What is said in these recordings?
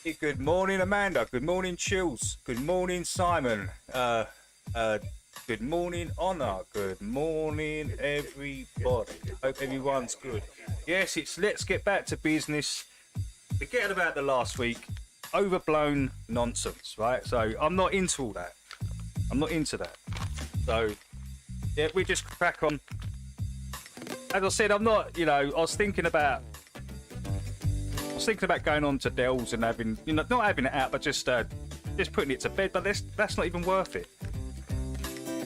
Hey, good morning, Amanda. Good morning, Chills. Good morning, Simon. Good morning, Honor. Good morning, everybody. Hope everyone's good. Yes, it's let's get back to business. Forget about the last week. Overblown nonsense, right? So I'm not into all that. I'm not into that. So yeah, we just crack on. As I said, I'm not. I was thinking about going on to Dell's and having, not having it out, but just putting it to bed. But that's not even worth it.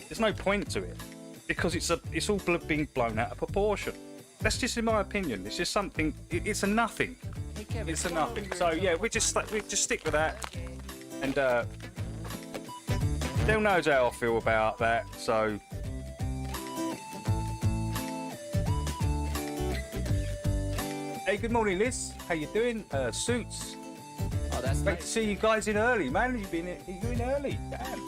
There's no point to it because it's all being blown out of proportion. That's just in my opinion. It's just something. It's a nothing. It's a nothing. So yeah, we just stick with that, and Dell knows how I feel about that. So. Hey, good morning, Liz. How you doing? Suits. Oh, that's Great nice. to see you guys in early, man. You're in early. Damn.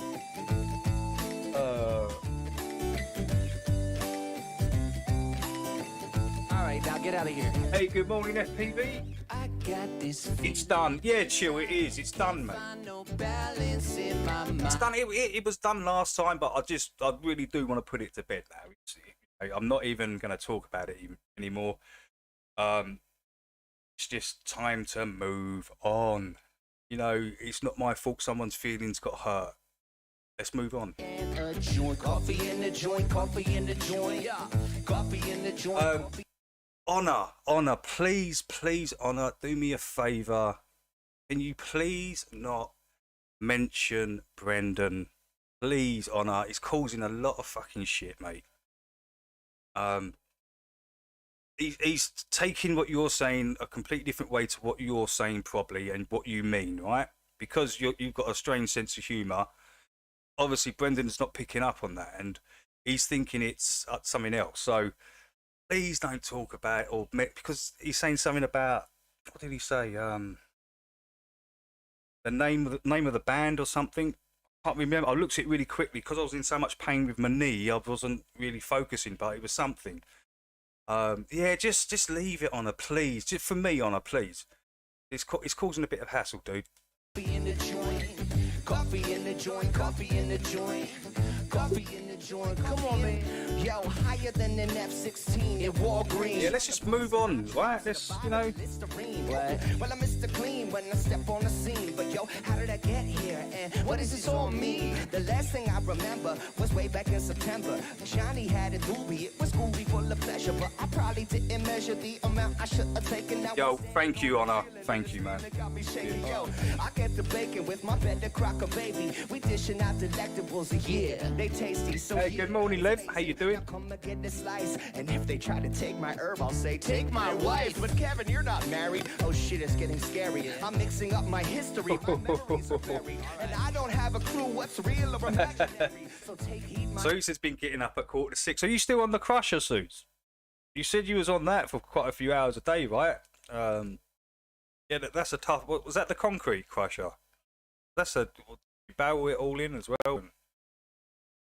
All right, now get out of here. Hey, good morning, FPV. I got this It's done. Yeah, chill. It is. It's done, man. no balance in my mind. It's done. It was done last time, but I really do want to put it to bed now. I'm not even going to talk about it anymore. It's just time to move on. It's not my fault someone's feelings got hurt. Let's move on. And a joint, coffee in the joint, coffee in the joint, yeah. Coffee in the joint. Coffee. Honor, please, Honor, do me a favour. Can you please not mention Brendan? Please, Honor. It's causing a lot of fucking shit, mate. He's taking what you're saying a completely different way to what you're saying probably and what you mean, right? Because you've got a strange sense of humour. Obviously, Brendan's not picking up on that, and he's thinking it's something else. So please don't talk about it, because he's saying something about, what did he say? The name of the band or something. I can't remember. I looked at it really quickly because I was in so much pain with my knee. I wasn't really focusing, but it was something. Yeah, just leave it, Honor, please. Just for me, Honor, please. It's causing a bit of hassle, dude. Coffee in the joint, coffee in the joint, coffee in the joint, coffee in the joint. Come on, man. Yo, higher than an F-16 in Walgreens. Yeah, let's just move on, right? Let's, Listerine, what? Well, I'm Mr. Clean when I step on the scene. But yo, how did I get here? And what does this all mean? The last thing I remember was way back in September. Johnny had a doobie. It was groovy, full of pleasure. But I probably didn't measure the amount I should have taken. Now Yo, thank you, Honor. Thank you, man. Yo, I get the bacon with my better crocker, baby. We dishing out delectables, yeah. They tasty, so Hey, good morning, Liv. How you doing? Come and get the slice. And if they try to take my herb, I'll say, take my wife. But Kevin, you're not married. Oh shit, it's getting scary. I'm mixing up my history. My memories are buried. And I don't have a clue what's real or imaginary. So take heed, my Suits has been getting up at 5:45. Are you still on the Crusher, Suits? You said you was on that for quite a few hours a day, right? Yeah, that's a tough. Was that the concrete Crusher? That's you barrel it all in as well.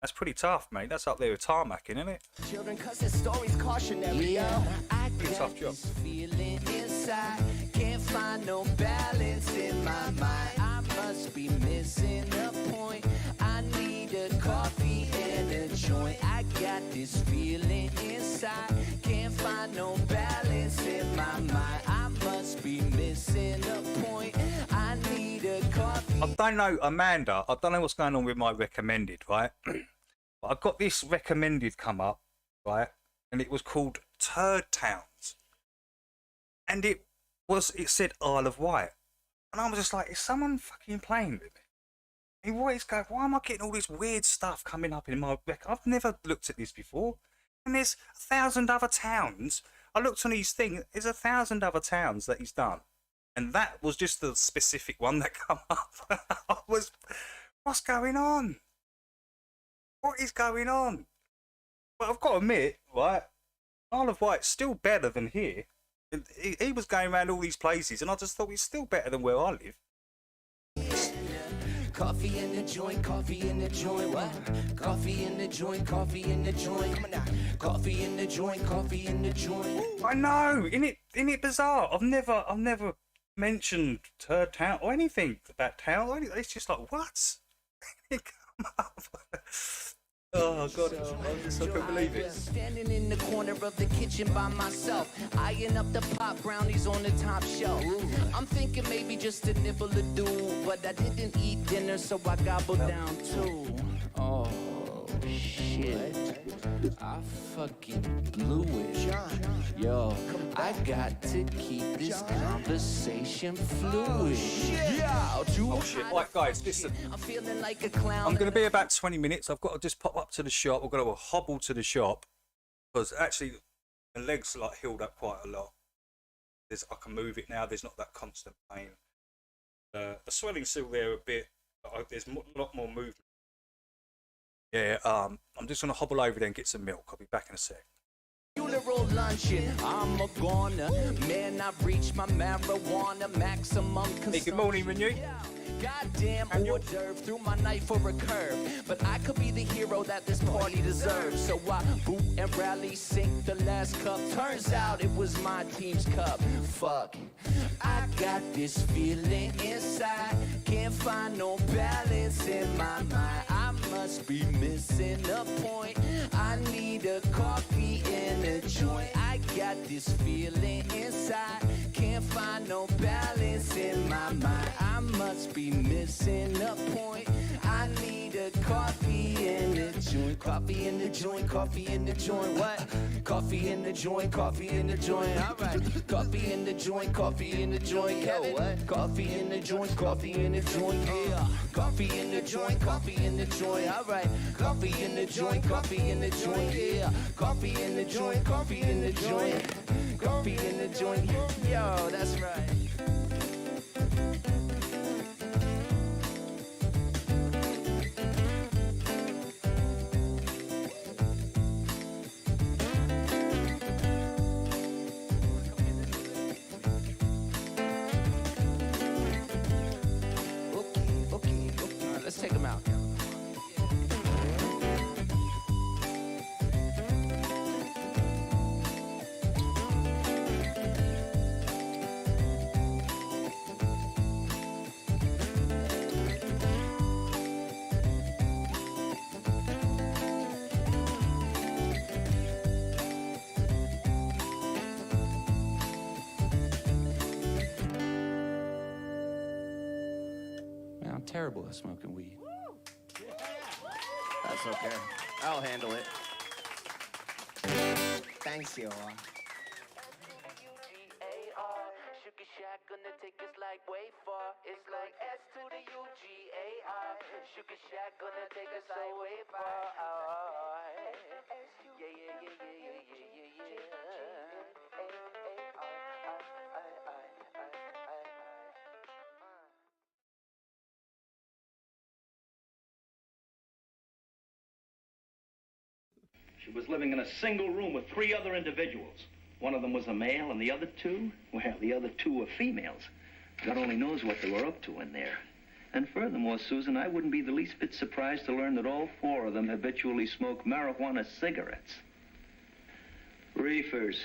That's pretty tough, mate. That's up there with tarmacking, isn't it? children, cause this story's cautionary. Yeah, I Pretty tough got job. this feeling inside. Can't find no balance in my mind. I must be missing a point. I need a coffee and a joint. I got this feeling inside. Can't find no balance in my mind. I must be missing a point. I need a coffee. I don't know, Amanda. I don't know what's going on with my recommended, right? But I got this recommended come up, right? And it was called Turd Towns, and it said Isle of Wight, and I was just like, is someone fucking playing with me? I mean, why am I getting all this weird stuff coming up in my I've never looked at this before, and there's 1,000 other towns. I looked on his thing. There's 1,000 other towns that he's done, and that was just the specific one that come up. What's going on? What is going on? Well, I've got to admit, right, Isle of Wight's still better than here. He was going around all these places, and I just thought it's still better than where I live. Coffee in the joint, coffee in the joint, what? Coffee in the joint, coffee in the joint. Come on now. Coffee in the joint, coffee in the joint. I know, isn't it bizarre? I've never mentioned Turd Town or anything about town. It's just like, what? It come up. Oh god, I couldn't believe it. Standing in the corner of the kitchen by myself, eyeing up the pop brownies on the top shelf. I'm thinking maybe just a nibble to do, but I didn't eat dinner, so I gobbled down too. Oh shit, I fucking blew it. Yo, I got to keep this conversation fluid. Oh shit, right guys, listen. I'm feeling like a clown. I'm going to be about 20 minutes. I've got to just pop up to the shop. I've got to hobble to the shop because actually my legs like healed up quite a lot. I can move it now. There's not that constant pain. The swelling's still there a bit, but there's a lot more movement. Yeah, I'm just going to hobble over there and get some milk. I'll be back in a sec. Funeral luncheon, I'm a goner. Man, I've reached my marijuana maximum consumption. Hey, good morning, Renew. Goddamn hors d'oeuvre, threw my knife for a curve. But I could be the hero that this party deserves. So I boot and rally, sink the last cup. Turns out it was my team's cup. Fuck, I got this feeling inside. Can't find no balance in my mind. I must be missing a point. I need a coffee and a joint. I got this feeling inside. Can't find no balance in my mind. I must be missing a point. I need a coffee and a joint. Coffee in the joint, coffee in the joint. What? Coffee in the joint, coffee in the joint. All right. Coffee in the joint, coffee in the joint. Kevin, what? Coffee in the joint, coffee in the joint. Yeah. Coffee in the joint, coffee in the joint. All right. Coffee in the joint, coffee in the joint. Yeah. Coffee in the joint, coffee in the joint. Coffee in the joint. Yo, that's right. Let's take them out. Man, I'm terrible at smoking weed. That's okay. I'll handle it. Thanks, you. Sugar Shack gonna take us like way far. It's like S to the UGAR. Sugar Shack gonna take us like way far. Yeah, yeah, yeah, yeah, yeah, yeah, She was living in a single room with 3 other individuals. One of them was a male, and the other 2, well, the other 2 were females. God only knows what they were up to in there. And furthermore, Susan, I wouldn't be the least bit surprised to learn that all 4 of them habitually smoke marijuana cigarettes. Reefers.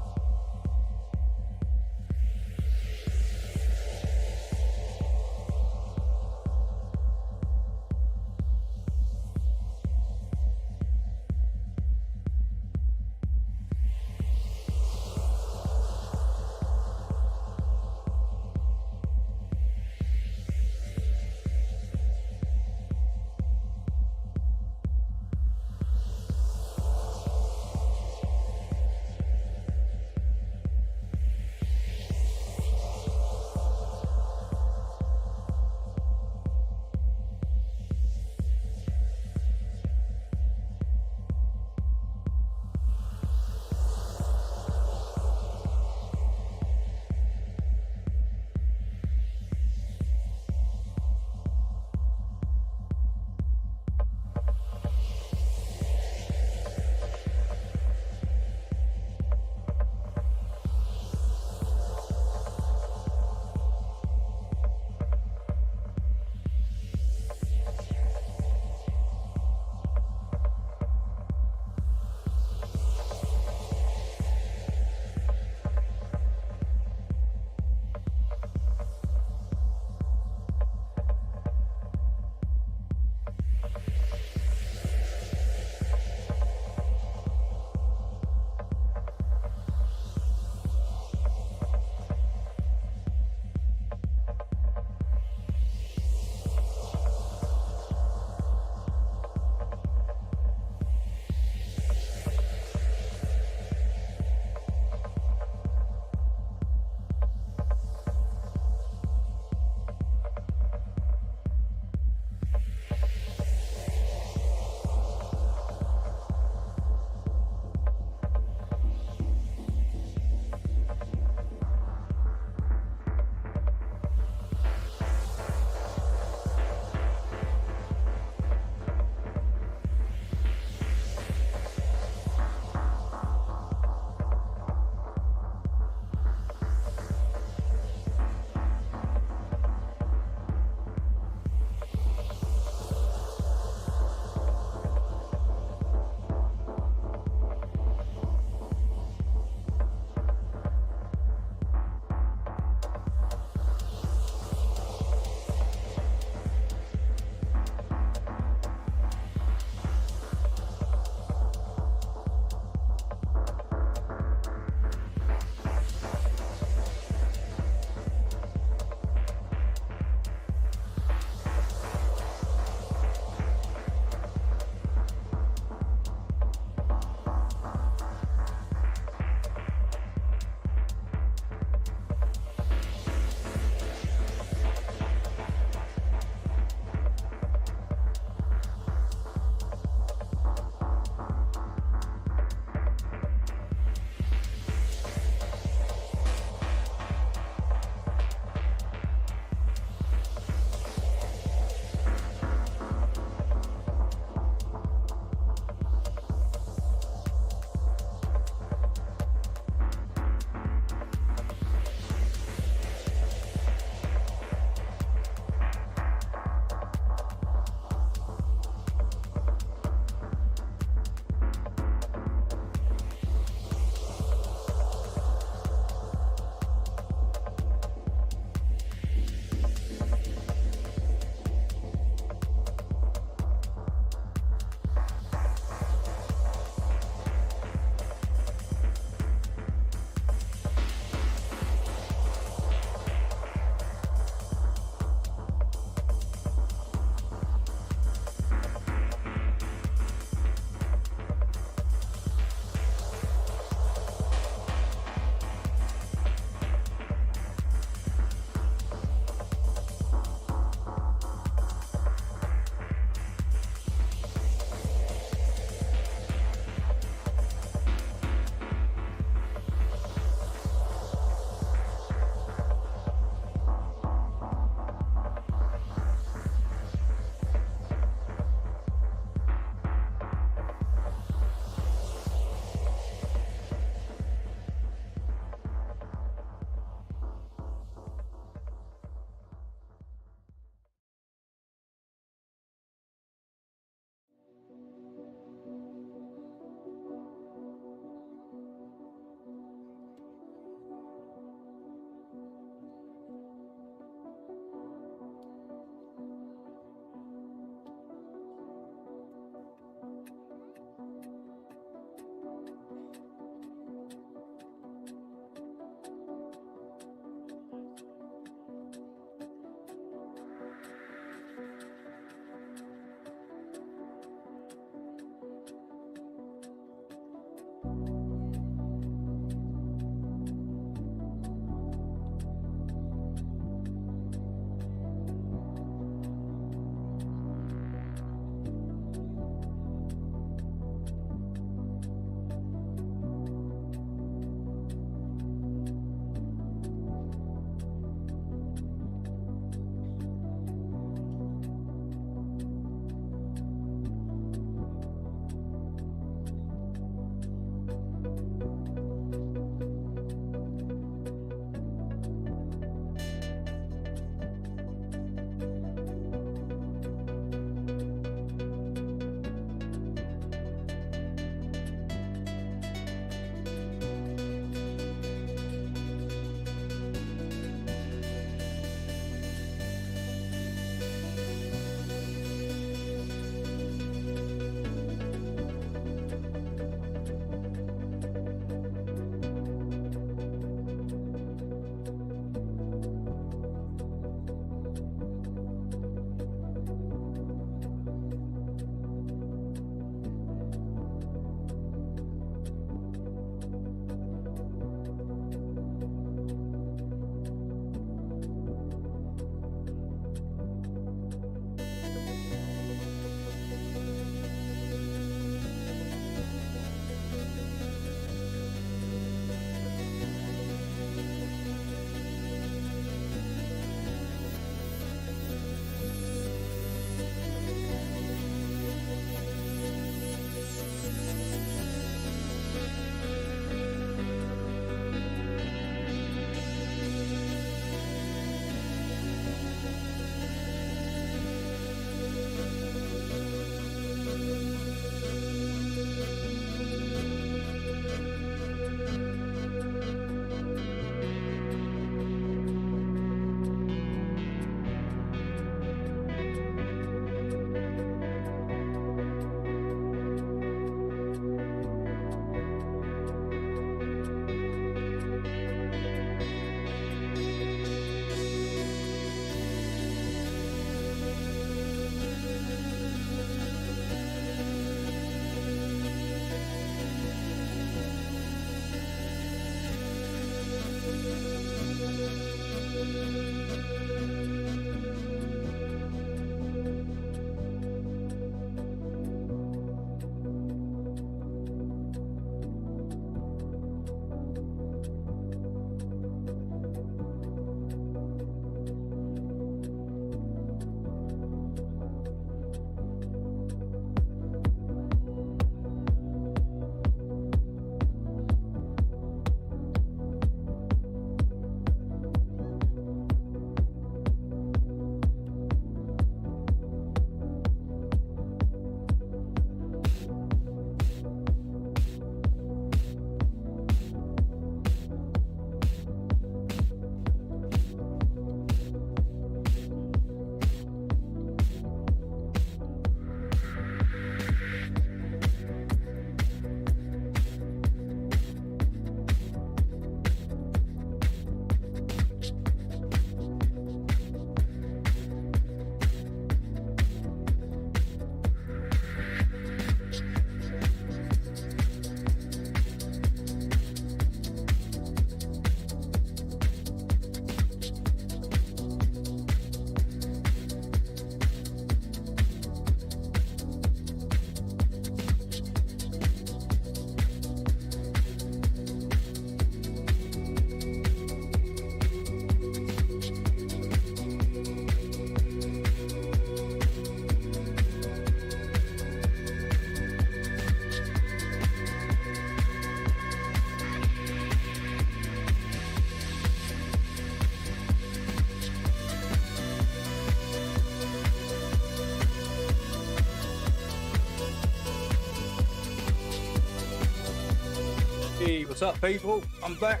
Hey, what's up, people? I'm back.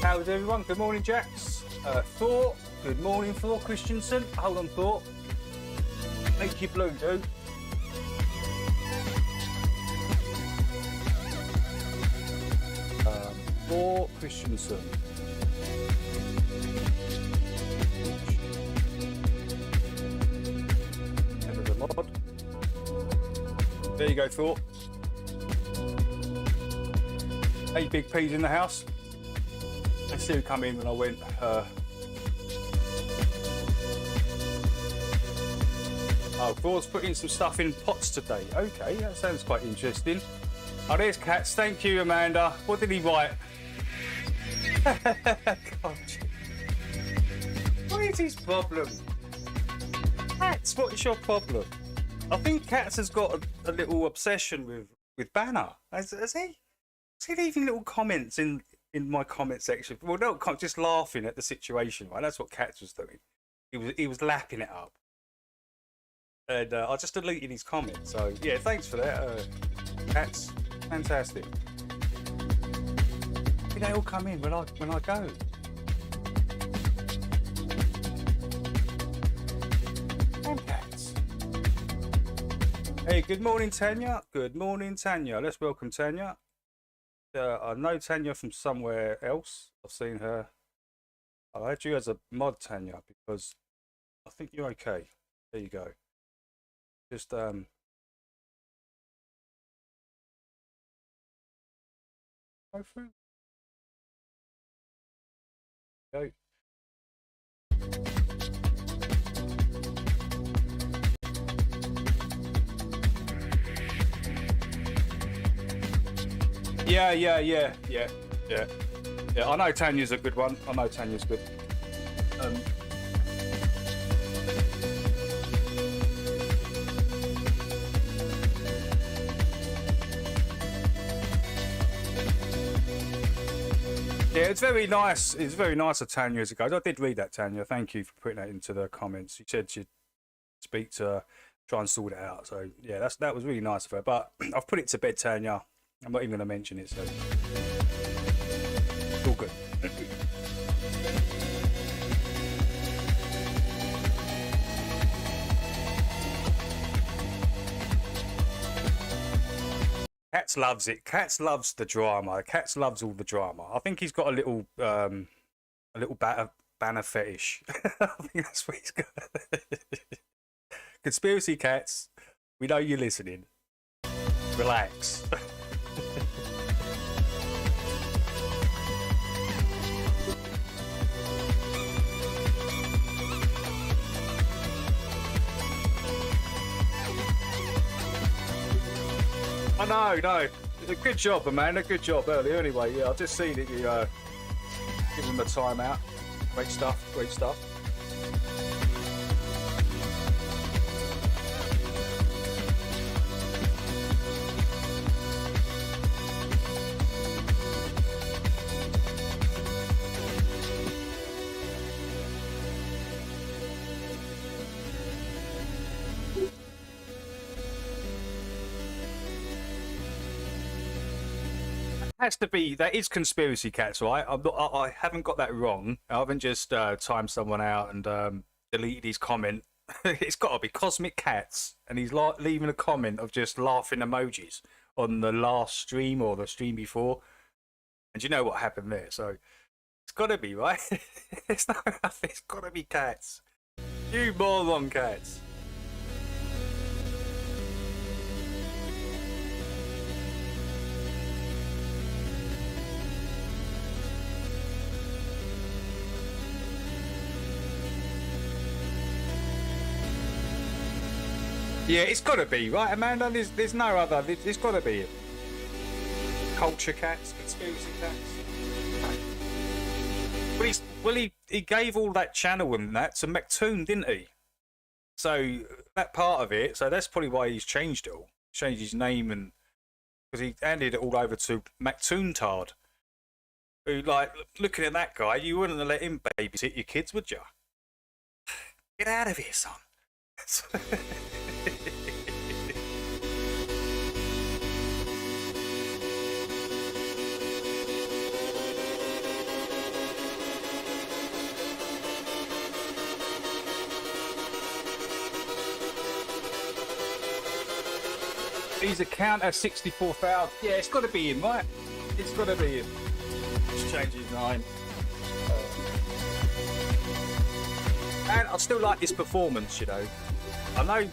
How's everyone? Good morning, Jax. Thor. Good morning, Thor Christensen. Hold on, Thor. Make you blue, dude. Thor Christensen. Never the mod. There you go, Thor. Hey, Big P's in the house. Let's see who come in when I went. Oh, Thor's putting some stuff in pots today. Okay, that sounds quite interesting. Oh, there's Cats. Thank you, Amanda. What did he write? God. What is his problem? Cats, what is your problem? I think Cats has got a little obsession with Banner. Has he? Is he leaving little comments in my comment section? Well, no, just laughing at the situation, right? That's what Cats was doing. He was lapping it up. And I just deleted his comment. So, yeah, thanks for that. Cats, fantastic. They all come in when I go. And Cats. Hey, good morning, Tanya. Good morning, Tanya. Let's welcome Tanya. I know Tanya from somewhere else. I've seen her. I'll add you as a mod, Tanya, because I think you're okay. There you go. Just go through. Go. Yeah. I know Tanya's a good one. I know Tanya's good. Yeah, it's very nice. It's very nice of Tanya as it goes. I did read that, Tanya. Thank you for putting that into the comments. She said she'd speak to her, try and sort it out. So yeah, that was really nice of her. But I've put it to bed, Tanya. I'm not even going to mention it. So it's all good. Cats loves it. Cats loves the drama. Cats loves all the drama. I think he's got a little banner fetish. I think that's what he's got. Conspiracy Cats, we know you're listening. Relax. I know, no. A good job, Amanda. Good job earlier. Anyway, yeah, I've just seen that you give him a timeout. Great stuff. Great stuff. Has to be, that is Conspiracy Cats, right? I haven't got that wrong. I haven't just timed someone out and deleted his comment. It's got to be Cosmic Cats, and he's leaving a comment of just laughing emojis on the last stream or the stream before. And you know what happened there, so it's got to be, right? It's got to be Cats. You moron, Cats. Yeah, it's got to be, right, Amanda? There's no other. There's got to be it. Culture Cats, Conspiracy Cats. Well, he gave all that channel and that to McToon, didn't he? So that part of it. So that's probably why he's changed it all. Changed his name, and because he handed it all over to McToontard. Who, like, looking at that guy, you wouldn't let him babysit your kids, would you? Get out of here, son. He's a counter 64,000. Yeah, it's got to be him, right? It's got to be him. Let's change his name. And I still like his performance, you know. I know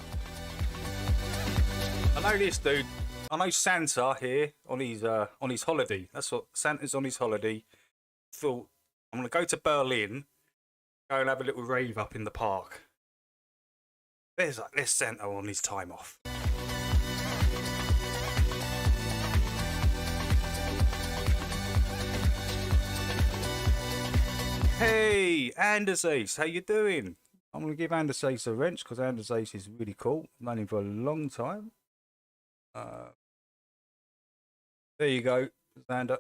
this dude. I know Santa here on his holiday. That's what Santa's on his holiday. Thought I'm gonna go to Berlin, go and have a little rave up in the park. There's Santa on his time off. Hey, Anders Ace, how you doing? I'm going to give Anders Ace a wrench because Anders Ace is really cool. I've known him for a long time. There you go, Xander.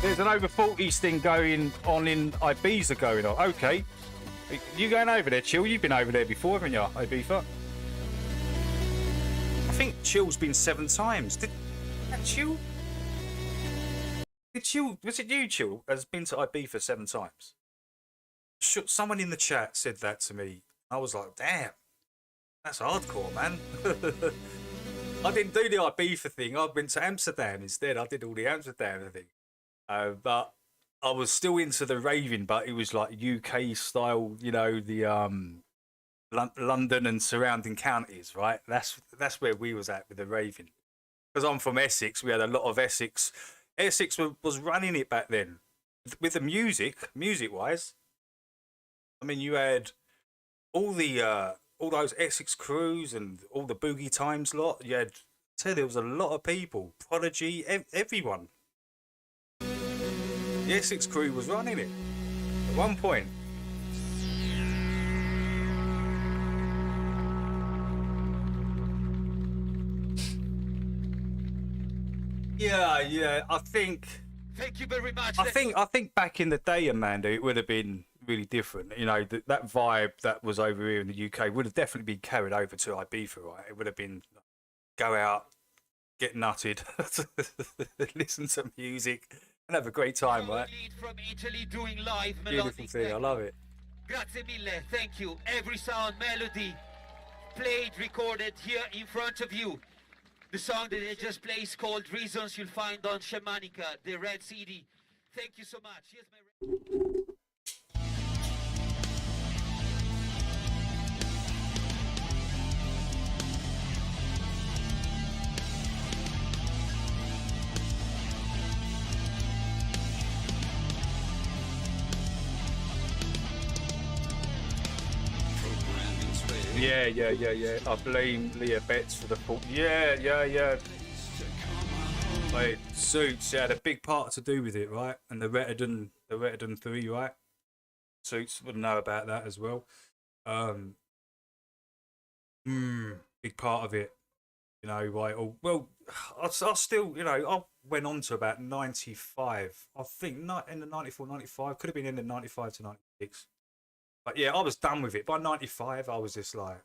There's an over 40s thing going on in Ibiza going on. Okay. You going over there, Chill? You've been over there before, haven't you, Ibiza? I think Chill's been 7 times. Did that Chill? Did Chill? Was it you, Chill, has been to Ibiza 7 times? Someone in the chat said that to me. I was like, damn. That's hardcore, man. I didn't do the Ibiza thing. I went to Amsterdam instead. I did all the Amsterdam thing. But I was still into the raving, but it was like UK style, you know, the London and surrounding counties, right? That's where we was at with the raving. Because I'm from Essex, we had a lot of Essex. Essex was running it back then with the music-wise. I mean, you had all those Essex crews and all the Boogie Times lot. You had, there was a lot of people, Prodigy, everyone. The Essex crew was running it at one point. Yeah. I think. Thank you very much. I think back in the day, Amanda, it would have been really different. You know, that vibe that was over here in the UK would have definitely been carried over to Ibiza, right? It would have been go out, get nutted, listen to music. And have a great time, right? From Italy doing live Beautiful thing, I love it. Grazie mille, thank you. Every sound, melody, played, recorded here in front of you. The song that I just played is called Reasons, you'll find on Shamanica, the red CD. Thank you so much. Here's my... Yeah. I blame Leah Betts for the fault. Yeah. Like, Suits had a big part to do with it, right? And the Rotterdam 3, right? Suits would know about that as well. Big part of it, you know, right? Well, I still, you know, I went on to about 95. I think not in the 94, 95. Could have been in the 95 to 96. But yeah, I was done with it. By 95, I was just like,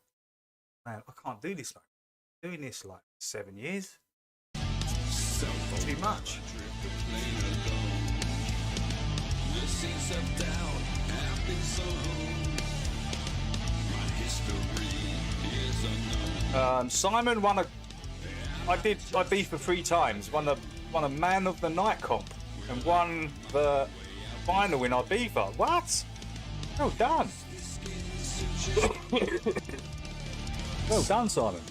man, I can't do this. Like, doing this like 7 years. Too much. Simon won a. I beat for 3 times. Won a Man of the Night comp and won the final in Ibiza. What? Well done. Well done, Simon.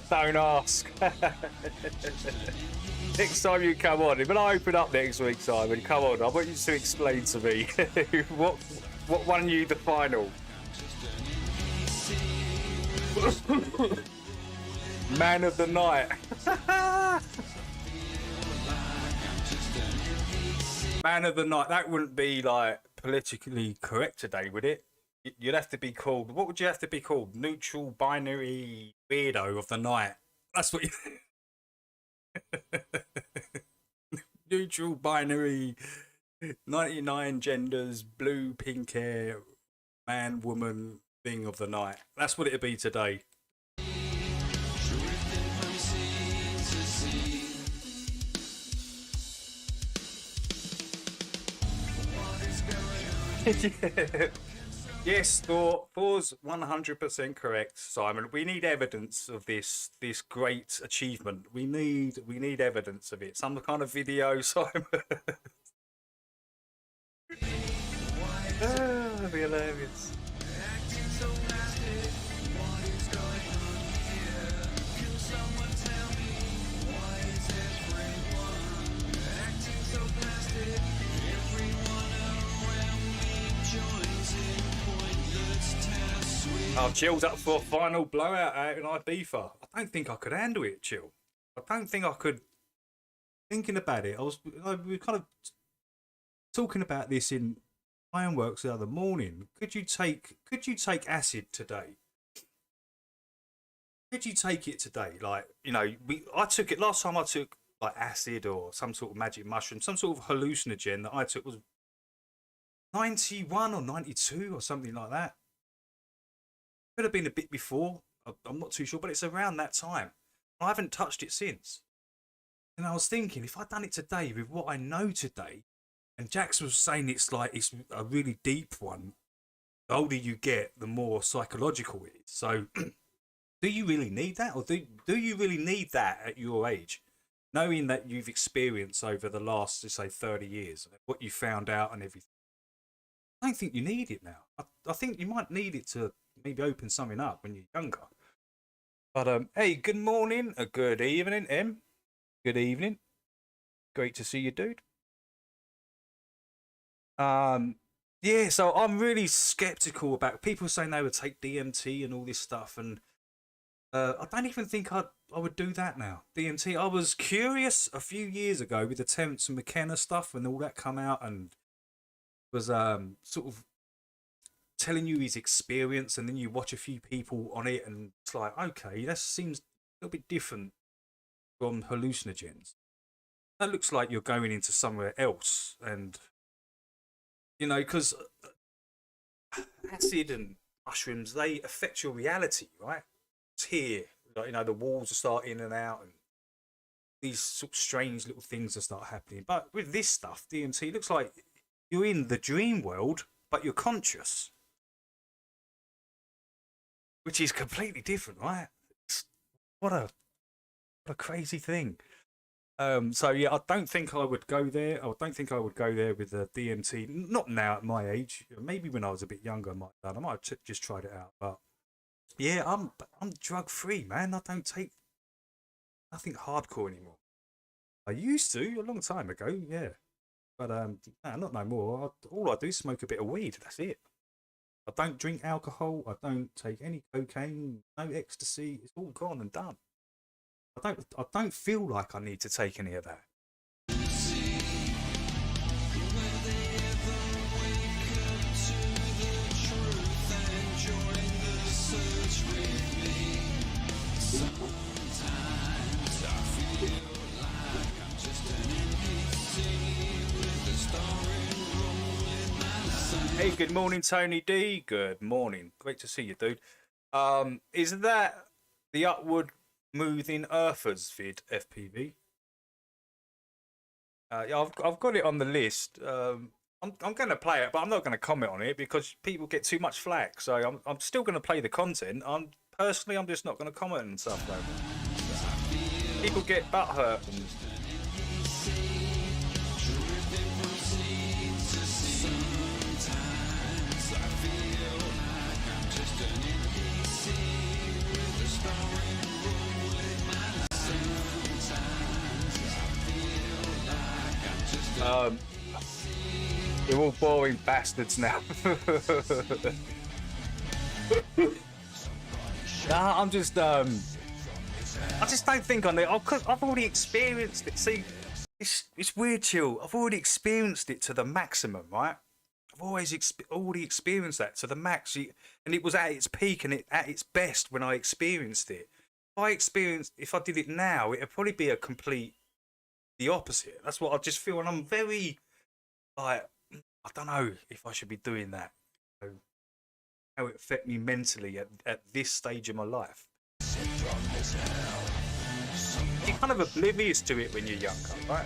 Don't ask. Next time you come on, when I open up next week, Simon, come on. I want you to explain to me what won you the final. Man of the night. Man of the night. That wouldn't be like politically correct today, would it? You'd have to be called. What would you have to be called? Neutral binary weirdo of the night. That's what you. Neutral binary, 99 genders, blue, pink hair, man, woman thing of the night. That's what it'd be today. Yeah. Yes, Thor's 100% correct, Simon. We need evidence of this great achievement. We need evidence of it. Some kind of video, Simon. That'd be hilarious. Oh, Chill's up for a final blowout out in Ibiza. I don't think I could handle it, Chill. I don't think I could. Thinking about it, we were kind of talking about this in Ironworks the other morning. Could you take acid today? Could you take it today? Like, you know, I took it last time. I took like acid or some sort of magic mushroom, some sort of hallucinogen that I took was 91 or 92 or something like that. Could have been a bit before. I'm not too sure, but it's around that time. I haven't touched it since. And I was thinking, if I'd done it today with what I know today, and Jax was saying it's a really deep one. The older you get, the more psychological it is. So, do you really need that, or do you really need that at your age, knowing that you've experienced over the last, let's say, 30 years, what you found out and everything? I don't think you need it now. I think you might need it to maybe open something up when you're younger. But hey, good morning, good evening, Em. Good evening. Great to see you, dude. Yeah, so I'm really skeptical about people saying they would take DMT and all this stuff, and I don't even think I would do that now. DMT. I was curious a few years ago with the Terence and McKenna stuff when all that come out, and was sort of telling you his experience, and then you watch a few people on it, and it's like, okay, that seems a little bit different from hallucinogens. That looks like you're going into somewhere else, and you know, because acid and mushrooms, they affect your reality, right? It's here, like, you know, the walls will start in and out, and these sort of strange little things will start happening. But with this stuff, DMT, it looks like you're in the dream world, but you're conscious, which is completely different, right? What a crazy thing. So yeah, I don't think I would go there. I don't think I would go there with the DMT. Not now at my age. Maybe when I was a bit younger, I might have done. I might have just tried it out. But yeah, I'm drug free, man. I don't take nothing hardcore anymore. I used to a long time ago, yeah. But nah, not no more. All I do is smoke a bit of weed. That's it. I don't drink alcohol. I don't take any cocaine, no ecstasy. It's all gone and done. I don't feel like I need to take any of that. Hey, good morning, Tony D. Good morning. Great to see you, dude. Is that the Upward Moving Earthers vid, FPV? Yeah, I've got it on the list. I'm going to play it, but I'm not going to comment on it because people get too much flack. So I'm still going to play the content. I'm just not going to comment and stuff like that. People get butthurt. You're all boring bastards now. Nah, I'm just I just don't think on it. I've already experienced it. See, it's weird, Chill. I've already experienced it to the maximum, right? I've already experienced that to the max, and it was at its peak and at its best when I experienced it. If I did it now, it'd probably be the opposite. That's what I just feel, and I'm very like, I don't know if I should be doing that. How it affect me mentally at this stage of my life. You're kind of oblivious to it when you're younger, right?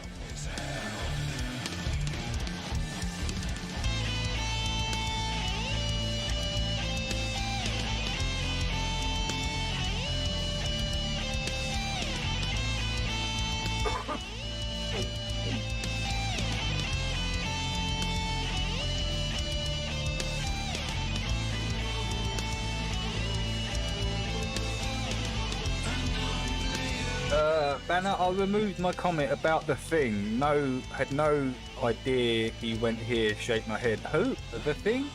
Banner, I removed my comment about the thing. Had no idea he went here. Shake my head. Who? The thing?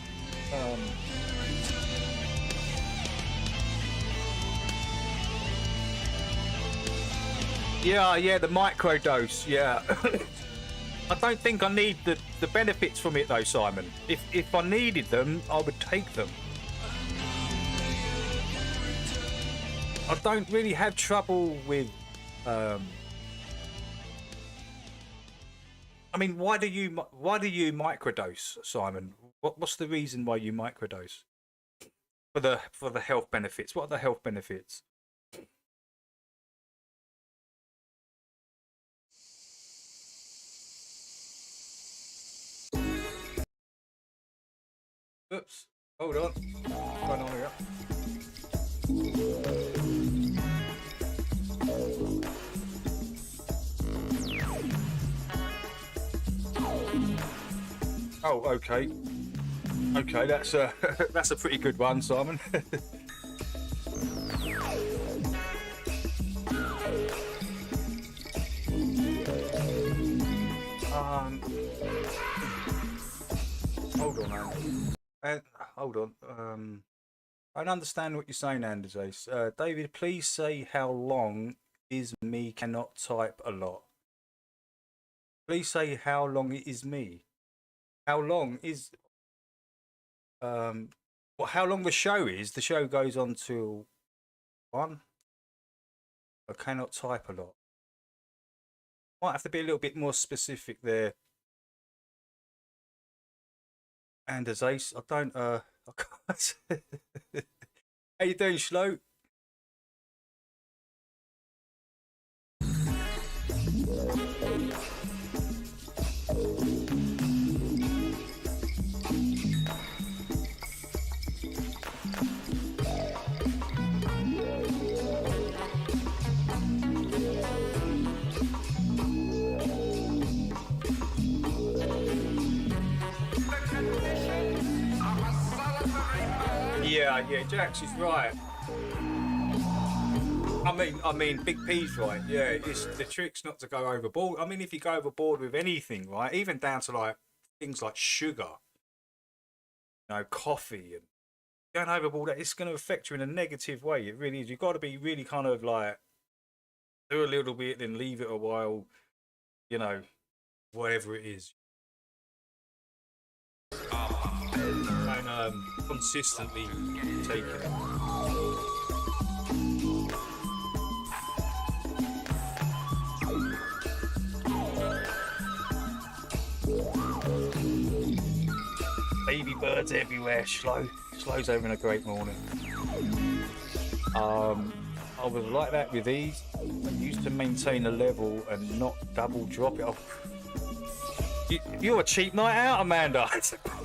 Yeah, the microdose. Yeah. I don't think I need the benefits from it though, Simon. If I needed them, I would take them. I don't really have trouble with. I mean, why do you microdose, Simon? What's the reason why you microdose? For the health benefits. What are the health benefits? Oops. Hold on. What's going on here? Oh, okay. Okay, that's a that's a pretty good one, Simon. Hold on, man. Hold on. I don't understand what you're saying, Anders Ace. David, please say how long is me cannot type a lot. Please say how long it is me. How long is well, how long the show is? The show goes on till 1. I cannot type a lot. Might have to be a little bit more specific there. And as Ace, I don't I can't. How you doing, Slow? Yeah, Jax is right. I mean, Big P's right. Yeah, it's the trick's not to go overboard. I mean, if you go overboard with anything, right, even down to like things like sugar, coffee, and going overboard, it's going to affect you in a negative way. It really is. You've got to be really kind of like do a little bit, then leave it a while. Whatever it is. And consistently take it. Baby birds everywhere. Slow's having a great morning. I was like that with these. I used to maintain a level and not double drop it off. You're a cheap night out, Amanda.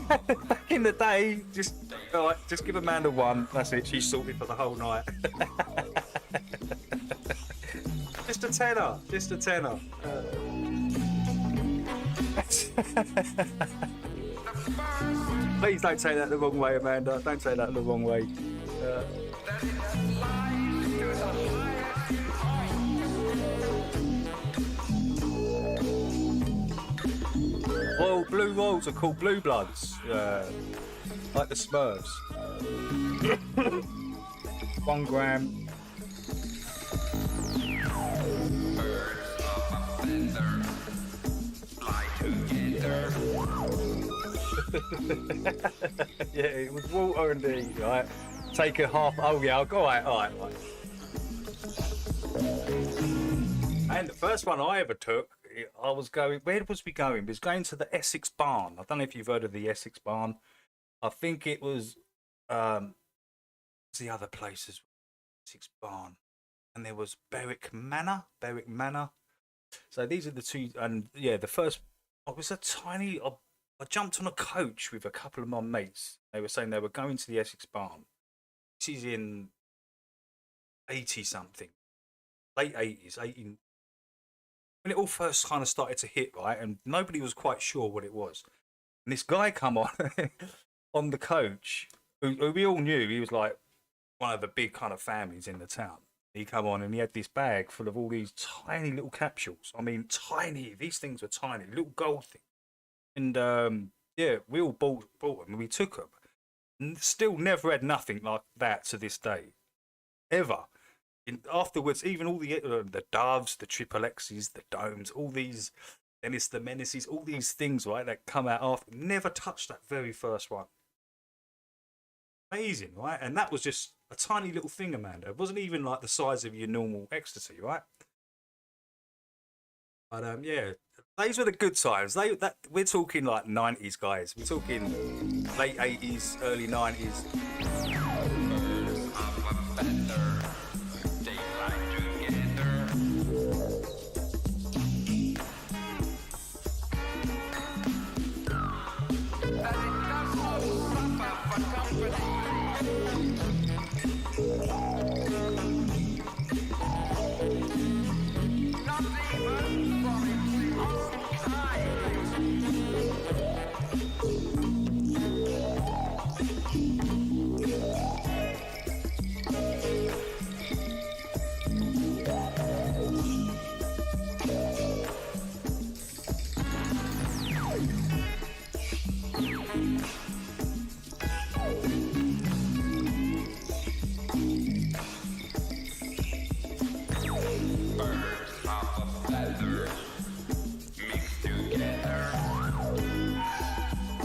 Back in the day, just give Amanda 1. That's it. She's sorted for the whole night. Just a tenner. Just a tenner. Please don't take that the wrong way, Amanda. Don't take that the wrong way. Well, blue rolls are called blue bloods, like the Smurfs. 1 gram. Yeah, it was water and the right. Take a half. Oh yeah, I'll go. All right. And the first one I ever took, I was going. Where was we going? We was going to the Essex Barn. I don't know if you've heard of the Essex Barn. I think it was. What's the other places? Essex Barn, and there was Berwick Manor. So these are the two, and yeah, the first. It was a tiny. I jumped on a coach with a couple of my mates. They were saying they were going to the Essex Barn. This is in 80 something, late 80s, 18. When it all first kind of started to hit, right, and nobody was quite sure what it was. And this guy come on on the coach, who we all knew he was like one of the big kind of families in the town. He come on and he had this bag full of all these tiny little capsules. I mean, tiny. These things were tiny, little gold things. And yeah, we all bought them and we took them. And still never had nothing like that to this day, ever. Afterwards, even all the Doves, the Triple X's, the Domes, all these, and it's the Menaces, all these things, right, that come out after. Never touched that very first one. Amazing, right? And that was just a tiny little thing, Amanda. It wasn't even like the size of your normal ecstasy, right? But yeah, those were the good times. We're talking like 90s, guys. We're talking late 80s, early 90s.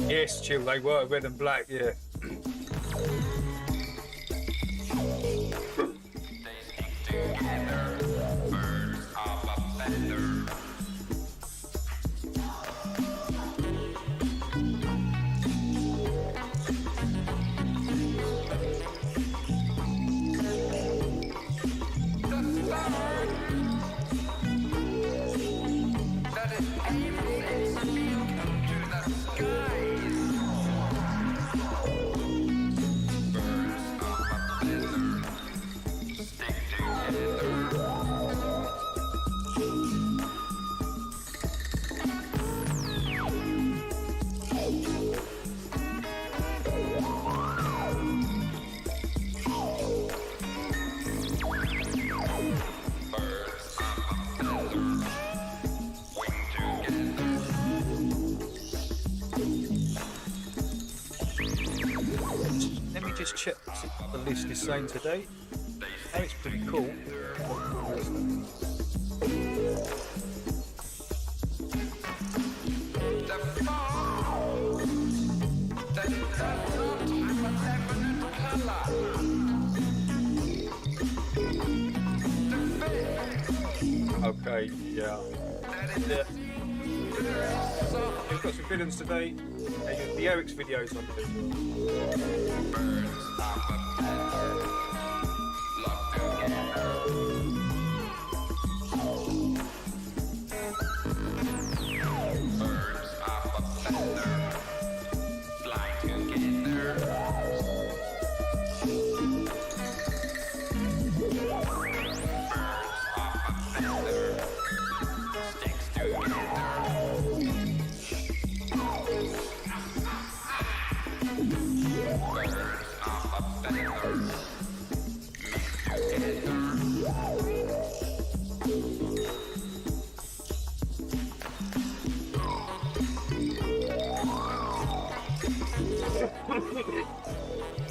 Yes, Chill, they were red and black, yeah. Just check what the list is saying today. Oh, it's pretty cool. Okay, yeah. We've got some villains today. The Eric's videos on the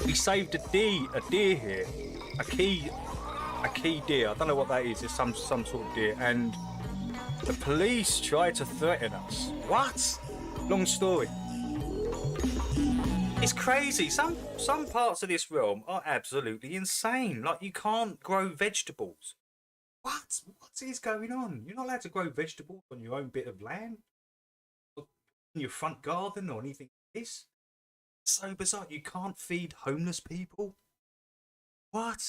We saved a deer here. a key deer. I don't know what that is. It's some sort of deer, and the police tried to threaten us. What? Long story. It's crazy. Some parts of this realm are absolutely insane. Like, you can't grow vegetables. What is going on? You're not allowed to grow vegetables on your own bit of land, or in your front garden, or anything like this. It's so bizarre. You can't feed homeless people. What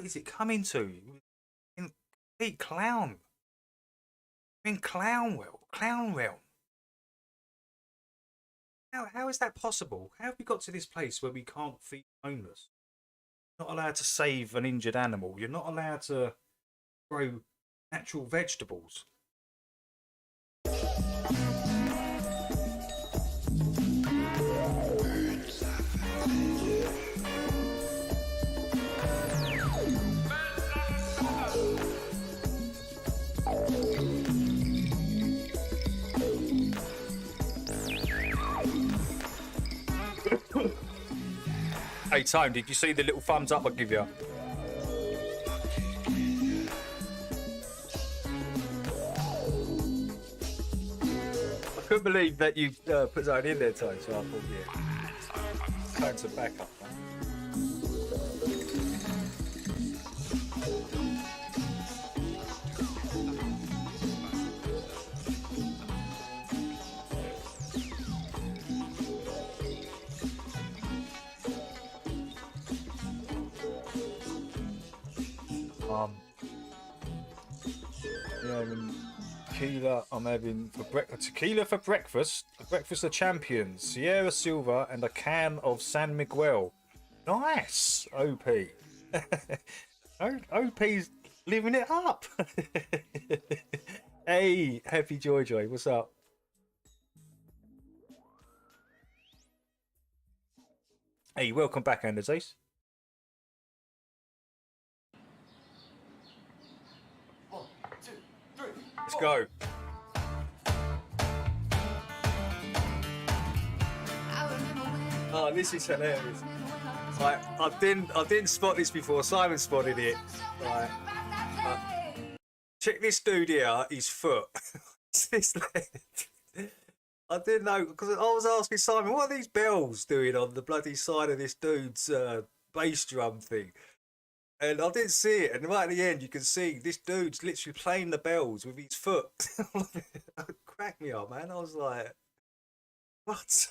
is it coming to? In complete clown. In clown realm. How is that possible? How have we got to this place where we can't feed homeless? You're not allowed to save an injured animal. You're not allowed to grow natural vegetables. Hey, Tone, did you see the little thumbs up I give you? I couldn't believe that you put something in there, Tone, so I thought, yeah. Tone's a backup, man. Tequila, I'm having for tequila for breakfast. The breakfast of champions, Sierra Silver, and a can of San Miguel. Nice, OP. OP's living it up. Hey, Happy Joy, what's up? Hey, welcome back, Anders Ace. Let's go. Oh, this is hilarious. Like, I didn't spot this before. Simon spotted it. Right. Check this dude here. His foot. This leg. I didn't know, because I was asking Simon, what are these bells doing on the bloody side of this dude's bass drum thing? And I didn't see it, and right at the end you can see this dude's literally playing the bells with his foot. It cracked me up, man. I was like, what?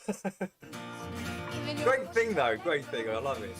Great thing though, great thing. I love it.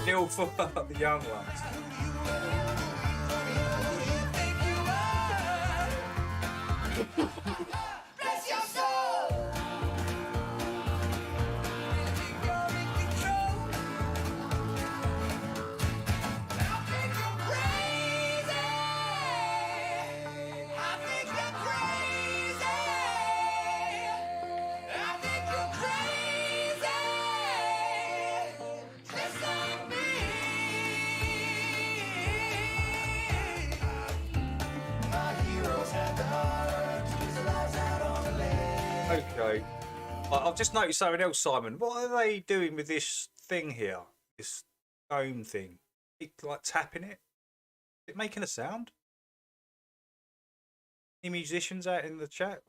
Nil for the young ones. Bless your soul. Okay. I've just noticed something else, Simon. What are they doing with this thing here? This dome thing? Like tapping it? Is it making a sound? Any musicians out in the chat?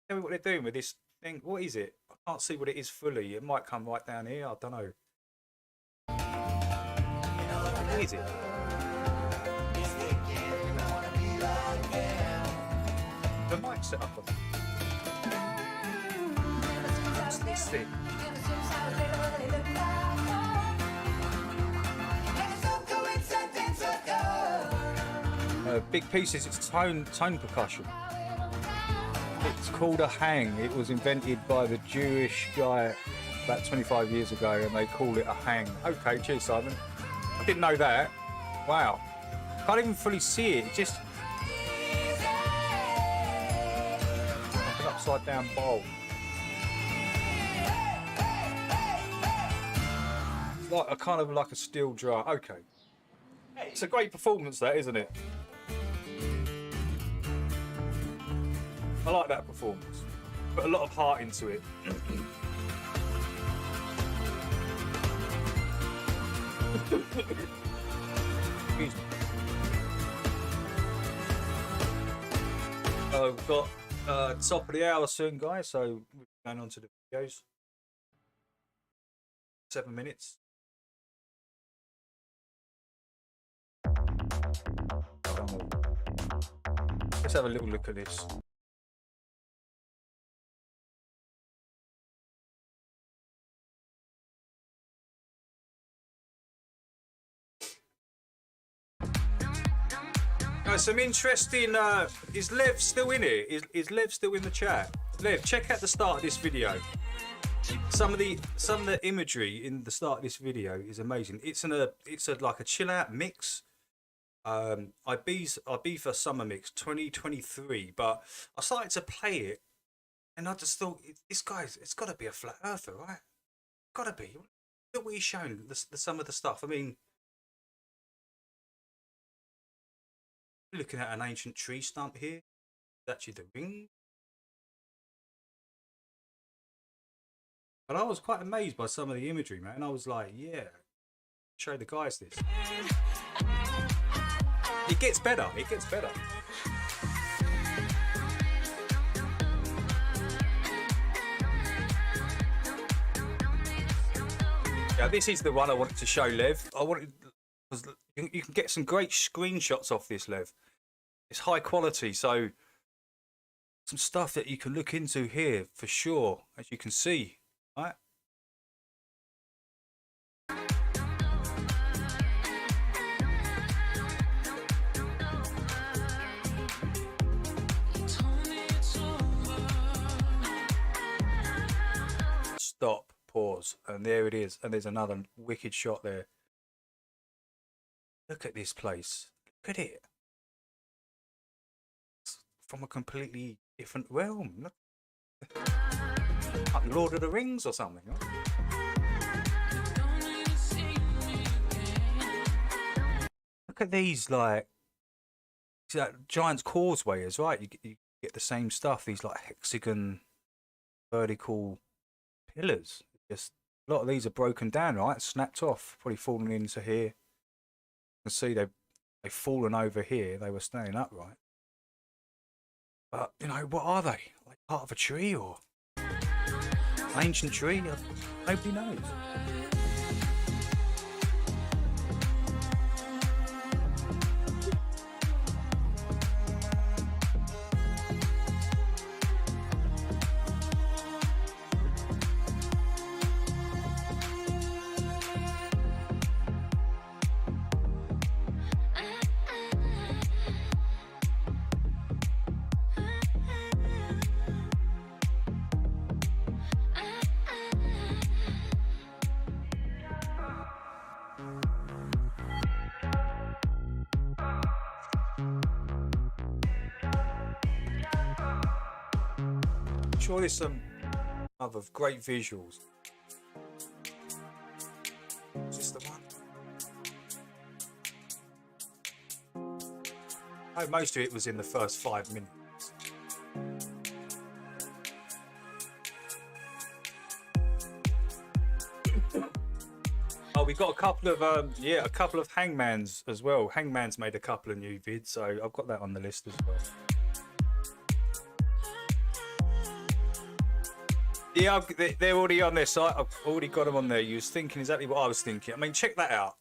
Tell me what they're doing with this thing. What is it? I can't see what it is fully. It might come right down here. I don't know. What is it? the mic set up on that. What's this thing? Big pieces, it's tone percussion. It's called a hang. It was invented by the Jewish guy about 25 years ago, and they call it a hang. Okay, cheers, Simon. I didn't know that. Wow. Can't even fully see it. It just like an upside down bowl. It's like a kind of like a steel drum. Okay. It's a great performance, that, isn't it? I like that performance. Put a lot of heart into it. Excuse me. We've got top of the hour soon, guys, so we're going on to the videos. 7 minutes. Let's have a little look at this. Some interesting. Is Lev still in it? Is Lev still in the chat? Lev, check out the start of this video. Some of the imagery in the start of this video is amazing. It's like a chill out mix. Ibiza summer mix 2023. But I started to play it, and I just thought this guy's. It's got to be a flat earther, right? Got to be. Look what he's shown. Some of the stuff. I mean. Looking at an ancient tree stump here. It's actually the ring. And I was quite amazed by some of the imagery, man. I was like, yeah, show the guys this. It gets better. It gets better. Yeah, this is the one I wanted to show, Lev. You can get some great screenshots off this, Lev. It's high quality, so some stuff that you can look into here for sure, as you can see, right? Stop, pause, and there it is, and there's another wicked shot there. Look at this place. Look at it. It's from a completely different realm. Look. Like Lord of the Rings or something. Right? Look at these, like, see that Giant's Causeway is right. You get the same stuff. These like hexagon, vertical pillars. Just a lot of these are broken down, right? Snapped off, probably fallen into here. You can see they've fallen over here. They were standing upright. But, you know, what are they? Like part of a tree or an ancient tree? Nobody knows. Sure, there's some other great visuals. Is this the one? Oh, most of it was in the first 5 minutes. Oh, we got a couple of a couple of Hangmans as well. Hangman's made a couple of new vids, so I've got that on the list as well. Yeah, they're already on their site. I've already got them on there. You was thinking exactly what I was thinking. I mean, check that out.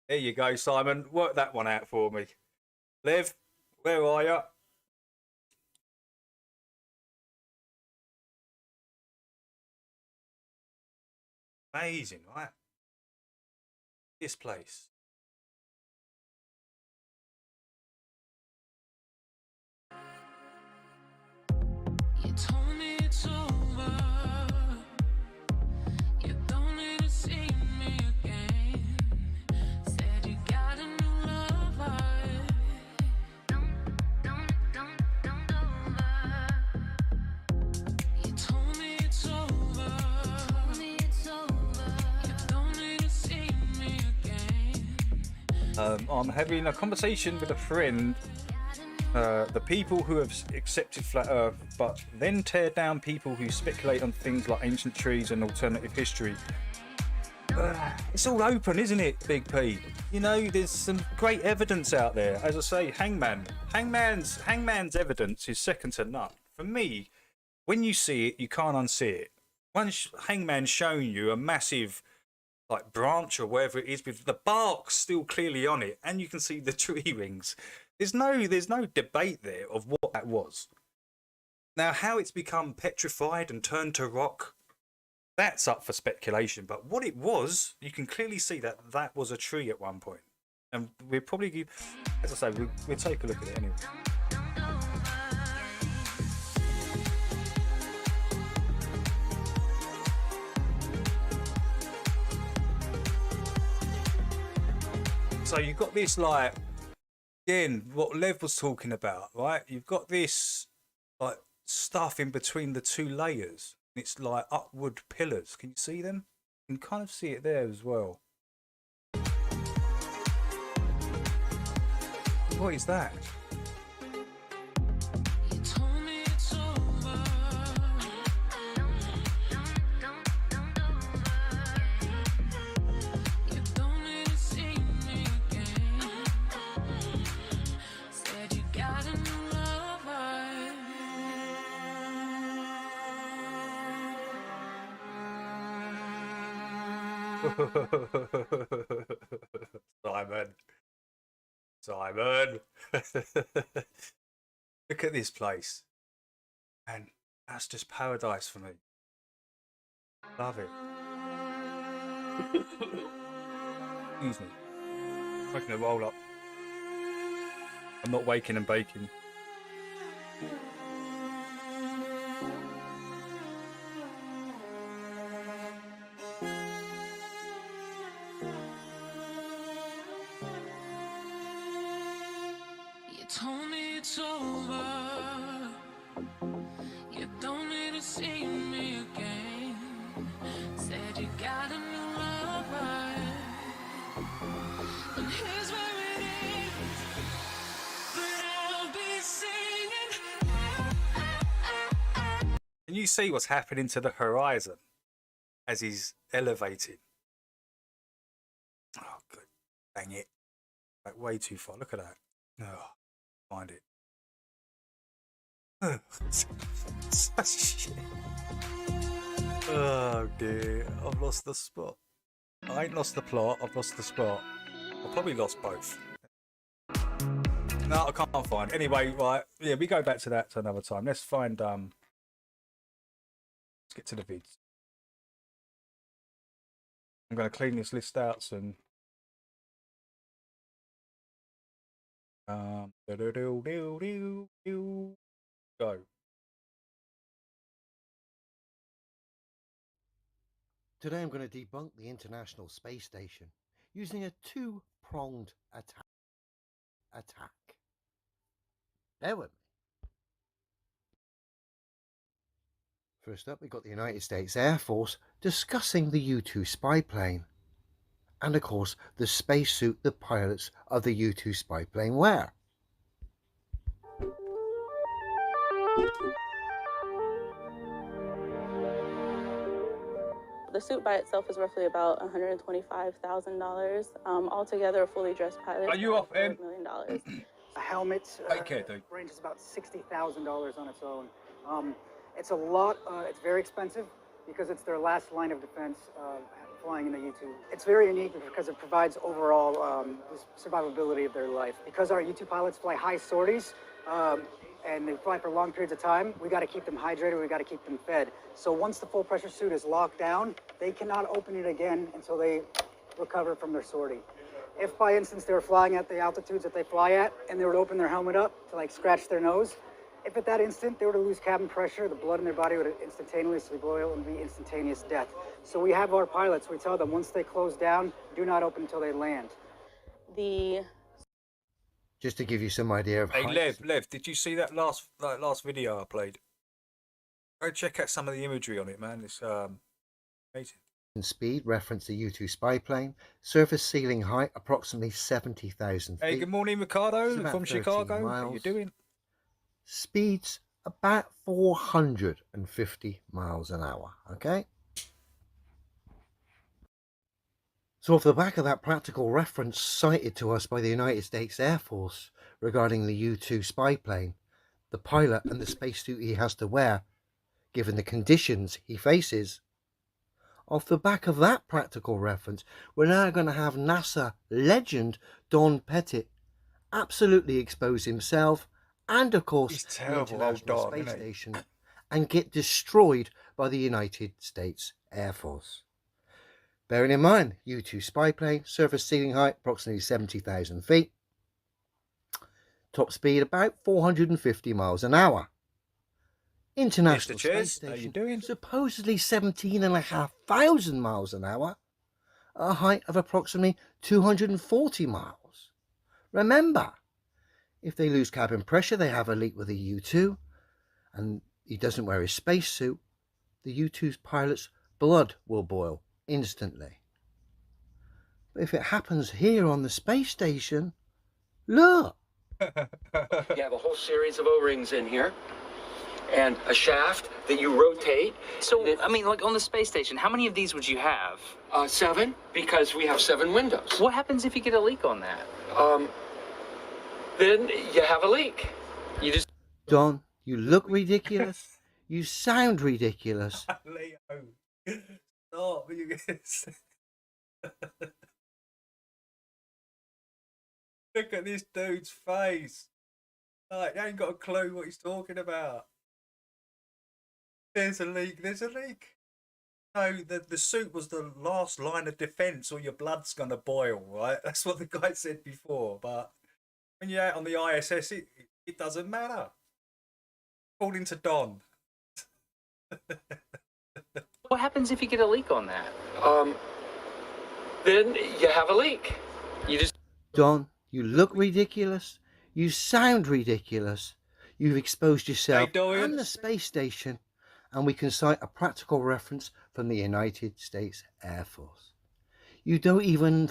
There you go, Simon. Work that one out for me. Lev, Where are you? Amazing, right? This place. You told me it's over. You don't need to see me again. Said you got a new lover. Don't over. You told me it's over. You don't need to see me again. I'm having a conversation with a friend. The people who have accepted flat Earth, but then tear down people who speculate on things like ancient trees and alternative history. It's all open, isn't it, Big P? You know, there's some great evidence out there. As I say, Hangman's evidence is second to none. For me, when you see it, you can't unsee it. Once Hangman's shown you a massive like branch or wherever it is with the bark still clearly on it, and you can see the tree rings. There's no debate there of what that was. Now, how it's become petrified and turned to rock, that's up for speculation. But what it was, you can clearly see that that was a tree at one point. And we'll probably, as I say, we'll take a look at it anyway. So you've got this, like, again, what Lev was talking about, right? You've got this like stuff in between the two layers. It's like upward pillars. Can you see them? You can kind of see it there as well. What is that? You told me it's over. You don't need to see me again. Said you got a new lover. Simon. Look at this place. Man, that's just paradise for me. Love it. Excuse me. Making a roll up. I'm not waking and baking. You told me it's over. You don't need to see me again. Said you got a new lover. And here's where it is. But I'll be singing. Can you see what's happening to the horizon as he's elevating? Oh, good. Dang it. Like, way too far. Look at that. Oh, find it. Oh, such shit. Oh, dear. I've lost the spot. I ain't lost the plot. I've lost the spot. I've probably lost both. No, I can't find. Anyway, right. Yeah, we go back to that to another time. Let's find... Let's get to the vids. I'm going to clean this list out soon. Go. Today I'm going to debunk the International Space Station using a two-pronged attack. Bear with me. First up, we've got the United States Air Force discussing the U-2 spy plane. And of course, the spacesuit the pilots of the U-2 spy plane wear. The suit by itself is roughly about $125,000. Altogether, a fully dressed pilot. Are you off, $4 million. A helmet Take care, dude. ranges about $60,000 on its own. It's a lot. It's very expensive because it's their last line of defense flying in the U-2. It's very unique because it provides overall survivability of their life. Because our U-2 pilots fly high sorties, and they fly for long periods of time, we got to keep them hydrated, we got to keep them fed. So once the full pressure suit is locked down, they cannot open it again until they recover from their sortie. If by instance they were flying at the altitudes that they fly at and they were to open their helmet up to like scratch their nose, if at that instant they were to lose cabin pressure, the blood in their body would instantaneously boil and be instantaneous death. So we have our pilots, we tell them once they close down, do not open until they land. Just to give you some idea of Hey, heights. Lev, did you see that last video I played? Go check out some of the imagery on it, man. It's amazing. And speed, reference the U-2 spy plane. Surface ceiling height, approximately 70,000 feet. Hey, good morning, Ricardo It's about from 13 Chicago. miles. How you doing? Speeds about 450 miles an hour, okay? So off the back of that practical reference cited to us by the United States Air Force regarding the U-2 spy plane, the pilot and the spacesuit he has to wear, given the conditions he faces, off the back of that practical reference, we're now going to have NASA legend Don Pettit absolutely expose himself and, of course, He's the terrible, old International dog, Space isn't he? Station and get destroyed by the United States Air Force. Bearing in mind, U-2 spy plane, surface ceiling height approximately 70,000 feet, top speed about 450 miles an hour. International Mr. Space Chairs, how you Station, doing? supposedly 17,500 miles an hour, at a height of approximately 240 miles. Remember, if they lose cabin pressure, they have a leak with the U-2, and he doesn't wear his spacesuit, the U-2's pilot's blood will boil instantly. But if it happens here on the space station, look! You have a whole series of O-rings in here, and a shaft that you rotate. So, I mean, like on the space station, how many of these would you have? 7, because we have 7 windows. What happens if you get a leak on that? Then you have a leak. You just... Don, you look ridiculous. You sound ridiculous. Leo, stop. You guys. Look at this dude's face. Like, he ain't got a clue what he's talking about. There's a leak. There's a leak. No, the suit was the last line of defence, or your blood's gonna boil, right? That's what the guy said before. But when you're out on the ISS, it doesn't matter. According to Don. What happens if you get a leak on that? Then you have a leak. You just... Don, you look ridiculous. You sound ridiculous. You've exposed yourself and the space station, and we can cite a practical reference from the United States Air Force. You don't even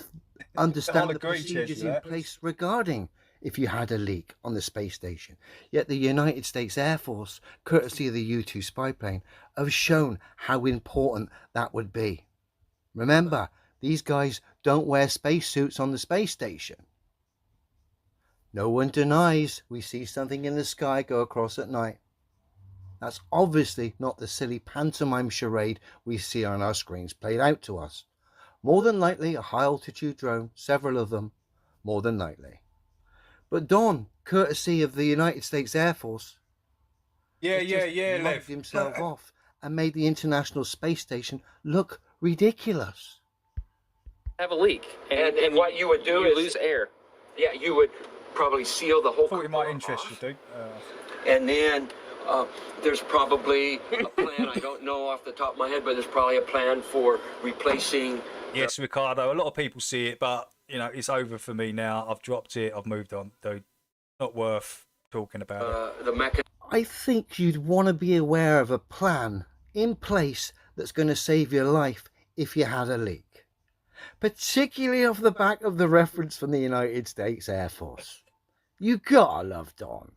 understand the procedures in place regarding if you had a leak on the space station. Yet the United States Air Force, courtesy of the U-2 spy plane, have shown how important that would be. Remember, these guys don't wear spacesuits on the space station. No one denies we see something in the sky go across at night. That's obviously not the silly pantomime charade we see on our screens played out to us. More than likely a high-altitude drone, several of them, more than likely. But Don, courtesy of the United States Air Force, mugged himself off and made the International Space Station look ridiculous. Have a leak. And what you would do is... lose air. Yeah, you would probably seal the whole... I thought it might interest you, dude. And then there's probably a plan, I don't know off the top of my head, but there's probably a plan for replacing... Yes, Ricardo, a lot of people see it, but, you know, it's over for me now. I've dropped it. I've moved on, dude. Not worth talking about it. The mechanism. I think you'd want to be aware of a plan in place that's going to save your life if you had a leak. Particularly off the back of the reference from the United States Air Force. You gotta love Don.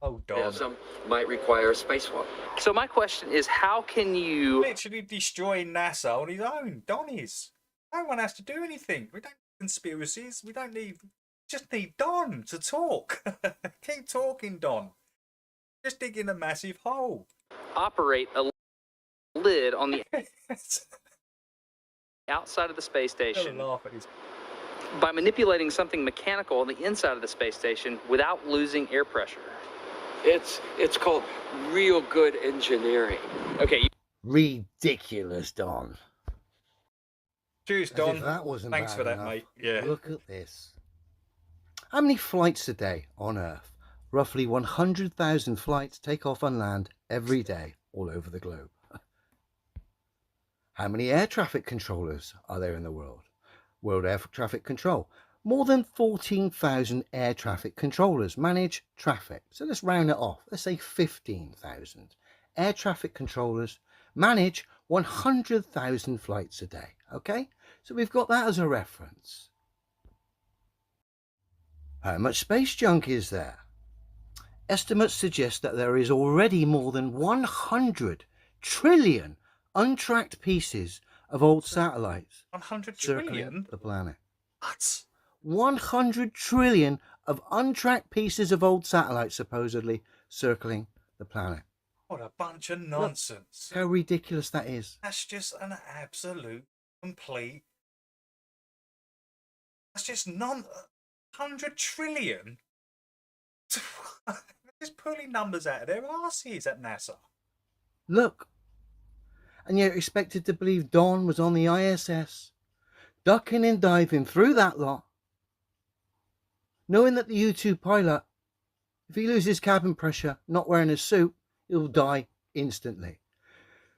Oh, Don. Yeah, some might require a spacewalk. So my question is, how can you... Literally destroying NASA on his own. Don is. No one has to do anything. We don't need conspiracies. We don't need... Just need Don to talk. Keep talking, Don. Just digging a massive hole. operate a lid on the outside of the space station Don't laugh at this. by manipulating something mechanical on the inside of the space station without losing air pressure. It's called real good engineering. Okay. Ridiculous, Don. Cheers, As if Don. that wasn't Thanks bad for that, enough. mate. Yeah. Look at this. How many flights a day on Earth? Roughly 100,000 flights take off and land every day all over the globe. How many air traffic controllers are there in the world? World Air Traffic Control. More than 14,000 air traffic controllers manage traffic. So let's round it off. Let's say 15,000. Air traffic controllers manage 100,000 flights a day. Okay? So we've got that as a reference. How much space junk is there? Estimates suggest that there is already more than 100 trillion untracked pieces of old satellites 100 circling trillion? the planet. What? 100 trillion of untracked pieces of old satellites supposedly circling the planet. What a bunch of nonsense. Look how ridiculous that is. That's just an absolute, complete... That's just 100 trillion? They're just pulling numbers out of their arses at NASA. Look. And you're expected to believe Don was on the ISS, ducking and diving through that lot, knowing that the U-2 pilot, if he loses cabin pressure, not wearing a suit, he'll die instantly.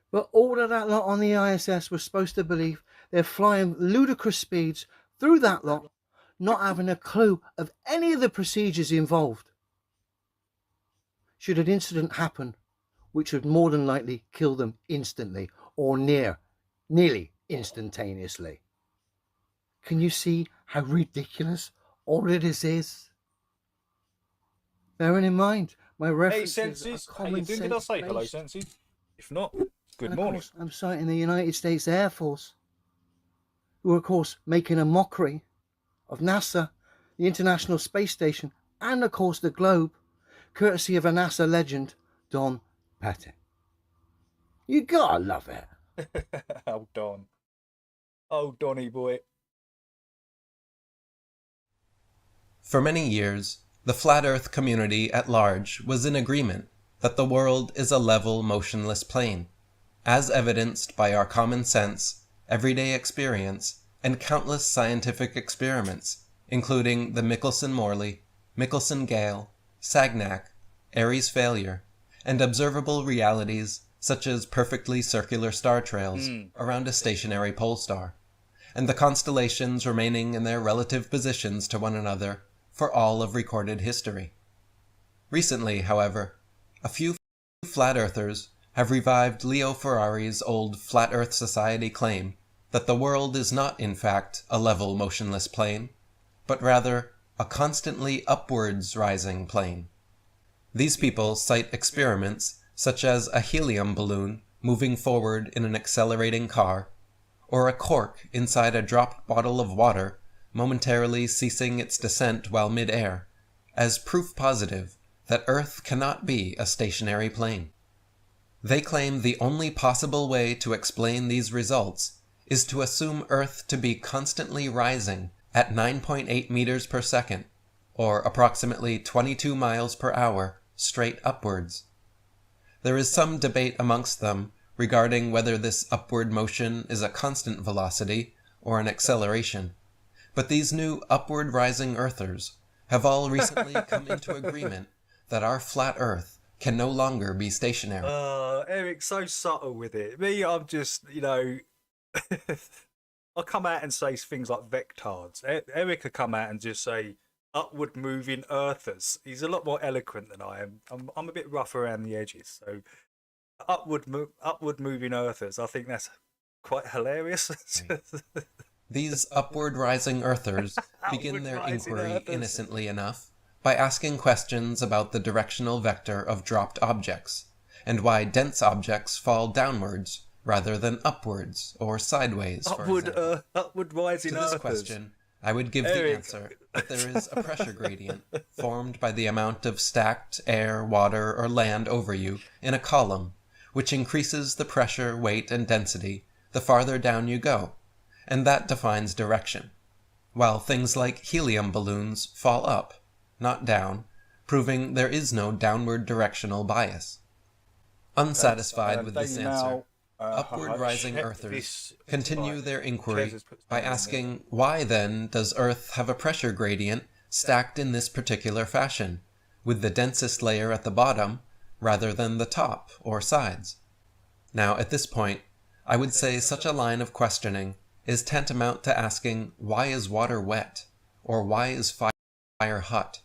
But all of that lot on the ISS was supposed to believe they're flying ludicrous speeds through that lot, not having a clue of any of the procedures involved. Should an incident happen, which would more than likely kill them instantly or nearly instantaneously. Can you see how ridiculous all of this is? Bearing in mind, my references Hey, senses. are How you common doing? Did I sense say hello, based. senses? If not, good And of morning. course, I'm citing the United States Air Force, who are, of course, making a mockery of NASA, the International Space Station, and, of course, the globe, courtesy of a NASA legend, Don Pettit. You gotta love it. Oh, Don. Oh, Donny boy. For many years, the flat Earth community at large was in agreement that the world is a level, motionless plane, as evidenced by our common sense, everyday experience, and countless scientific experiments, including the Michelson-Morley, Michelson-Gale, Sagnac, Airy's failure, and observable realities such as perfectly circular star trails around a stationary pole star, and the constellations remaining in their relative positions to one another for all of recorded history. Recently, however, a few flat earthers have revived Leo Ferrari's old Flat Earth Society claim that the world is not in fact a level, motionless plane, but rather a constantly upwards rising plane. These people cite experiments such as a helium balloon moving forward in an accelerating car, or a cork inside a drop bottle of water momentarily ceasing its descent while mid-air, as proof positive that Earth cannot be a stationary plane. They claim the only possible way to explain these results is to assume Earth to be constantly rising at 9.8 meters per second, or approximately 22 miles per hour, straight upwards. There is some debate amongst them regarding whether this upward motion is a constant velocity or an acceleration, but these new upward rising earthers have all recently come into agreement that our flat Earth can no longer be stationary. Eric's so subtle with it. Me, I'm just, I'll come out and say things like vectards. Eric will come out and just say upward moving earthers. He's a lot more eloquent than I am. I'm a bit rough around the edges. So upward moving earthers, I think that's quite hilarious. These upward rising earthers begin their inquiry innocently enough by asking questions about the directional vector of dropped objects, and why dense objects fall downwards rather than upwards or sideways, upward rising To this earthers. question, I would give the answer that there is a pressure gradient formed by the amount of stacked air, water, or land over you in a column, which increases the pressure, weight, and density the farther down you go, and that defines direction, while things like helium balloons fall up, not down, proving there is no downward directional bias. Unsatisfied with this answer, upward rising earthers continue their inquiry by asking, why then does Earth have a pressure gradient stacked in this particular fashion, with the densest layer at the bottom rather than the top or sides? Now, at this point, I would say such a line of questioning is tantamount to asking, why is water wet? Or why is fire hot?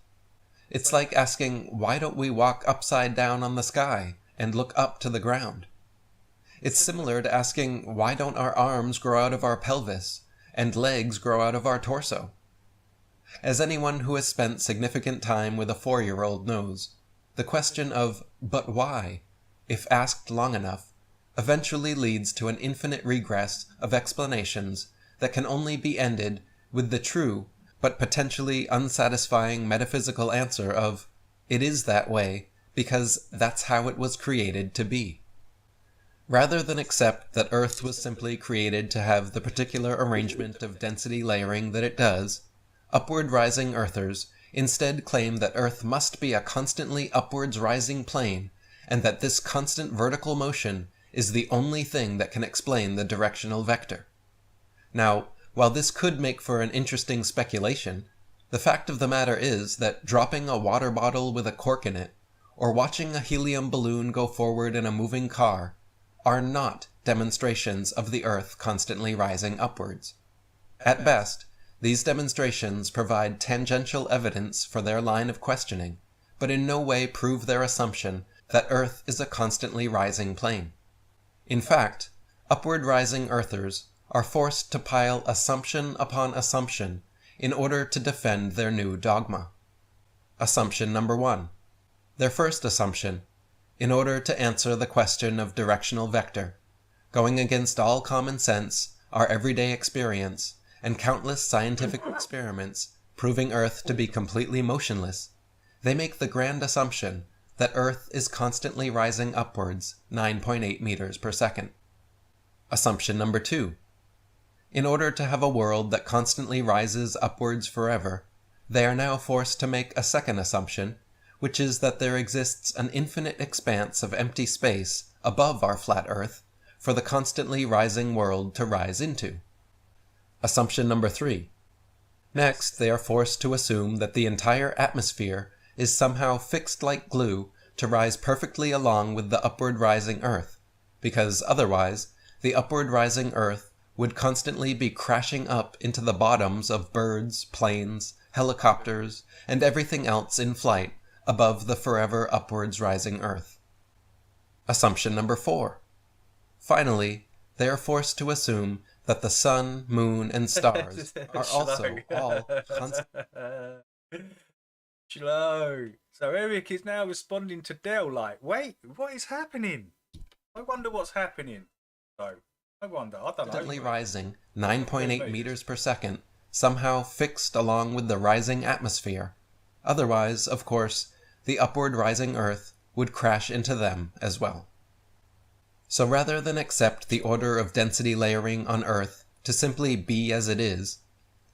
It's like asking, why don't we walk upside down on the sky and look up to the ground? It's similar to asking, why don't our arms grow out of our pelvis and legs grow out of our torso? As anyone who has spent significant time with a 4-year-old knows, the question of, but why, if asked long enough, eventually leads to an infinite regress of explanations that can only be ended with the true but potentially unsatisfying metaphysical answer of, it is that way because that's how it was created to be. Rather than accept that Earth was simply created to have the particular arrangement of density layering that it does, upward rising Earthers instead claim that Earth must be a constantly upwards rising plane, and that this constant vertical motion is the only thing that can explain the directional vector. Now, while this could make for an interesting speculation, the fact of the matter is that dropping a water bottle with a cork in it, or watching a helium balloon go forward in a moving car, are not demonstrations of the Earth constantly rising upwards. At best, these demonstrations provide tangential evidence for their line of questioning, but in no way prove their assumption that Earth is a constantly rising plane. In fact, upward rising Earthers are forced to pile assumption upon assumption in order to defend their new dogma. Assumption number 1. Their first assumption, in order to answer the question of directional vector, going against all common sense, our everyday experience, and countless scientific experiments proving Earth to be completely motionless, they make the grand assumption that Earth is constantly rising upwards 9.8 meters per second. Assumption number 2. In order to have a world that constantly rises upwards forever, they are now forced to make a second assumption, which is that there exists an infinite expanse of empty space above our flat Earth for the constantly rising world to rise into. Assumption number 3. Next, they are forced to assume that the entire atmosphere is somehow fixed like glue to rise perfectly along with the upward rising Earth, because otherwise the upward rising Earth would constantly be crashing up into the bottoms of birds, planes, helicopters, and everything else in flight above the forever upwards rising Earth. Assumption number 4. Finally, they are forced to assume that the sun, moon, and stars are also all Slow. So Eric is now responding to Dell like, wait, what is happening? I wonder what's happening. So, I wonder. I don't know. Constantly rising 9.8 meters per second, somehow fixed along with the rising atmosphere. Otherwise, of course, the upward rising Earth would crash into them as well. So rather than accept the order of density layering on Earth to simply be as it is,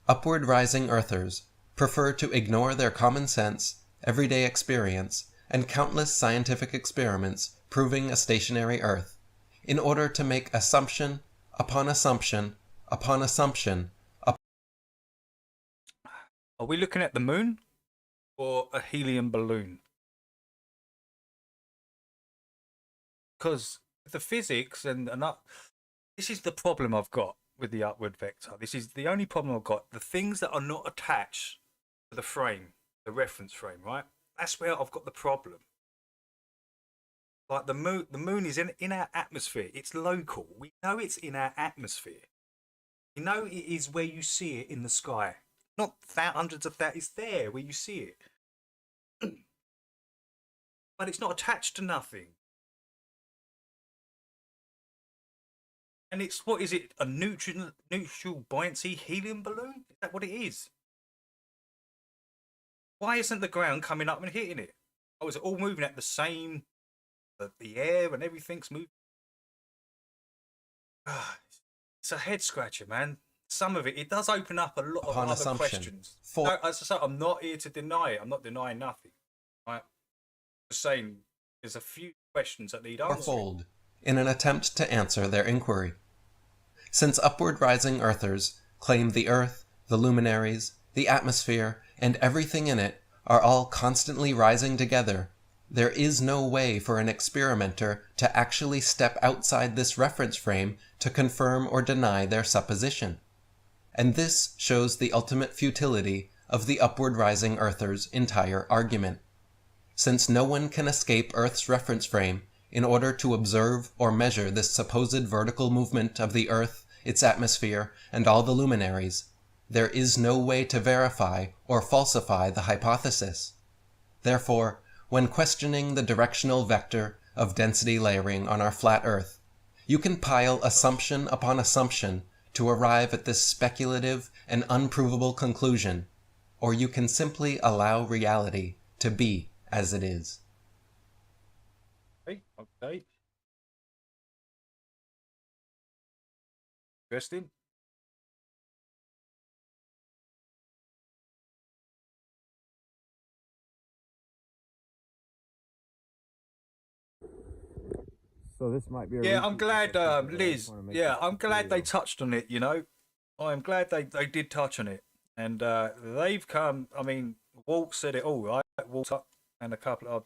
upward rising Earthers prefer to ignore their common sense, everyday experience, and countless scientific experiments proving a stationary Earth, in order to make assumption upon assumption upon assumption. Are we looking at the moon or a helium balloon? Because the physics and this is the problem I've got with the upward vector. This is the only problem I've got. The things that are not attached to the frame, the reference frame, right? That's where I've got the problem. Like the moon is in our atmosphere. It's local. We know it's in our atmosphere. You know it is where you see it in the sky. Not hundreds of that. It's there where you see it. But it's not attached to nothing. And it's, what is it? A neutral buoyancy helium balloon? Is that what it is? Why isn't the ground coming up and hitting it? Oh, is it all moving at the same? The air and everything's moving. It's a head scratcher, man. some of it does open up a lot of upon other assumption. questions. No, as I say, I'm not here to deny it. I'm not denying nothing. Right? Just saying there's a few questions that need answering. Fourfold in an attempt to answer their inquiry. Since upward rising earthers claim the earth, the luminaries, the atmosphere, and everything in it are all constantly rising together, there is no way for an experimenter to actually step outside this reference frame to confirm or deny their supposition. And this shows the ultimate futility of the upward rising earthers' entire argument. Since no one can escape Earth's reference frame in order to observe or measure this supposed vertical movement of the Earth, its atmosphere, and all the luminaries, there is no way to verify or falsify the hypothesis. Therefore, when questioning the directional vector of density layering on our flat Earth, you can pile assumption upon assumption to arrive at this speculative and unprovable conclusion, or you can simply allow reality to be as it is. Okay. Interesting. So this might be a Yeah, I'm glad, Liz. Yeah, I'm glad they touched on it. You know, I'm glad they did touch on it, and they've come. I mean, Walt said it all, right? Walt and a couple of.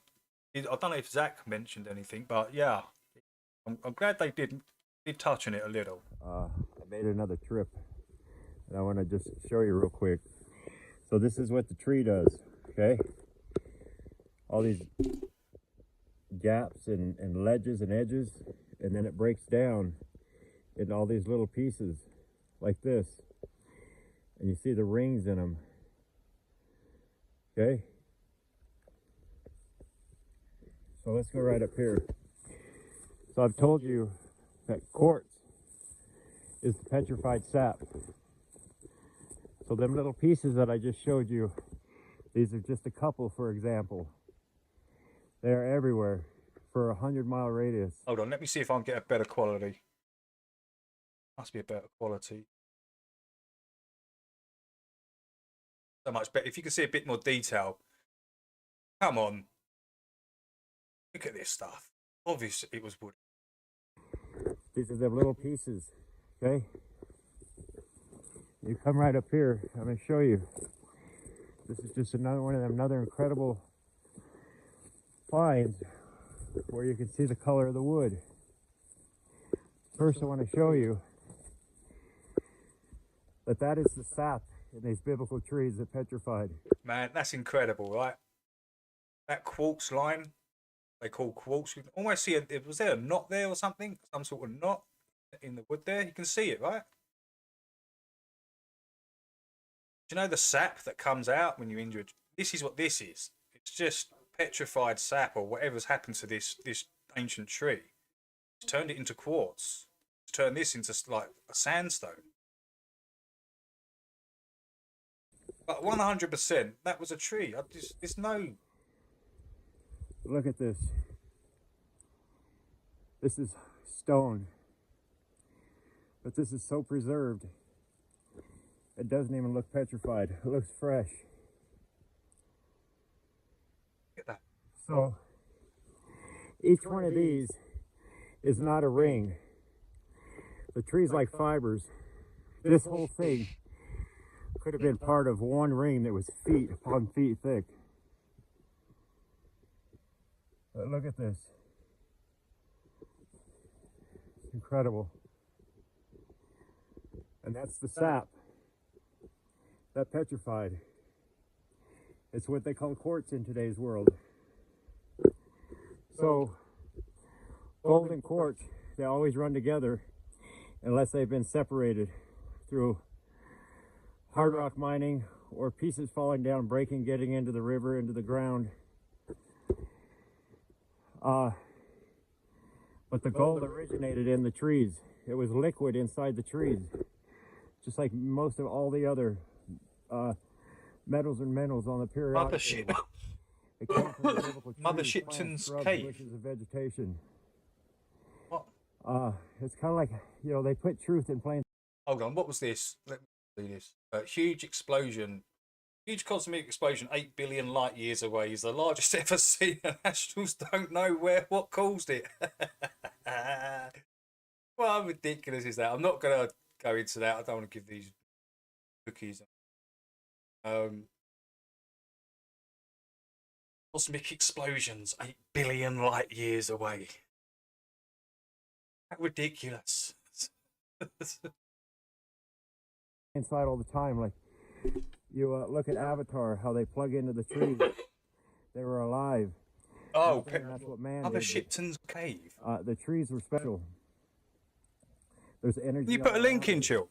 I don't know if Zach mentioned anything, but yeah, I'm glad they did touch on it a little. I made another trip, and I want to just show you real quick. So this is what the tree does. Okay, all these gaps and ledges and edges, and then it breaks down in all these little pieces like this, and you see the rings in them. Okay, so let's go right up here. So I've told you that quartz is the petrified sap. So them little pieces that I just showed you, these are just a couple, for example. They are everywhere for a 100-mile radius. Hold on, let me see if I can get a better quality. Must be a better quality. So much better. If you can see a bit more detail. Come on. Look at this stuff. Obviously it was wood. These are the little pieces, okay? You come right up here, I'm going to show you. This is just another one of them, another incredible finds where you can see the color of the wood. First I want to show you that is the sap in these biblical trees that petrified. Man, that's incredible, right? That quartz line, they call quartz. You can almost see was there a knot there or something? Some sort of knot in the wood there? You can see it, right? Do you know the sap that comes out when you injure it? This is what this is. It's just petrified sap or whatever's happened to this ancient tree. It's turned it into quartz. It's turned this into like a sandstone. But 100%, that was a tree. There's no. Look at this. This is stone. But this is so preserved. It doesn't even look petrified. It looks fresh. Look at that. So each one of these is not a ring. The tree's like fibers. This whole thing could have been part of one ring that was feet upon feet thick. But look at this. It's incredible. And that's the sap that petrified. It's what they call quartz in today's world. So gold and quartz, they always run together unless they've been separated through hard rock mining or pieces falling down, breaking, getting into the river, into the ground. But the gold originated in the trees. It was liquid inside the trees, just like most of all the other metals and minerals on the periodic table. It came from the biblical trees, Mother plants, Shipton's shrubs, cave. bushes, and vegetation. What? It's kind of like, you know, they put truth in plain Hold on, what was this? Let me do this. Huge explosion. Huge cosmic explosion 8 billion light years away is the largest ever seen, and astronauts don't know what caused it. Well, how ridiculous is that? I'm not going to go into that. I don't want to give these cookies. Cosmic explosions 8 billion light years away. How ridiculous. Inside all the time, like you look at Avatar, how they plug into the trees. They were alive. Oh, that's what man Other did. Shipton's cave. The trees were special. There's energy. Can you put a link in, Chill?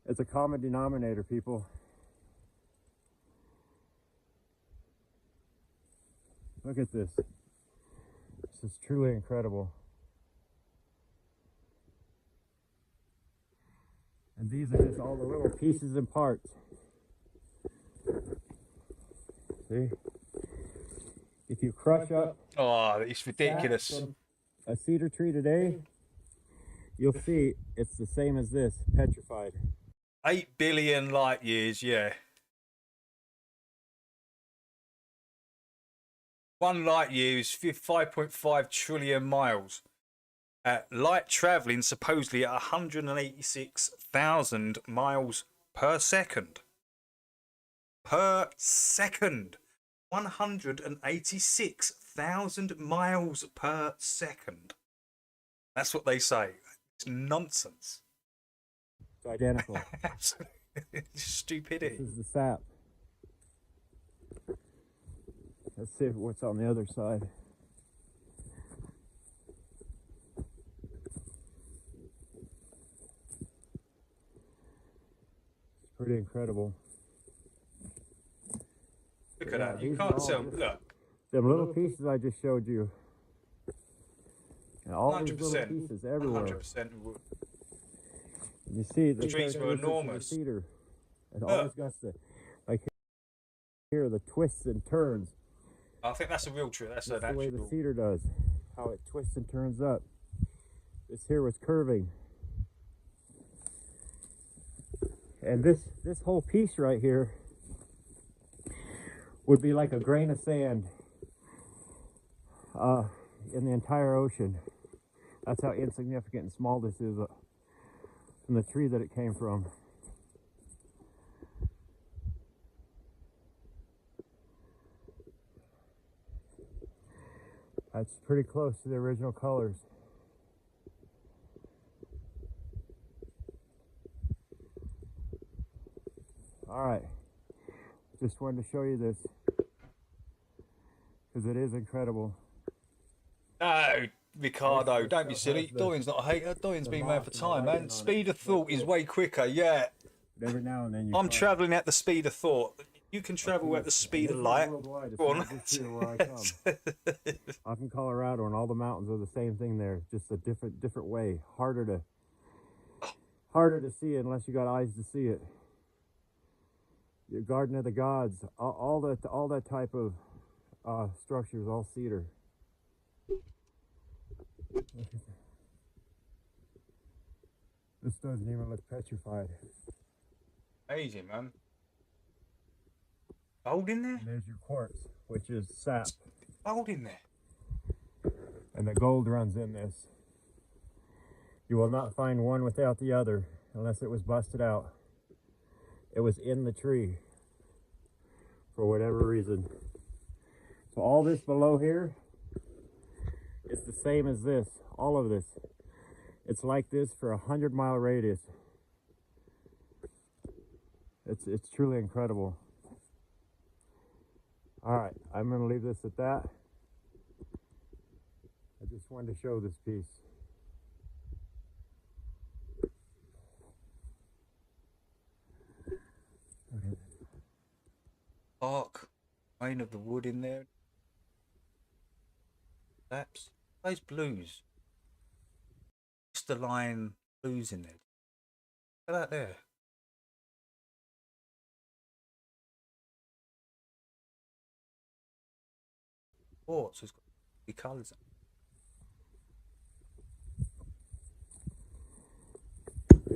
It's a common denominator, people. Look at this. This is truly incredible. And these are just all the little pieces and parts. See? If you crush up... Oh, it's ridiculous. A cedar tree today, you'll see it's the same as this, petrified. 8 billion light years, yeah. 1 light year is 5.5 trillion miles. Light travelling supposedly at 186,000 miles per second. Per second. 186,000 miles per second. That's what they say. It's nonsense. It's identical. Stupidity. This is the sap. Let's see what's on the other side. It's pretty incredible. Look at that. You can't tell. Look. Them little pieces I just showed you. And all these little 100%. pieces everywhere. 100% wood. You see, the trees were enormous. Cedar. It always got the, like here, the twists and turns. I think that's a real tree. That's the an way the actual. cedar does. How it twists and turns up. This here was curving. And this whole piece right here would be like a grain of sand in the entire ocean. That's how insignificant and small this is from the tree that it came from. That's pretty close to the original colors. All right, just wanted to show you this because it is incredible. No, Ricardo, don't be silly. Dorian's not a hater. Dorian's been around for time, man. Speed of thought is way quicker, yeah. But every now and then I'm travelling at the speed of thought. You can travel at the speed of light. Go on. I'm from Colorado, and all the mountains are the same thing there, just a different way. Harder to see unless you got eyes to see it. Your Garden of the Gods, all that type of structures, all cedar. This doesn't even look petrified. Amazing, man. Gold in there? And there's your quartz, which is sap. Gold in there. And the gold runs in this. You will not find one without the other unless it was busted out. It was in the tree for whatever reason. So all this below here is the same as this, all of this. It's like this for a 100-mile radius. It's truly incredible. All right, I'm going to leave this at that. I just wanted to show this piece. Okay. Dark grain of the wood in there. That's those blues. Crystalline blues in there. Look at that there. Quartz has got the colours.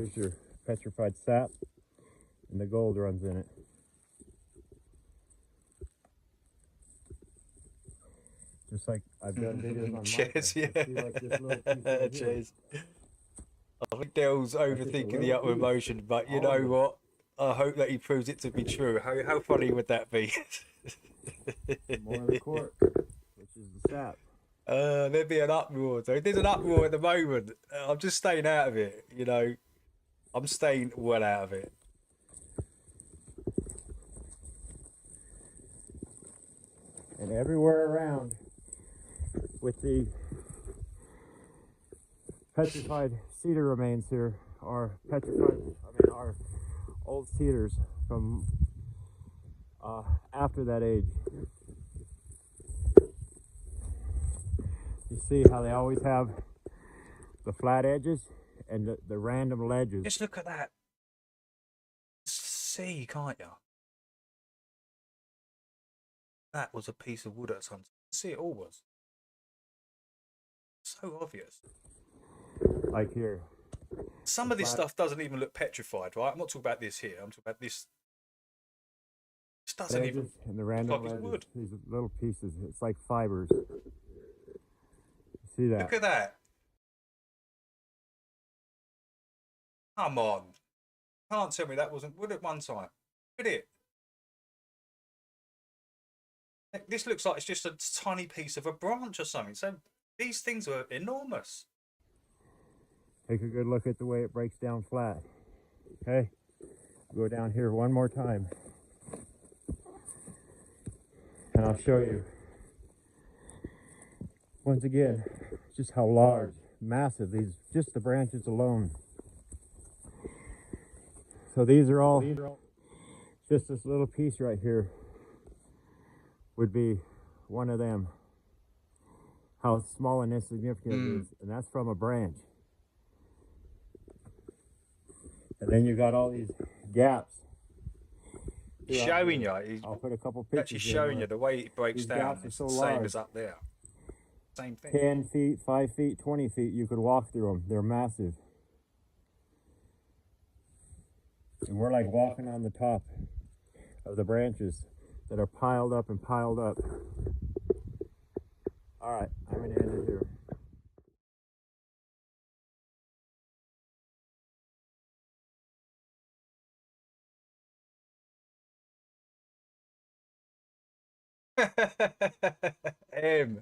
Here's your petrified sap, and the gold runs in it. Just like I've done videos on Cheers, mica. yeah. See, like this little piece right here. Cheers. I think Dell's overthinking the upper emotion, but you All know of it. what? I hope that he proves it to be true. How funny would that be? More of the cork, which is the sap. There'd be an uproar. So there's an uproar at the moment. I'm just staying out of it. You know, I'm staying well out of it. And everywhere around with the petrified cedar remains here are are old cedars from after that age. You see how they always have the flat edges and the random ledges. Just look at that. See, can't you? That was a piece of wood at some time. See, it all was. So obvious. Like here. Some of this stuff doesn't even look petrified, right? I'm not talking about this here. I'm talking about this. This doesn't even And the random look like it's ledges, wood. these little pieces. It's like fibers. See that? Look at that. Come on. Can't tell me that wasn't wood at one time. Look at it. This looks like it's just a tiny piece of a branch or something. So these things are enormous. Take a good look at the way it breaks down flat. Okay, go down here one more time, and I'll show you once again just how large, massive these, just the branches alone. So these are all just this little piece right here would be one of them. How small and insignificant it is, and that's from a branch. And then you got all these gaps. Showing you. I'll put a couple pictures. Actually showing you the way it breaks these down. gaps are It's so the same large. as up there. Same thing. 10 feet, 5 feet, 20 feet, you could walk through them. They're massive. And we're like walking on the top of the branches that are piled up and piled up. All right, I'm going to end it here.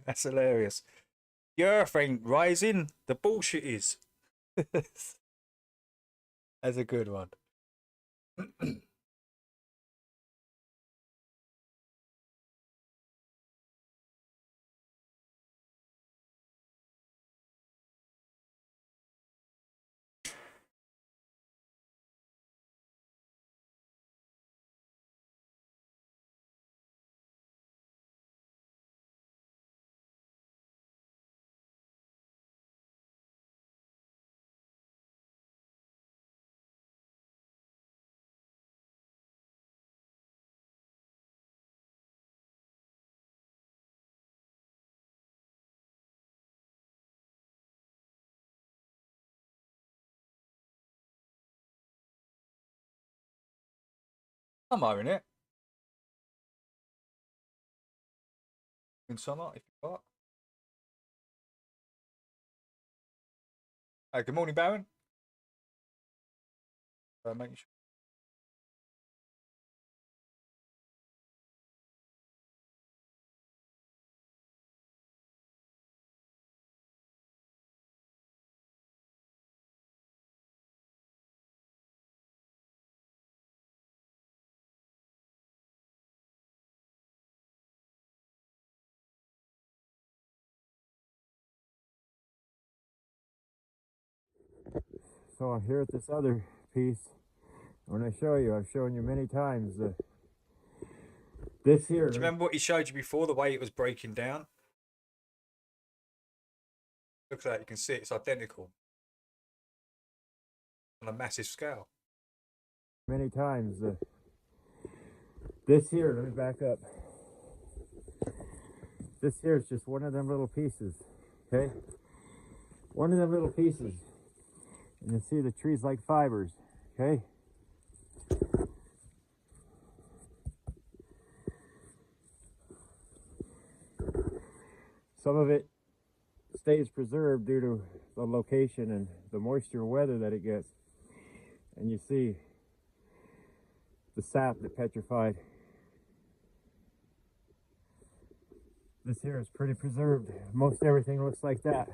That's hilarious. The earth ain't rising, the bullshit is. That's a good one. I'm owning it. In summer, if you got. Good morning, Baron. Making sure. So I'm here at this other piece. When I show you, I've shown you many times this here. Do you remember what he showed you before, the way it was breaking down? Look at that, you can see it's identical on a massive scale. Many times this here, let me back up. This here is just one of them little pieces, okay? One of them little pieces. And you see the trees like fibers, okay? Some of it stays preserved due to the location and the moisture and weather that it gets. And you see the sap that petrified. This here is pretty preserved. Most everything looks like that.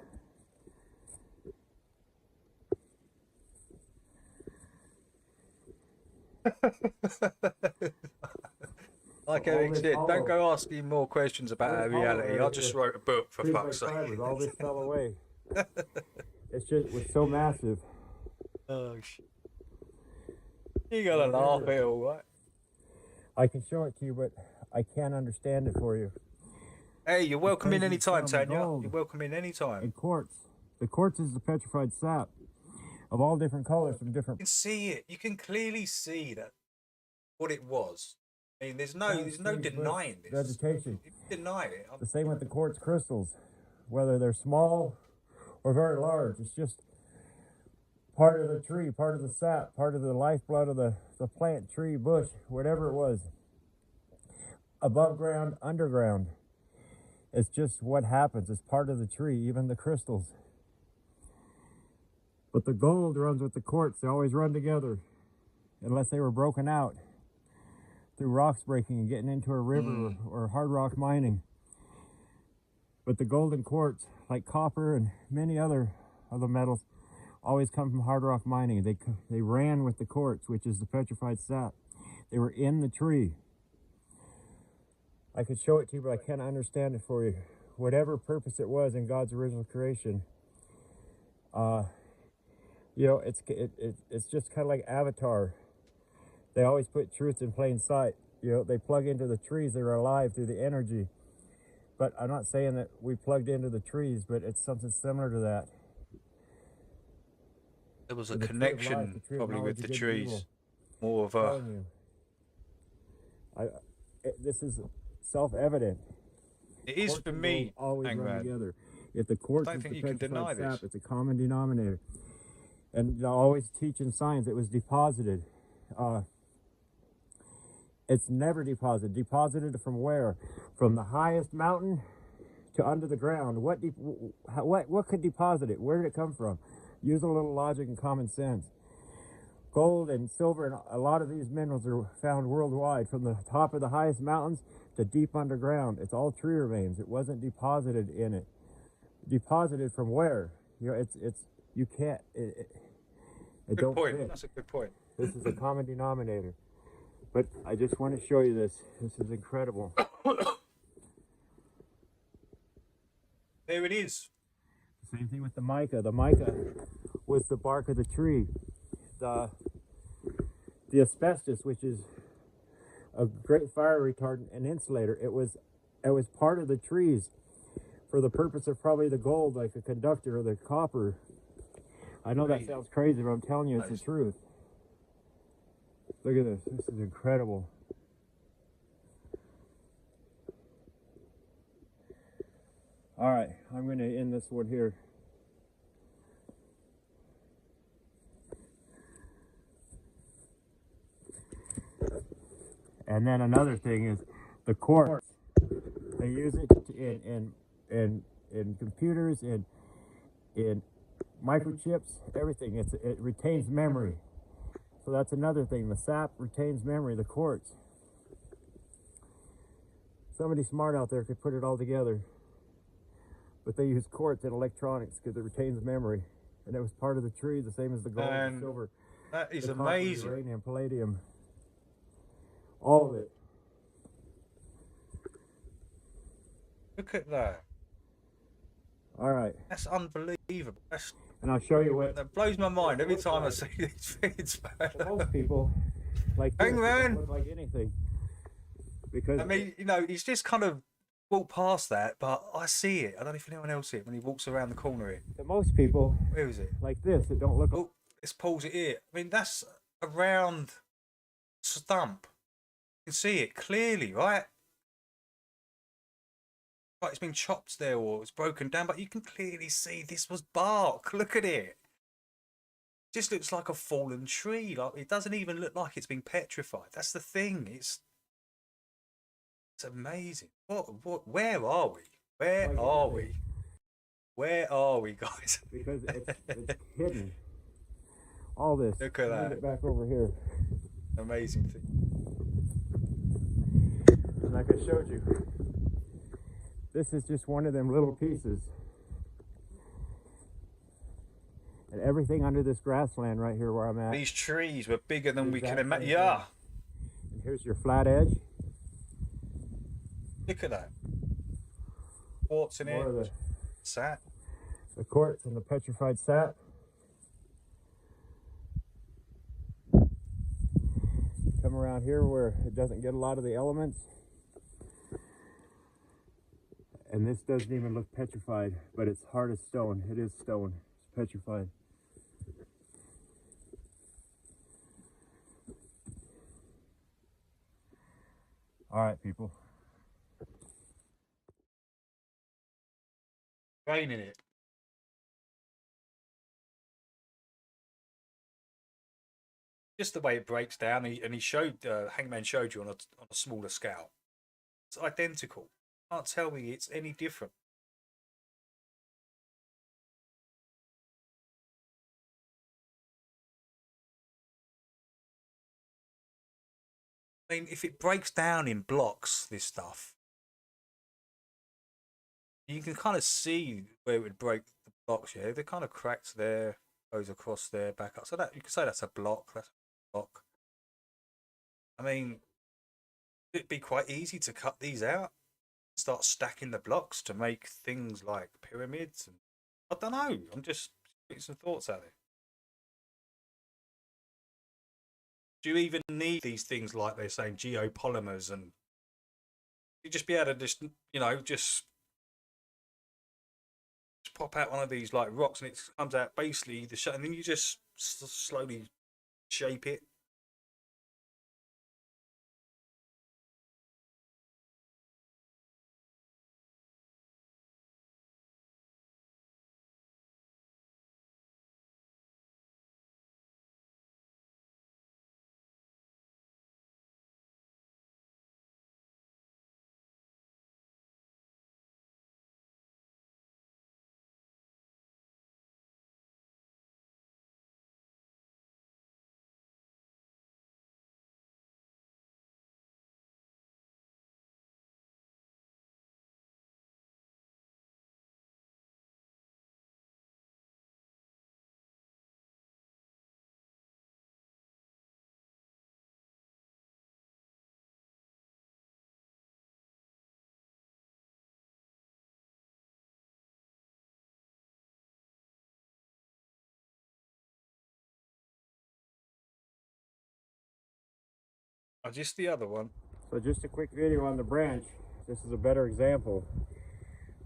Like Eric said, don't go asking more questions about our reality. I just wrote a book, for fuck's sake. All this fell away. It's just, it was so massive. Oh, shit. You gotta laugh at it, all right? I can show it to you, but I can't understand it for you. Hey, you're welcome in any time, Tanya. gold. You're welcome in any time. And quartz. The quartz is the petrified sap of all different colors from different. You can see it. You can clearly see that what it was. I mean, there's no denying this. Vegetation. You deny it. The same with the quartz crystals, whether they're small or very large. It's just part of the tree, part of the sap, part of the lifeblood of the plant, tree, bush, whatever it was. Above ground, underground. It's just what happens. It's part of the tree, even the crystals. But the gold runs with the quartz. They always run together, unless they were broken out through rocks breaking and getting into a river or hard rock mining. But the gold and quartz, like copper and many other of the metals, always come from hard rock mining. They ran with the quartz, which is the petrified sap. They were in the tree. I could show it to you, but I can't understand it for you. Whatever purpose it was in God's original creation, you know, it's just kind of like Avatar. They always put truth in plain sight. You know, they plug into the trees. They're alive through the energy. But I'm not saying that we plugged into the trees, but it's something similar to that. There was a connection, probably, with the trees. More of a... This is self-evident. It is for me. Always run together. If the quartz is the petrified sap, it's a common denominator. And I always teach in science it was deposited. It's never deposited. Deposited from where? From the highest mountain to under the ground. What could deposit it? Where did it come from? Use a little logic and common sense. Gold and silver and a lot of these minerals are found worldwide, from the top of the highest mountains to deep underground. It's all tree remains. It wasn't deposited in it. Deposited from where? You know, you can't. It good point. Fit. That's a good point. This is a common denominator. But I just want to show you this. This is incredible. There it is. Same thing with the mica. The mica was the bark of the tree. The asbestos, which is a great fire retardant and insulator, it was part of the trees for the purpose of probably the gold, like a conductor, or the copper. I know that sounds crazy, but I'm telling you, it's the truth. Look at this. This is incredible. All right, I'm going to end this one here. And then another thing is the quartz. They use it in computers, in microchips, everything. It retains memory. So that's another thing. The sap retains memory, the quartz. Somebody smart out there could put it all together. But they use quartz in electronics because it retains memory. And it was part of the tree, the same as the gold and silver. That is the amazing. Copper, uranium, palladium. All of it. Look at that. All right. That's unbelievable. And I'll show you what... That blows my mind every time I see these things. Most people, like this, don't look like anything. Because... I mean, you know, he's just kind of walked past that, but I see it. I don't know if anyone else sees it when he walks around the corner here. To most people... Where is it? Like this, it don't look... Oh, let's pause it here. I mean, that's a round stump. You can see it clearly, right? Like it's been chopped there or it's broken down, but you can clearly see this was bark. Look at it. just looks like a fallen tree. Like it doesn't even look like it's been petrified. That's the thing. It's amazing. Where are we? Where are we? Where are we, guys? Because it's hidden. All this. Look at that. Get back over here. Amazing thing. Like I showed you, this is just one of them little pieces. And everything under this grassland right here where I'm at. These trees were bigger than we can imagine. Yeah. And here's your flat edge. Look at that. Quartz in More of it. Sat. The quartz and the petrified sap. Come around here where it doesn't get a lot of the elements. And this doesn't even look petrified, but it's hard as stone. It is stone. It's petrified. All right, people. Raining it. Just the way it breaks down, and he showed Hangman showed you on a smaller scale. It's identical. Can't tell me it's any different. I mean, if it breaks down in blocks, this stuff, you can kind of see where it would break the blocks. Yeah, they're kind of cracked there, goes across there, back up. So that you can say that's a block. That's a block. I mean, it'd be quite easy to cut these out, start stacking the blocks to make things like pyramids. And I don't know. I'm just putting some thoughts out there. Do you even need these things like they're saying geopolymers, and you just be able to just, you know, just pop out one of these like rocks and it comes out basically the shape, and then you just slowly shape it. Just the other one. So just a quick video on the branch. This is a better example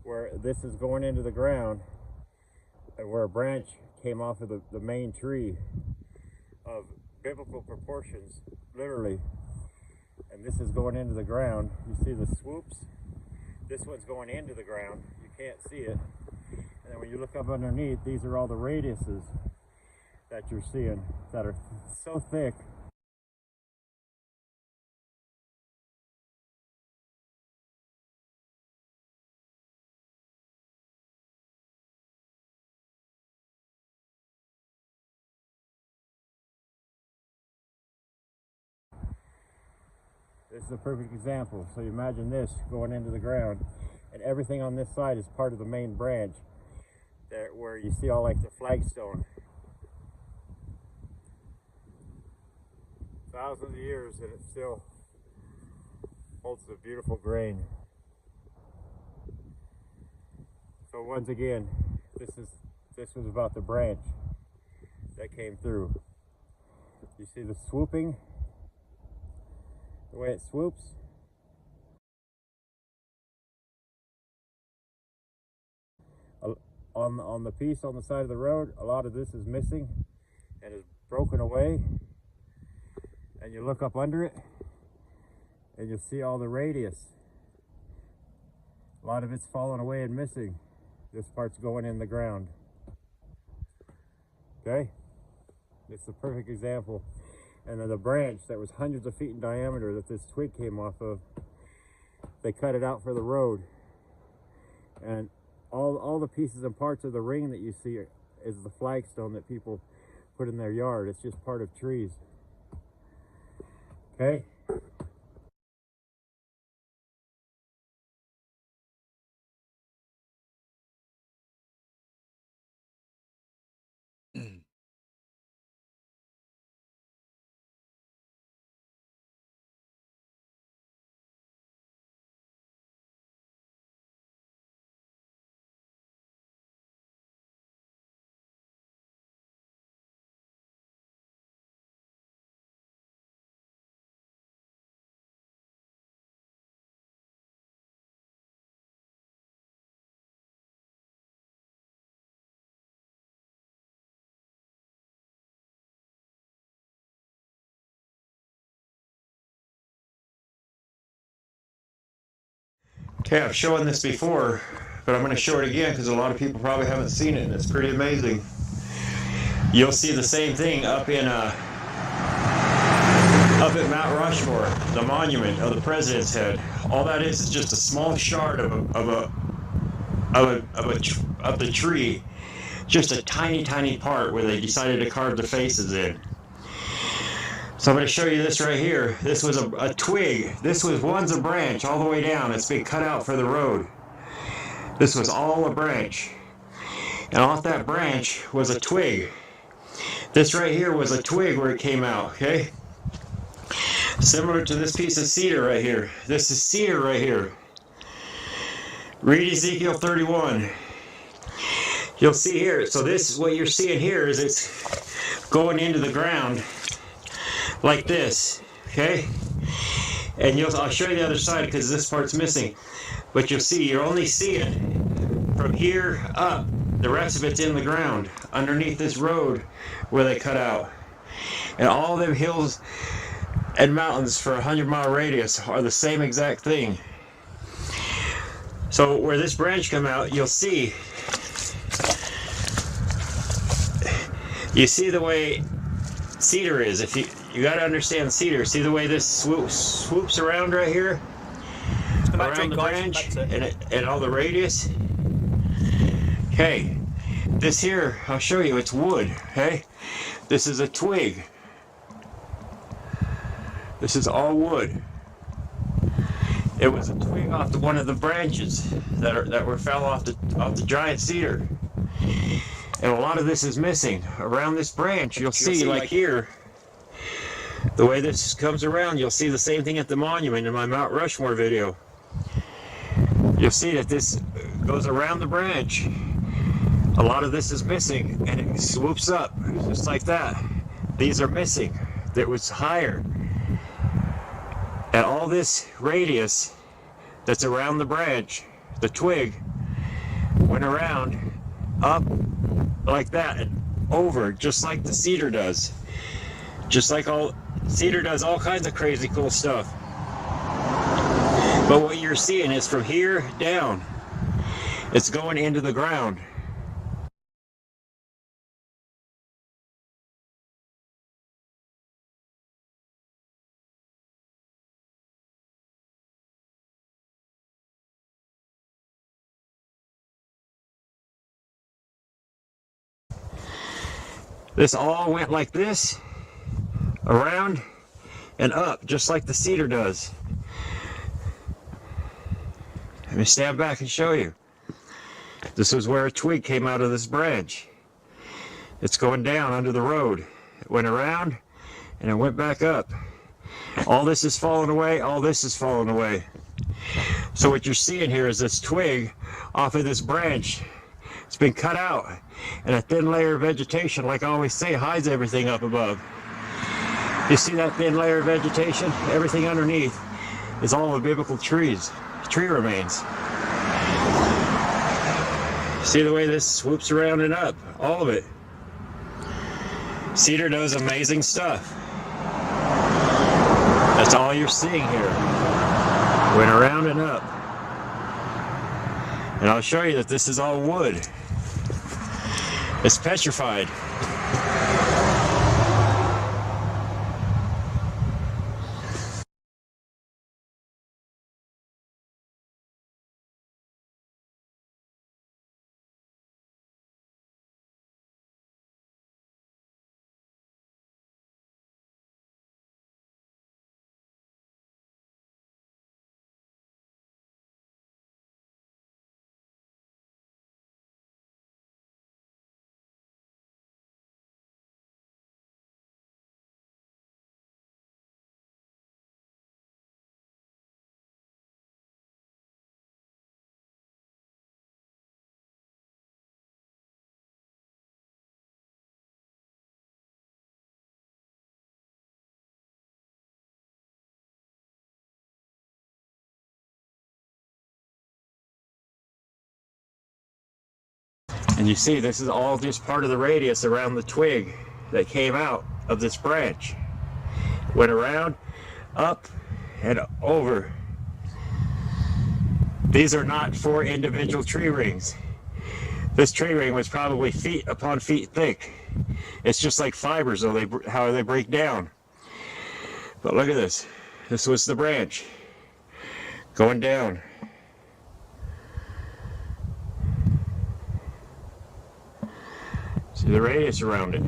where this is going into the ground and where a branch came off of the main tree of biblical proportions, literally. And this is going into the ground. You see the swoops? This one's going into the ground. You can't see it. And then when you look up underneath, these are all the radiuses that you're seeing that are so thick. This is a perfect example. So you imagine this going into the ground, and everything on this side is part of the main branch there, where you see all like the flagstone. Thousands of years and it still holds the beautiful grain. So once again, this was about the branch that came through. You see the swooping, the way it swoops. On the piece on the side of the road, a lot of this is missing and is broken away. And you look up under it and you see all the radius. A lot of it's fallen away and missing. This part's going in the ground. Okay? It's the perfect example. And then the branch that was hundreds of feet in diameter that this twig came off of, they cut it out for the road. And all the pieces and parts of the ring that you see is the flagstone that people put in their yard. It's just part of trees. Okay? Okay, I've shown this before, but I'm going to show it again because a lot of people probably haven't seen it, and it's pretty amazing. You'll see the same thing up at Mount Rushmore, the monument of the president's head. All that is just a small shard of the tree, just a tiny part where they decided to carve the faces in. So I'm going to show you this right here. This was a twig. This was once a branch all the way down. It's been cut out for the road. This was all a branch. And off that branch was a twig. This right here was a twig where it came out, okay? Similar to this piece of cedar right here. This is cedar right here. Read Ezekiel 31. You'll see here, so this, what you're seeing here is it's going into the ground like this, okay? And I'll show you the other side because this part's missing. But you'll see, you're only seeing from here up. The rest of it's in the ground, underneath this road where they cut out. And all them hills and mountains for a 100-mile radius are the same exact thing. So where this branch come out, you'll see, you see the way cedar is. If you got to understand cedar. See the way this swoops around right here, around the branch and all the radius. Okay, this here, I'll show you, it's wood, okay? This is a twig. This is all wood. It was a twig off one of the branches that were fell off the giant cedar. And a lot of this is missing. Around this branch, you'll see like here, the way this comes around, you'll see the same thing at the monument in my Mount Rushmore video. You'll see that this goes around the branch. A lot of this is missing, and it swoops up, just like that. These are missing. That was higher. And all this radius that's around the branch, the twig, went around, up, like that, and over, just like the cedar does. Just like cedar does all kinds of crazy cool stuff. But what you're seeing is from here down, it's going into the ground. This all went like this, around and up, just like the cedar does. Let me stand back and show you. This was where a twig came out of this branch. It's going down under the road. It went around and it went back up. All this is falling away, all this is falling away. So what you're seeing here is this twig off of this branch. It's been cut out, and a thin layer of vegetation, like I always say, hides everything up above. You see that thin layer of vegetation? Everything underneath is all the biblical trees, tree remains. See the way this swoops around and up, all of it. Cedar does amazing stuff. That's all you're seeing here. Went around and up. And I'll show you that this is all wood. It's petrified. And you see, this is all just part of the radius around the twig that came out of this branch. Went around, up, and over. These are not 4 individual tree rings. This tree ring was probably feet upon feet thick. It's just like fibers, how they break down. But look at this. This was the branch going down. See the radius around it.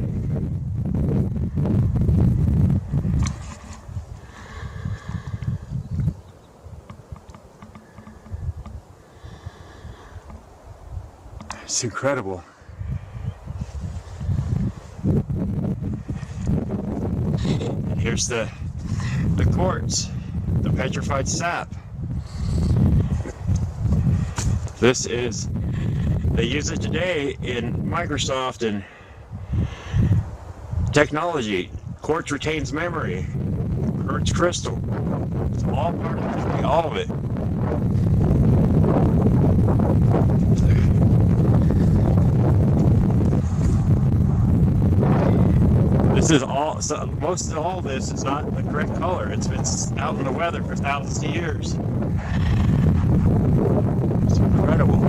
It's incredible. And here's the quartz, the petrified sap. This is, they use it today in Microsoft and technology. Quartz retains memory. Quartz crystal. It's all part of the tree, all of it. This is all, so most of all this is not the correct color. It's been out in the weather for thousands of years. It's incredible.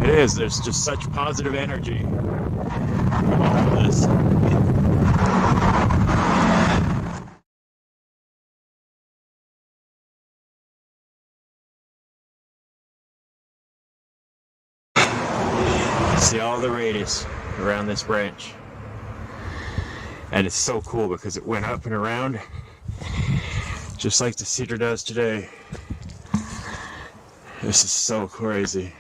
It is, there's just such positive energy in all of this. See all the radius around this branch, and it's so cool because it went up and around just like the cedar does today. This is so crazy.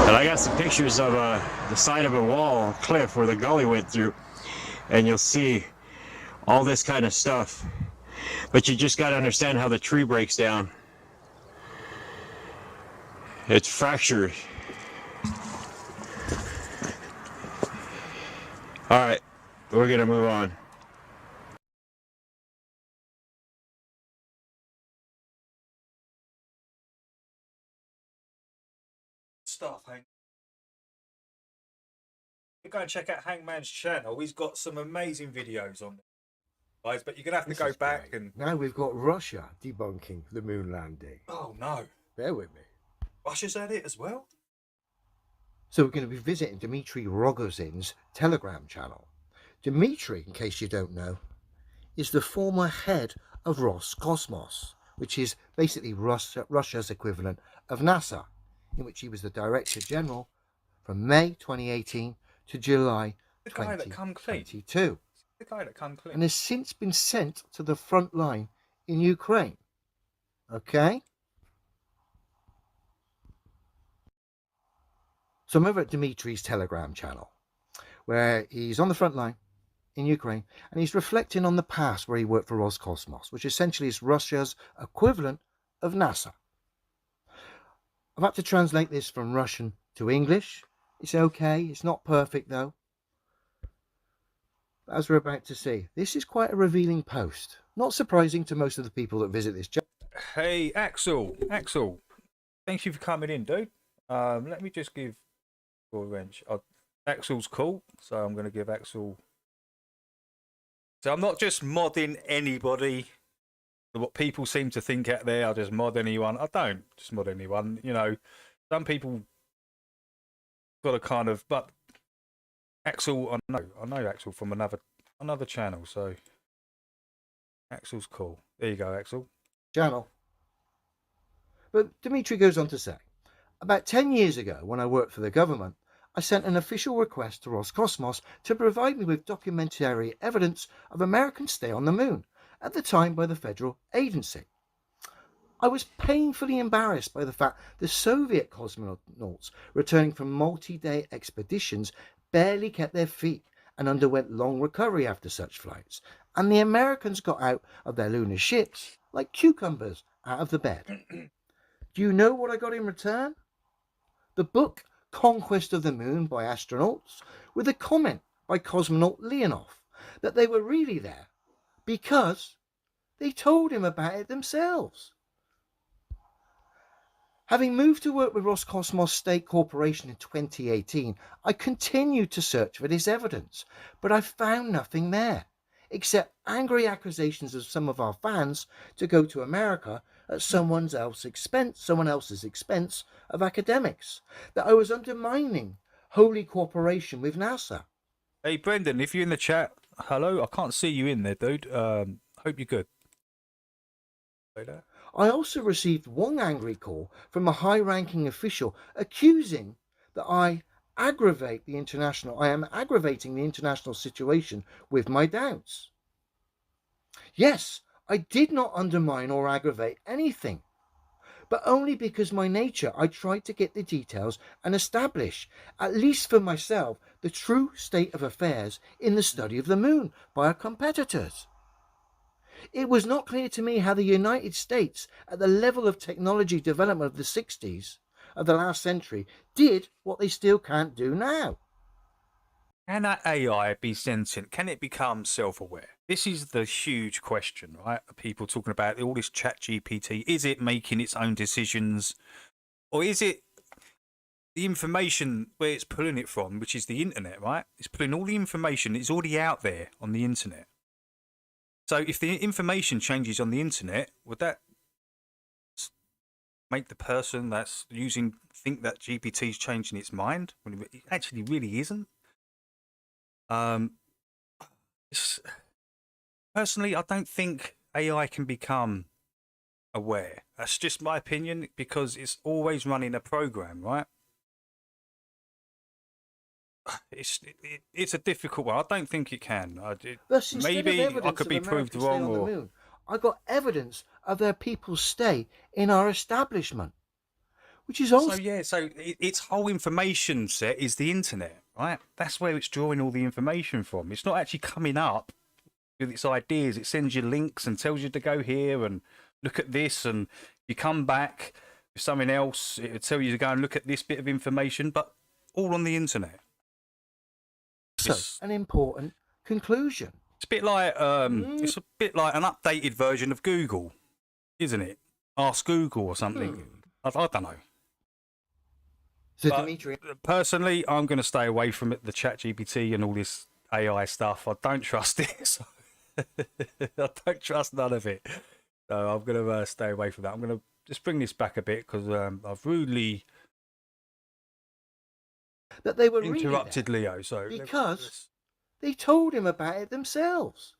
And I got some pictures of the side of a wall, a cliff where the gully went through, and you'll see all this kind of stuff. But you just got to understand how the tree breaks down. It's fractured. All right, we're gonna move on. Stuff, Hank. Go and check out Hangman's channel. He's got some amazing videos on there, guys. But you're gonna have to go back and. Now we've got Russia debunking the moon landing. Oh no! Bear with me. Russia's had it as well. So we're going to be visiting Dmitry Rogozin's Telegram channel. Dmitry, in case you don't know, is the former head of Roscosmos, which is basically Russia's equivalent of NASA, in which he was the Director General from May 2018 to July 2022. The guy that come clean. And has since been sent to the front line in Ukraine. Okay? So I'm over at Dmitry's Telegram channel, where he's on the front line in Ukraine, and he's reflecting on the past where he worked for Roscosmos, which essentially is Russia's equivalent of NASA. I've had to translate this from Russian to English. It's okay, it's not perfect though. But as we're about to see, this is quite a revealing post. Not surprising to most of the people that visit this channel. Hey, Axel, thank you for coming in, dude. Let me just give a wrench. Axel's cool, so I'm going to give Axel. So I'm not just modding anybody. What people seem to think out there, I just mod anyone. I don't just mod anyone. You know, some people got a kind of. But Axel, I know Axel from another channel, so Axel's cool. There you go, Axel. Channel. But Dmitry goes on to say, about 10 years ago, when I worked for the government, I sent an official request to Roscosmos to provide me with documentary evidence of American stay on the moon, at the time by the federal agency. I was painfully embarrassed by the fact the Soviet cosmonauts returning from multi-day expeditions barely kept their feet and underwent long recovery after such flights, and the Americans got out of their lunar ships like cucumbers out of the bed. Do you know what I got in return? the book Conquest of the Moon by astronauts, with a comment by cosmonaut Leonov that they were really there because they told him about it themselves. Having moved to work with Roscosmos State Corporation in 2018, I continued to search for this evidence, but I found nothing there, except angry accusations of some of our fans to go to America at someone else's expense of academics, that I was undermining holy cooperation with NASA. Hey, Brendan, if you're in the chat, hello. I can't see you in there, dude. Hope you're good. I also received one angry call from a high-ranking official accusing that I am aggravating the international situation with my doubts. Yes, I did not undermine or aggravate anything, but only because my nature I tried to get the details and establish, at least for myself, the true state of affairs in the study of the moon by our competitors. It was not clear to me how the United States, at the level of technology development of the 60s of the last century, did what they still can't do now. Can that AI be sentient? Can it become self-aware? This is the huge question, right? People talking about all this chat GPT. Is it making its own decisions? Or is it the information where it's pulling it from, which is the internet, right? It's pulling all the information. It's already out there on the internet. So if the information changes on the internet, would that make the person that's using think that GPT is changing its mind when it actually really isn't? Personally, I don't think AI can become aware. That's just my opinion, because it's always running a program, right? It's a difficult one. I don't think it can. Maybe I could be proved wrong. Or I got evidence of their people's stay in our establishment, which is also so its whole information set is the internet, right? That's where it's drawing all the information from. It's not actually coming up with its ideas. It sends you links and tells you to go here and look at this, and you come back with something else. It'll tell you to go and look at this bit of information, but all on the internet. an important conclusion. It's a bit like it's a bit like an updated version of Google, isn't it? Ask Google or something. I don't know. So Dimitri, personally, I'm going to stay away from it, the chat GPT and all this AI stuff. I don't trust it. I don't trust none of it. So I'm going to stay away from that. I'm going to just bring this back a bit, because I've rudely that they were interrupted Leo. So because they told him about it themselves.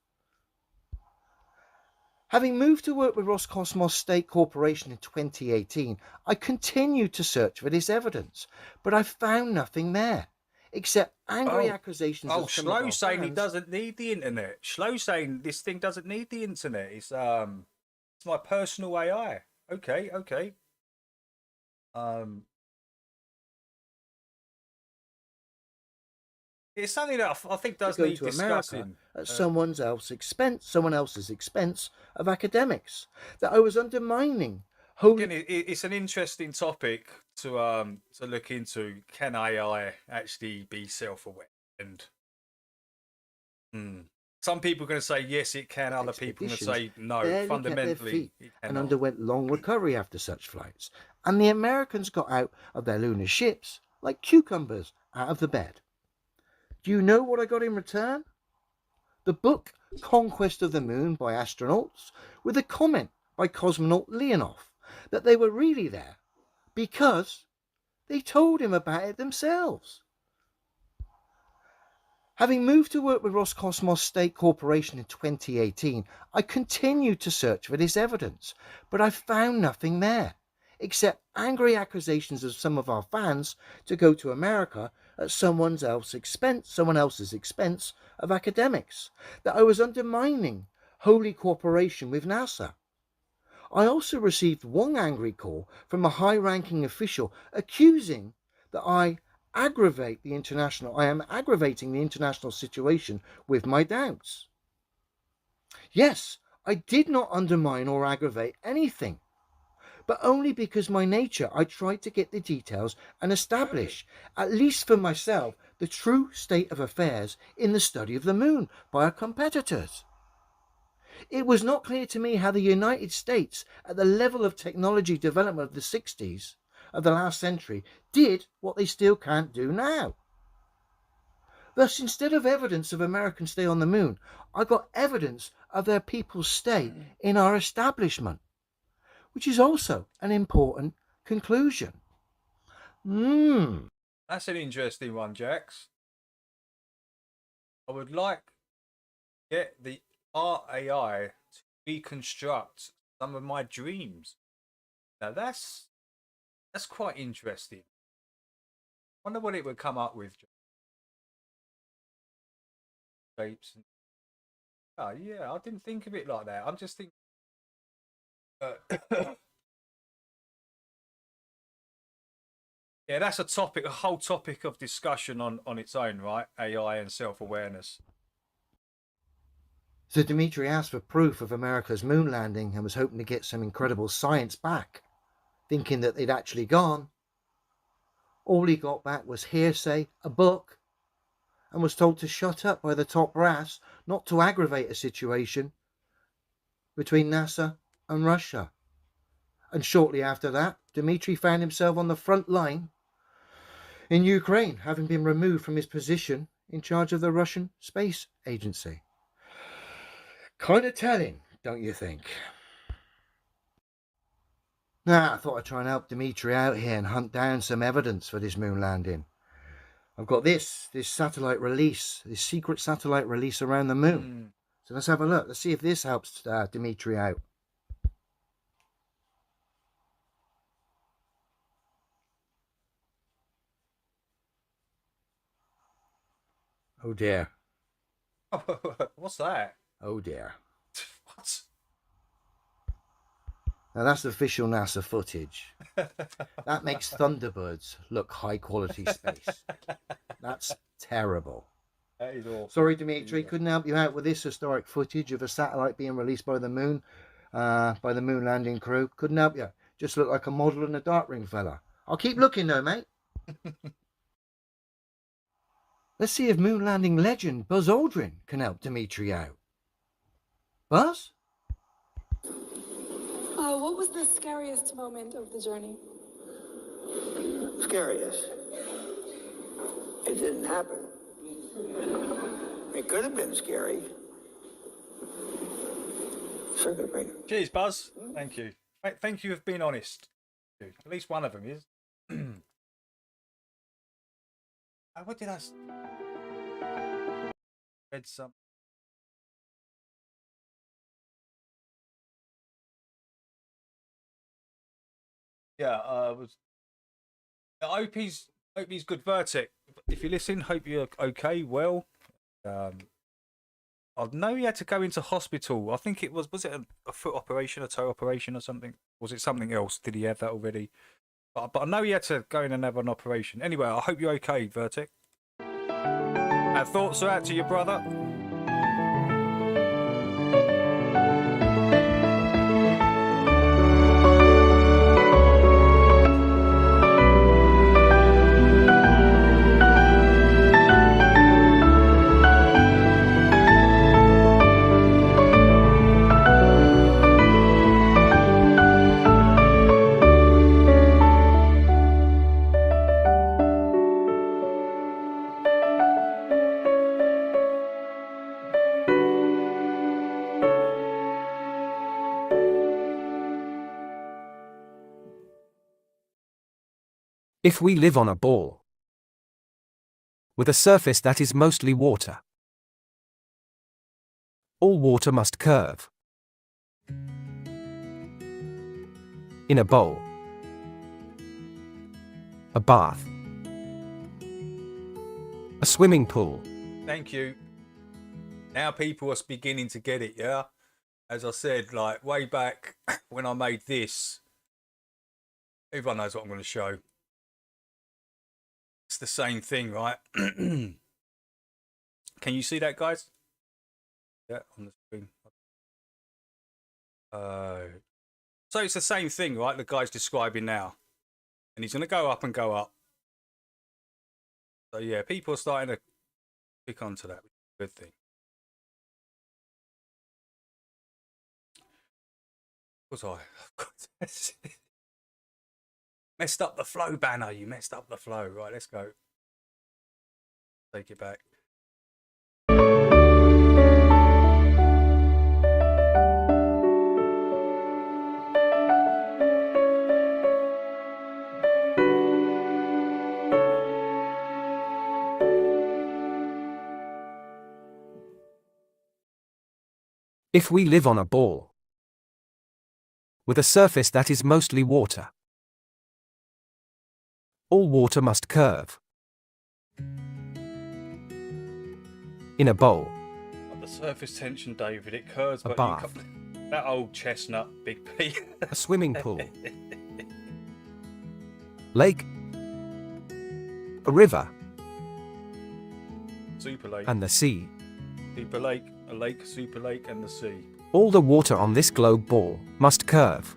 Having moved to work with Roscosmos State Corporation in 2018, I continued to search for this evidence, but I found nothing there, except angry accusations of some of our Schlo saying he fans. doesn't need the internet. Schlo saying this thing doesn't need the internet. It's my personal AI. Okay. It's something that I think does go need to America discussing. at someone else's expense of academics, that I was undermining holy. Again, it's an interesting topic to look into. Can AI actually be self-aware? And some people are going to say yes, it can. Other people are going to say no. Barely Fundamentally, kept their feet it and cannot. underwent long recovery after such flights. And the Americans got out of their lunar ships like cucumbers out of the bed. Do you know what I got in return? The book Conquest of the Moon by astronauts, with a comment by cosmonaut Leonov that they were really there because they told him about it themselves. Having moved to work with Roscosmos State Corporation in 2018, I continued to search for this evidence, but I found nothing there, except angry accusations of some of our fans to go to America at someone else's expense of academics, that I was undermining holy cooperation with NASA. I also received one angry call from a high-ranking official accusing that I am aggravating the international situation with my doubts. Yes, I did not undermine or aggravate anything, but only because my nature I tried to get the details and establish, at least for myself, the true state of affairs in the study of the moon by our competitors. It was not clear to me how the United States, at the level of technology development of the 60s of the last century, did what they still can't do now. Thus, instead of evidence of American stay on the moon, I got evidence of their people's stay in our establishment, which is also an important conclusion. That's an interesting one, Jax. I would like to get the RAI to reconstruct some of my dreams. Now that's quite interesting. I wonder what it would come up with. Shapes. Oh yeah, I didn't think of it like that. I'm just thinking. Yeah, that's a whole topic of discussion on its own, right? AI and self-awareness. So Dmitri asked for proof of America's moon landing and was hoping to get some incredible science back, thinking that they'd actually gone. All he got back was hearsay, a book, and was told to shut up by the top brass, not to aggravate a situation between NASA and Russia. And shortly after that, Dmitri found himself on the front line in Ukraine, having been removed from his position in charge of the Russian Space Agency. Kind of telling, don't you think? Now, I thought I'd try and help Dmitri out here and hunt down some evidence for this moon landing. I've got this satellite release, this secret satellite release around the moon. So let's have a look. Let's see if this helps Dmitri out. Oh dear. What's that? Oh dear. What? Now that's official NASA footage. That makes Thunderbirds look high quality space. That's terrible. That is awful. Sorry, Dmitri, couldn't help you out with this historic footage of a satellite being released by the moon landing crew. Couldn't help you. Just look like a model and a dart ring fella. I'll keep looking though, mate. Let's see if moon landing legend Buzz Aldrin can help Dmitri out. Buzz? What was the scariest moment of the journey? Scariest? It didn't happen. It could have been scary. Circuit breaker. Cheers, Buzz. Thank you. Thank you for being honest. At least one of them is. What did I read some? Yeah, was. I hope he's good, Vertic. If you listen, hope you're okay. Well, I know he had to go into hospital. I think it was it a foot operation, a toe operation, or something? Was it something else? Did he have that already? But I know he had to go in and have an operation. Anyway, I hope you're okay, Vertic. Our thoughts are out to your brother. If we live on a ball with a surface that is mostly water, all water must curve in a bowl, a bath, a swimming pool. Thank you. Now people are beginning to get it, yeah? As I said, like way back when I made this, everyone knows what I'm going to show. It's the same thing, right? Can you see that, guys? Yeah, on the screen. So it's the same thing, right? The guy's describing now. And he's going to go up and go up. So yeah, people are starting to pick onto that. Good thing. Was I? Messed up the flow, Banner. You messed up the flow. Right, let's go. Take it back. If we live on a ball with a surface that is mostly water, all water must curve. In a bowl, The surface tension, David, it curves, A but bath. that old chestnut, Big P. a swimming pool, lake, a river, Super lake. and the sea. Super lake, a lake, super lake, and the sea. All the water on this globe ball must curve.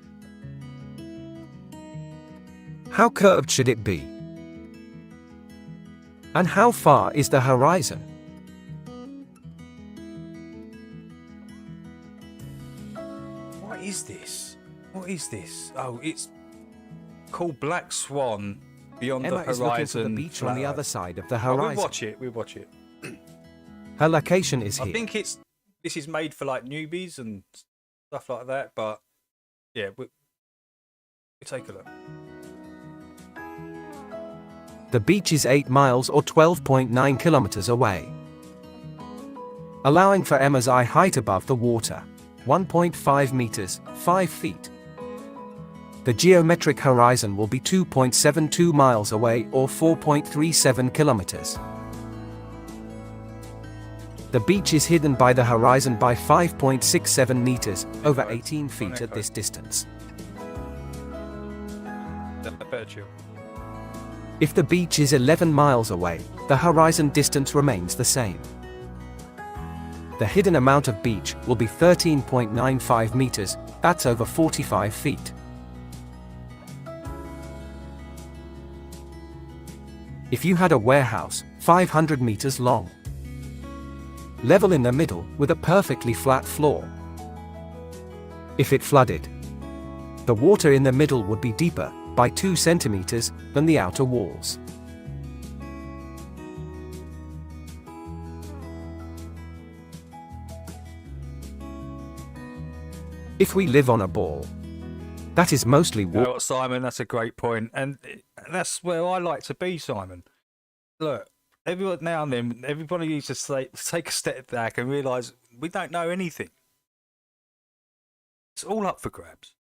How curved should it be? And how far is the horizon? What is this? What is this? Oh, it's called Black Swan Beyond Emma the is looking Horizon. for the beach on the Flat other Earth. side of the Oh, horizon. we'll watch it. We'll watch it. Her location is I here. think this is made for like newbies and stuff like that. But yeah, we'll take a look. The beach is 8 miles or 12.9 kilometers away, allowing for Emma's eye height above the water, 1.5 meters, 5 feet. The geometric horizon will be 2.72 miles away or 4.37 kilometers. The beach is hidden by the horizon by 5.67 meters, over 18 feet at this distance. Better chill. If the beach is 11 miles away, the horizon distance remains the same. The hidden amount of beach will be 13.95 meters, that's over 45 feet. If you had a warehouse, 500 meters long, level in the middle with a perfectly flat floor. If it flooded, the water in the middle would be deeper, by 2 centimeters, than the outer walls. If we live on a ball that is mostly You know water. what, Simon? That's a great point, and that's where I like to be, Simon. Look, now and then, everybody needs to take a step back and realise we don't know anything. It's all up for grabs.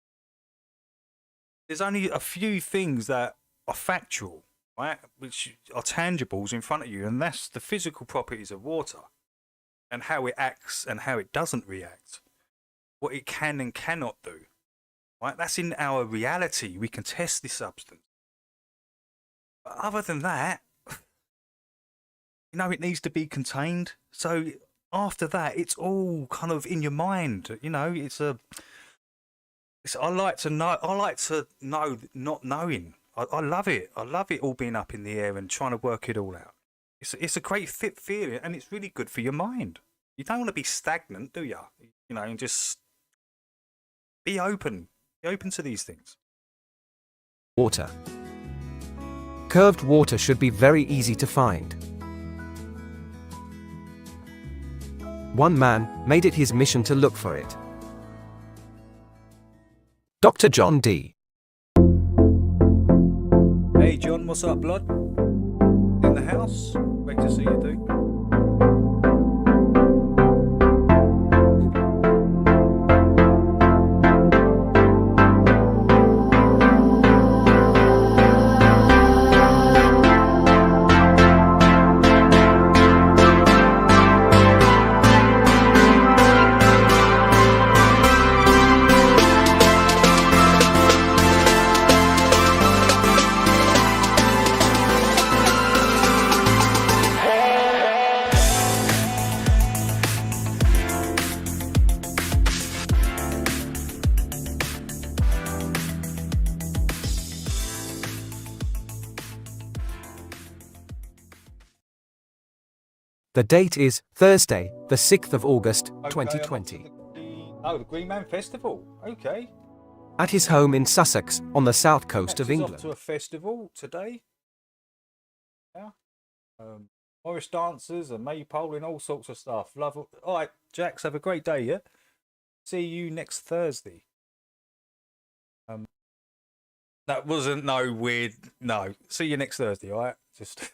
There's only a few things that are factual, right, which are tangibles in front of you, and that's the physical properties of water and how it acts and how it doesn't react, what it can and cannot do. Right? That's in our reality. We can test this substance. But other than that, it needs to be contained. So after that, it's all kind of in your mind. I like to know. I like to know not knowing. I love it. I love it all being up in the air and trying to work it all out. It's a great fit feeling, and it's really good for your mind. You don't want to be stagnant, do you? And just be open. Be open to these things. Water. Curved water should be very easy to find. One man made it his mission to look for it. Dr. John D. Hey John, what's up, blood? In the house? Great to see you, dude. The date is Thursday, the 6th of August, Okay, 2020. Oh, the Green Man Festival. Okay. At his home in Sussex, on the south coast Jax of is England. off to a festival today. Yeah. Morris dancers and maypole and all sorts of stuff. Love it. All right, Jax, have a great day, yeah? See you next Thursday. That wasn't no weird. No. See you next Thursday, all right? Just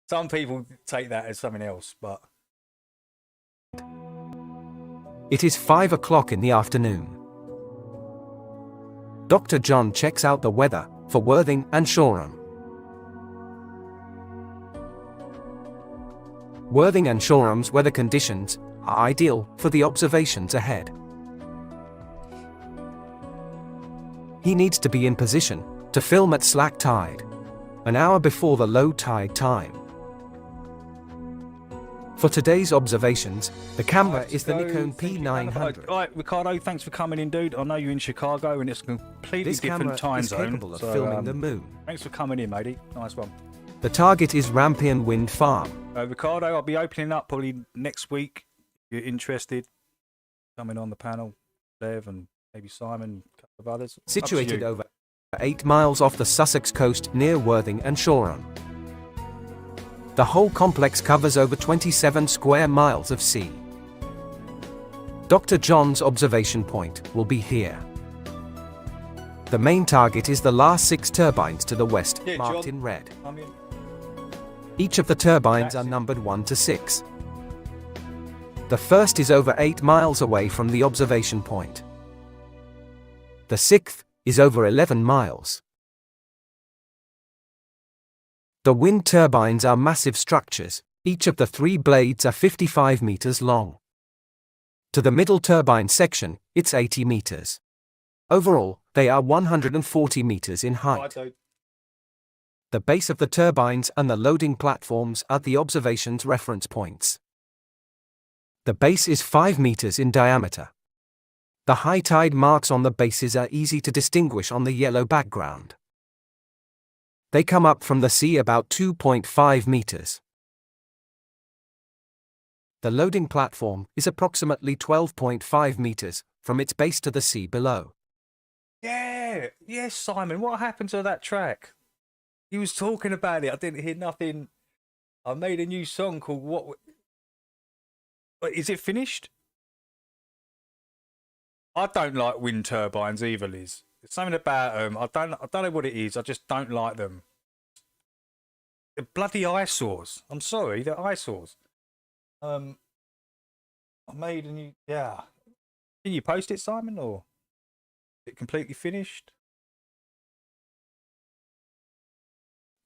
some people take that as something else, but It is 5 o'clock in the afternoon. Dr. John checks out the weather for Worthing and Shoreham. Worthing and Shoreham's weather conditions are ideal for the observations ahead. He needs to be in position to film at slack tide, an hour before the low tide time. For today's observations, the camera is the Nikon P900. all right, Ricardo, thanks for coming in, dude. I know you're in Chicago and it's a completely This camera different time is zone. capable of filming the moon. Thanks for coming in, matey. Nice one. The target is Rampion Wind Farm. Ricardo, I'll be opening up probably next week. If you're interested, coming on the panel, Lev and maybe Simon, a couple of others. Up to Situated you. over 8 miles off the Sussex coast near Worthing and Shoreham. The whole complex covers over 27 square miles of sea. Dr. John's observation point will be here. The main target is the last 6 turbines to the west, Yeah, marked John, in red. I'm in. Each of the turbines are numbered 1 to 6. The first is over 8 miles away from the observation point. The 6th is over 11 miles. The wind turbines are massive structures. Each of the 3 blades are 55 meters long. To the middle turbine section, it's 80 meters. Overall, they are 140 meters in height. The base of the turbines and the loading platforms are the observation's reference points. The base is 5 meters in diameter. The high tide marks on the bases are easy to distinguish on the yellow background. They come up from the sea about 2.5 meters. The loading platform is approximately 12.5 meters from its base to the sea below. Yeah, yes, Simon. What happened to that track? He was talking about it. I didn't hear nothing. I made a new song called What? Is it finished? I don't like wind turbines either, Liz. There's something about them. I don't know what it is. I just don't like them. They're bloody eyesores. I'm sorry, they're eyesores. I made a new. Yeah. Can you post it, Simon, or is it completely finished?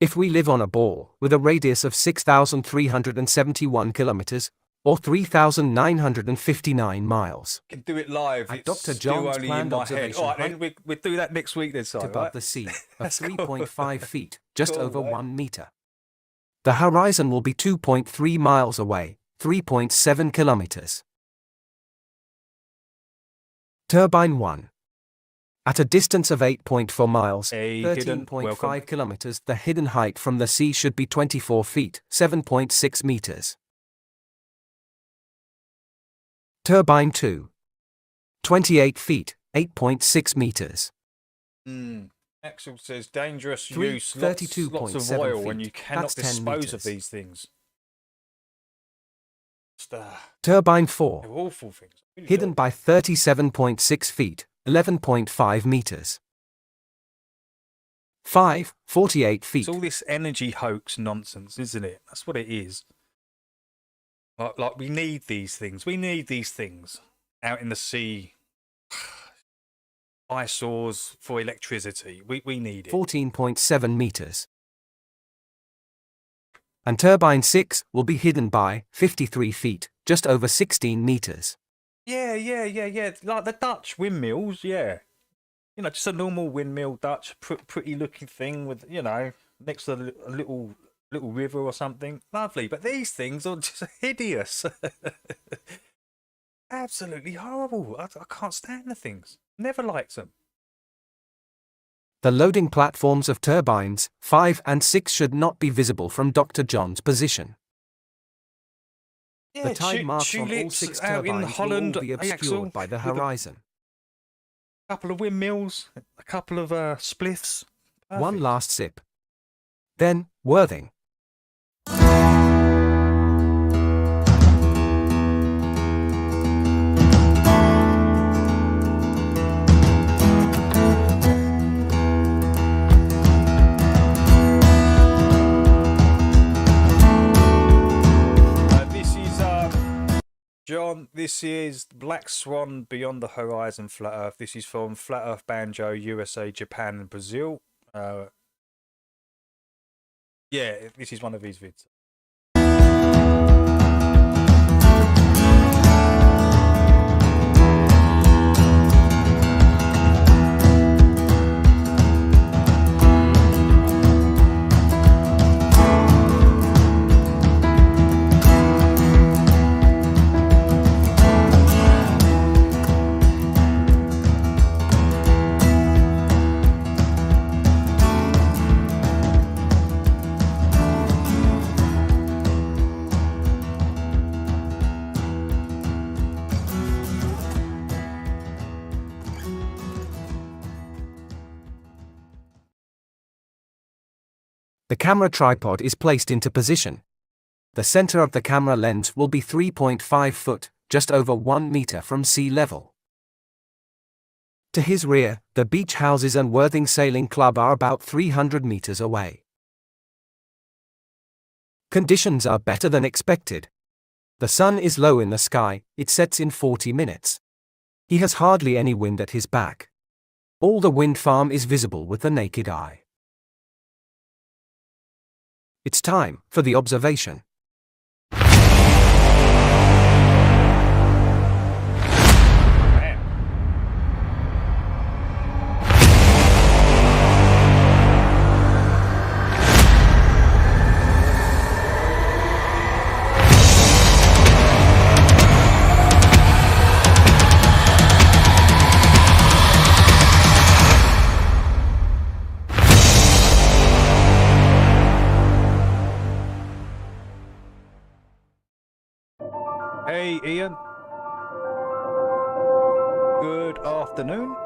If we live on a ball with a radius of 6,371 kilometers, or 3,959 miles. Can do it live. At It's Dr. still John's only in planned my head. observation All right, height then we'll do that next week then, Simon. above Right? the sea of That's cool. 3.5 feet, just Cool, over mate. 1 meter. The horizon will be 2.3 miles away, 3.7 kilometers. Turbine 1. At a distance of 8.4 miles, Hey, hidden. 13.5 Welcome. kilometers, the hidden height from the sea should be 24 feet, 7.6 meters. Turbine 2. 28 feet, 8.6 meters. Axel says dangerous Three- use, lots of 32.7 oil when feet. you cannot That's 10 dispose of meters. these things. Just, Turbine 4. they're awful things. Really Hidden are. by 37.6 feet, 11.5 meters. 5. 48 feet. It's all this energy hoax nonsense, isn't it? That's what it is. Like we need these things. We need these things out in the sea. Eyesores for electricity. We need it. 14.7 meters. And turbine 6 will be hidden by 53 feet, just over 16 meters. Yeah. Like the Dutch windmills, yeah. You know, just a normal windmill, Dutch, pretty looking thing with, you know, next to a little river or something. Lovely. But these things are just hideous. Absolutely horrible. I can't stand the things. Never liked them. The loading platforms of turbines 5 and 6 should not be visible from Dr. John's position. The tide marks on all tulips 6 out in turbines Holland, will all be Axel, obscured by the with a horizon. couple of windmills, a couple of spliffs. One Perfect. last sip. Then, Worthing. This is John. This is Black Swan Beyond the Horizon Flat Earth. This is from Flat Earth Banjo, USA, Japan, and Brazil. Yeah, this is one of his vids. The camera tripod is placed into position. The center of the camera lens will be 3.5 foot, just over 1 meter from sea level. To his rear, the beach houses and Worthing Sailing Club are about 300 meters away. Conditions are better than expected. The sun is low in the sky, it sets in 40 minutes. He has hardly any wind at his back. All the wind farm is visible with the naked eye. It's time for the observation. Hey, Ian. Good afternoon.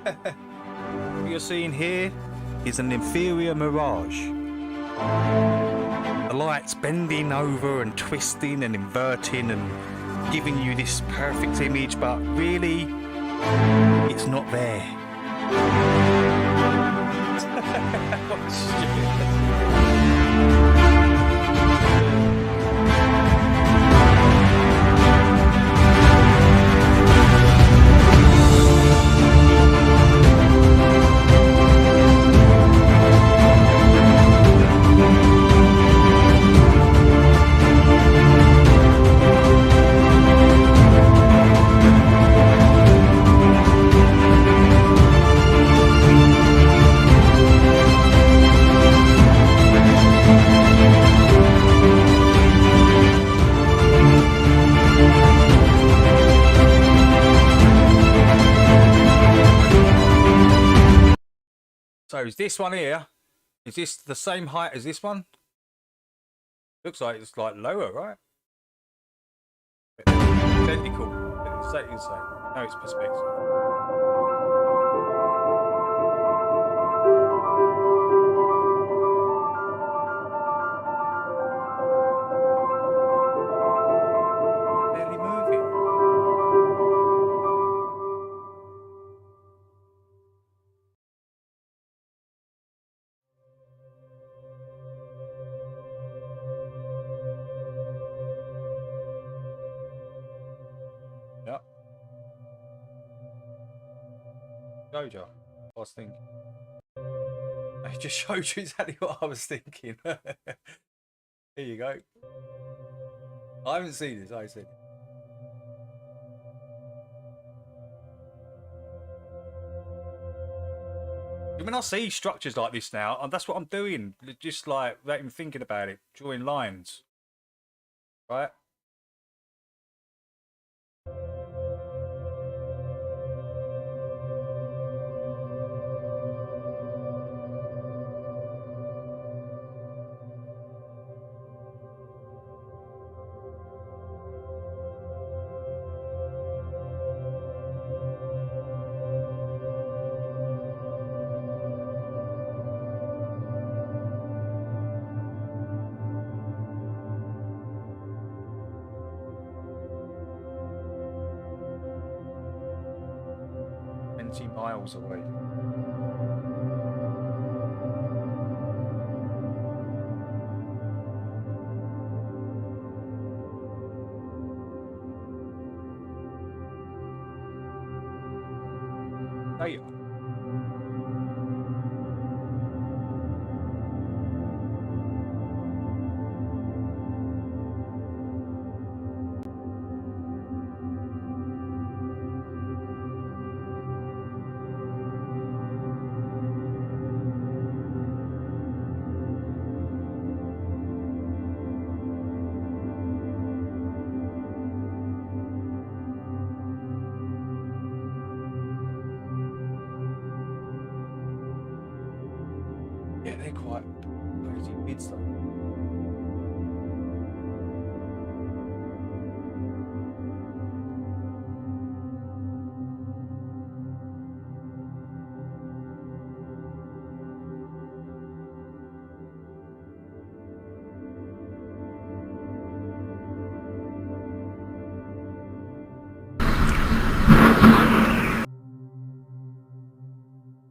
What you're seeing here is an inferior mirage. The light's bending over and twisting and inverting and giving you this perfect image, but really, it's not there. So is this one here, is this the same height as this one? Looks like it's like lower, right? Identical. It's exactly the same. No, it's perspective. Showed you. I was thinking. I just showed you exactly what I was thinking. Here you go. I haven't seen this. I said. When I see structures like this now, and that's what I'm doing. Just like without even thinking about it, drawing lines. Right. Miles away. There you are. Yeah, they're quite crazy bids though.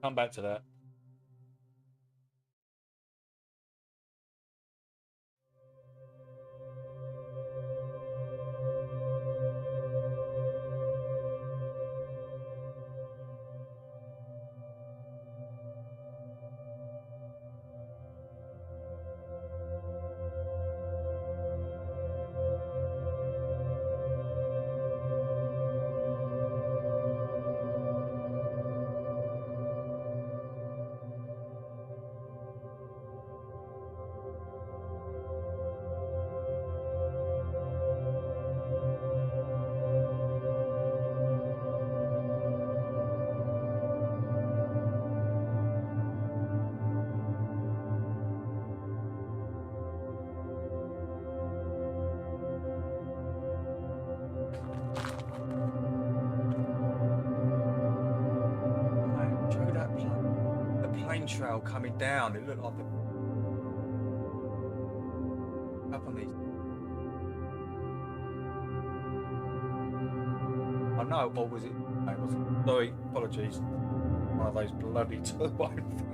Come back to that. Show that the plane trail coming down. It looked like the up on these. I know, or was it? No, it wasn't. Sorry, apologies. One of those bloody turbine things.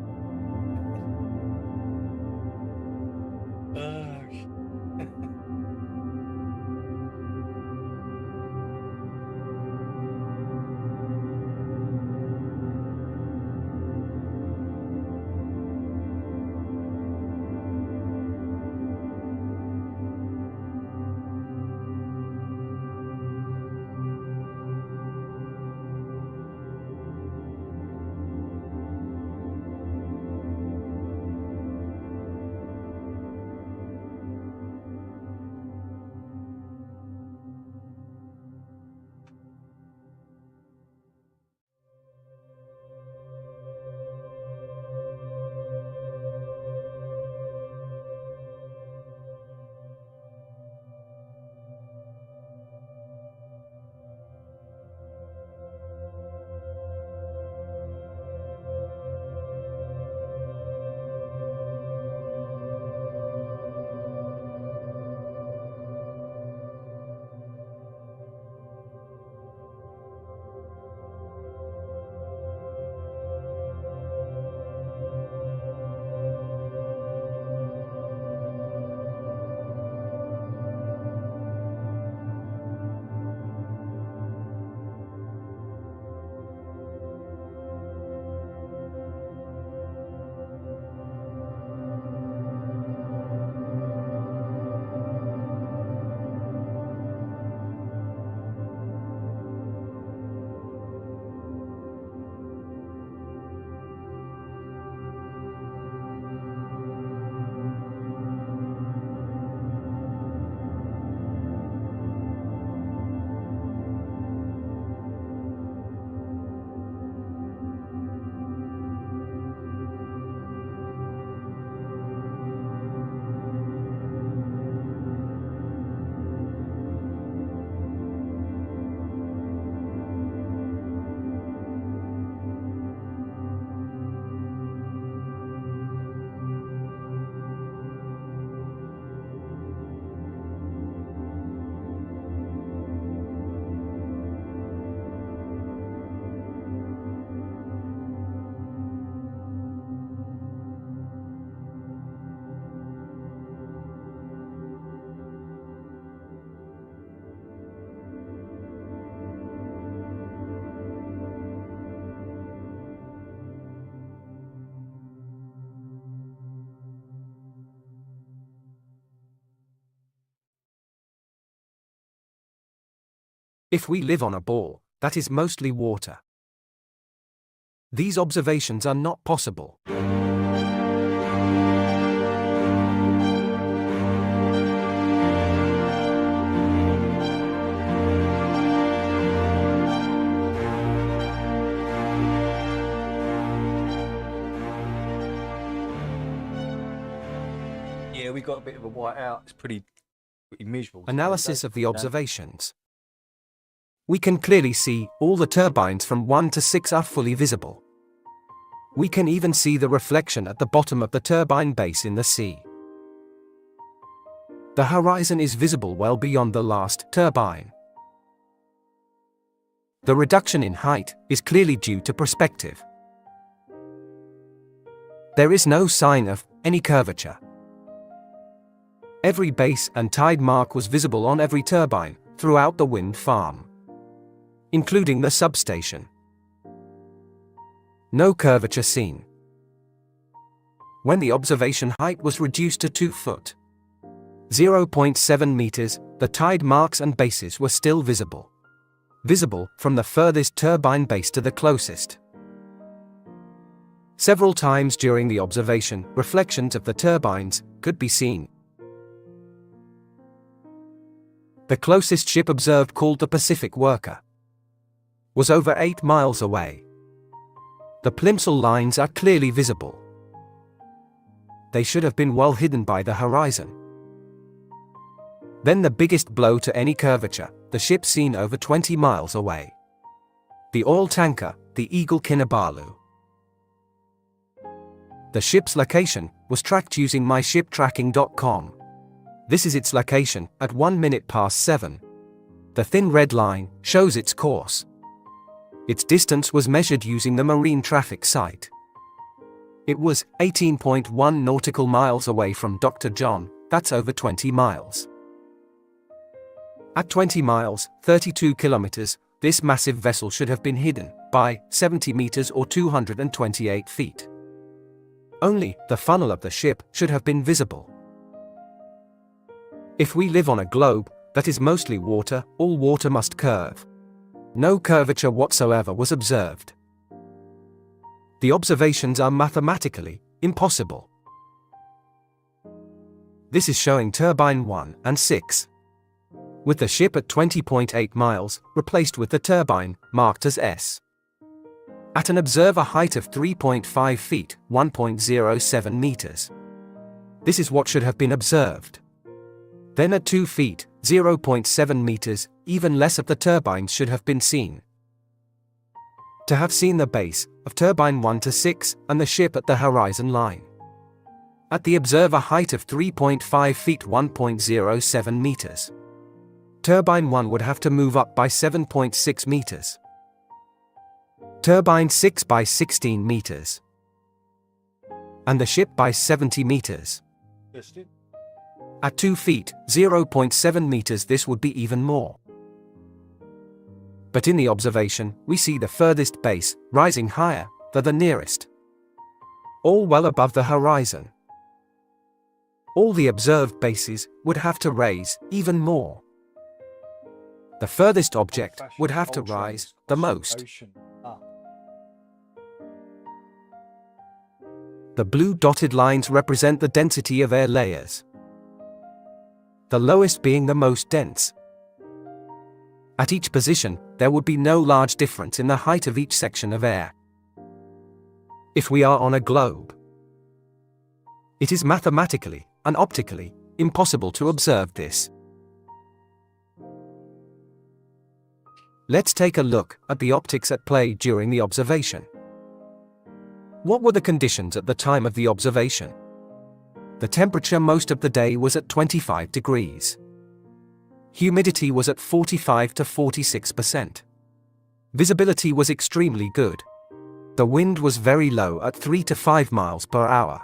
if we live on a ball that is mostly water. These observations are not possible. Yeah, we got a bit of a white out. It's pretty miserable. Analysis of the observations. We can clearly see all the turbines from 1 to 6 are fully visible. We can even see the reflection at the bottom of the turbine base in the sea. The horizon is visible well beyond the last turbine. The reduction in height is clearly due to perspective. There is no sign of any curvature. Every base and tide mark was visible on every turbine throughout the wind farm, including the substation. No curvature seen. When the observation height was reduced to 2 foot, 0.7 meters, the tide marks and bases were still visible. Visible from the furthest turbine base to the closest. Several times during the observation, reflections of the turbines could be seen. The closest ship observed, called the Pacific Worker, was over 8 miles away. The plimsoll lines are clearly visible. They should have been well hidden by the horizon. Then the biggest blow to any curvature, the ship seen over 20 miles away. The oil tanker, the Eagle Kinabalu. The ship's location was tracked using myshiptracking.com. This is its location at 7:01. The thin red line shows its course. Its distance was measured using the marine traffic site. It was 18.1 nautical miles away from Dr. John, that's over 20 miles. At 20 miles, 32 kilometers, this massive vessel should have been hidden by 70 meters or 228 feet. Only the funnel of the ship should have been visible. If we live on a globe that is mostly water, all water must curve. No curvature whatsoever was observed. The observations are mathematically impossible. This is showing turbine 1 and 6. With the ship at 20.8 miles, replaced with the turbine, marked as S. At an observer height of 3.5 feet, 1.07 meters. This is what should have been observed. Then at 2 feet, 0.7 meters, even less of the turbines should have been seen. To have seen the base of turbine 1 to 6 and the ship at the horizon line. At the observer height of 3.5 feet, 1.07 meters. Turbine 1 would have to move up by 7.6 meters. Turbine 6 by 16 meters. And the ship by 70 meters. At 2 feet, 0.7 meters, this would be even more. But in the observation, we see the furthest base rising higher than the nearest. All well above the horizon. All the observed bases would have to raise even more. The furthest object would have to rise the most. The blue dotted lines represent the density of air layers. The lowest being the most dense. At each position, there would be no large difference in the height of each section of air. If we are on a globe, it is mathematically and optically impossible to observe this. Let's take a look at the optics at play during the observation. What were the conditions at the time of the observation? The temperature most of the day was at 25 degrees. Humidity was at 45 to 46%. Visibility was extremely good. The wind was very low at 3 to 5 miles per hour.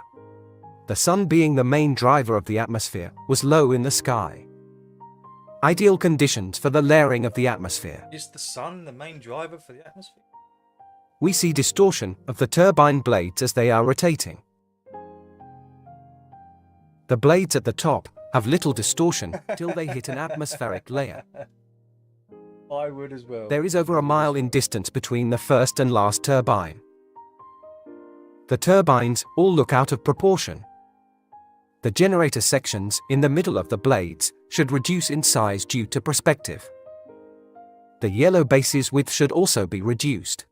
The sun, being the main driver of the atmosphere, was low in the sky. Ideal conditions for the layering of the atmosphere. Is the sun the main driver for the atmosphere? We see distortion of the turbine blades as they are rotating. The blades at the top have little distortion till they hit an atmospheric layer. I would as well. There is over a mile in distance between the first and last turbine. The turbines all look out of proportion. The generator sections in the middle of the blades should reduce in size due to perspective. The yellow base's width should also be reduced.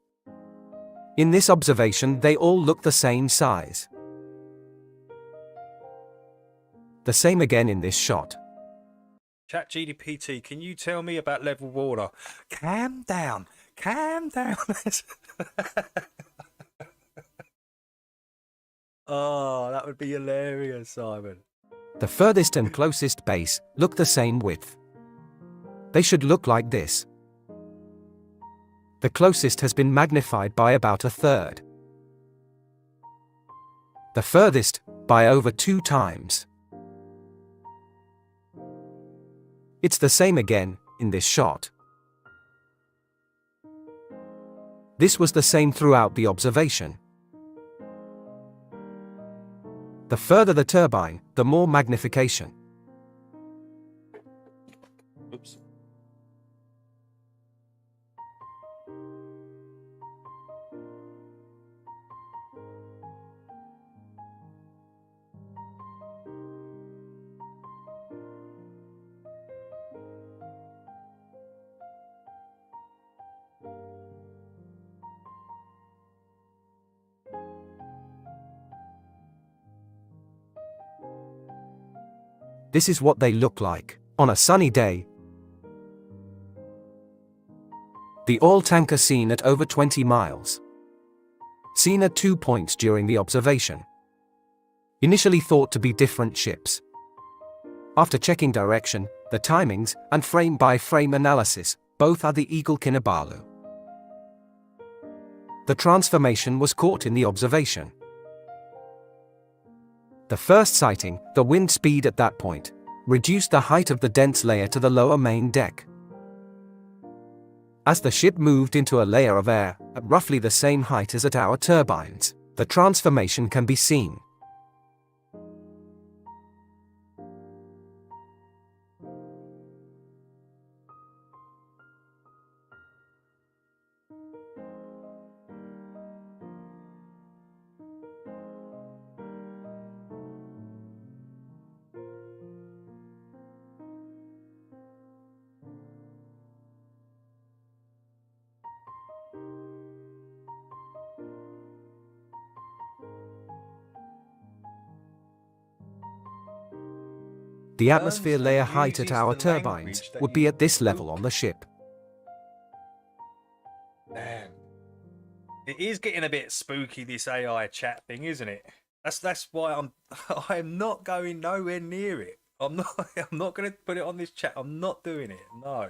In this observation, they all look the same size. The same again in this shot. ChatGPT, can you tell me about level water? Calm down. Calm down. Oh, that would be hilarious, Simon. The furthest and closest base look the same width. They should look like this. The closest has been magnified by about a third. The furthest by over 2 times. It's the same again in this shot. This was the same throughout the observation. The further the turbine, the more magnification. Oops. This is what they look like on a sunny day. The oil tanker seen at over 20 miles. Seen at 2 points during the observation. Initially thought to be different ships. After checking direction, the timings, and frame-by-frame analysis, both are the Eagle Kinabalu. The transformation was caught in the observation. The first sighting, the wind speed at that point, reduced the height of the dense layer to the lower main deck. As the ship moved into a layer of air, at roughly the same height as at our turbines, the transformation can be seen. The atmosphere layer height at our turbines would be at this level on the ship. Damn. It is getting a bit spooky, this AI chat thing, isn't it? That's why I'm not going nowhere near it. I'm not going to put it on this chat. I'm not doing it. No.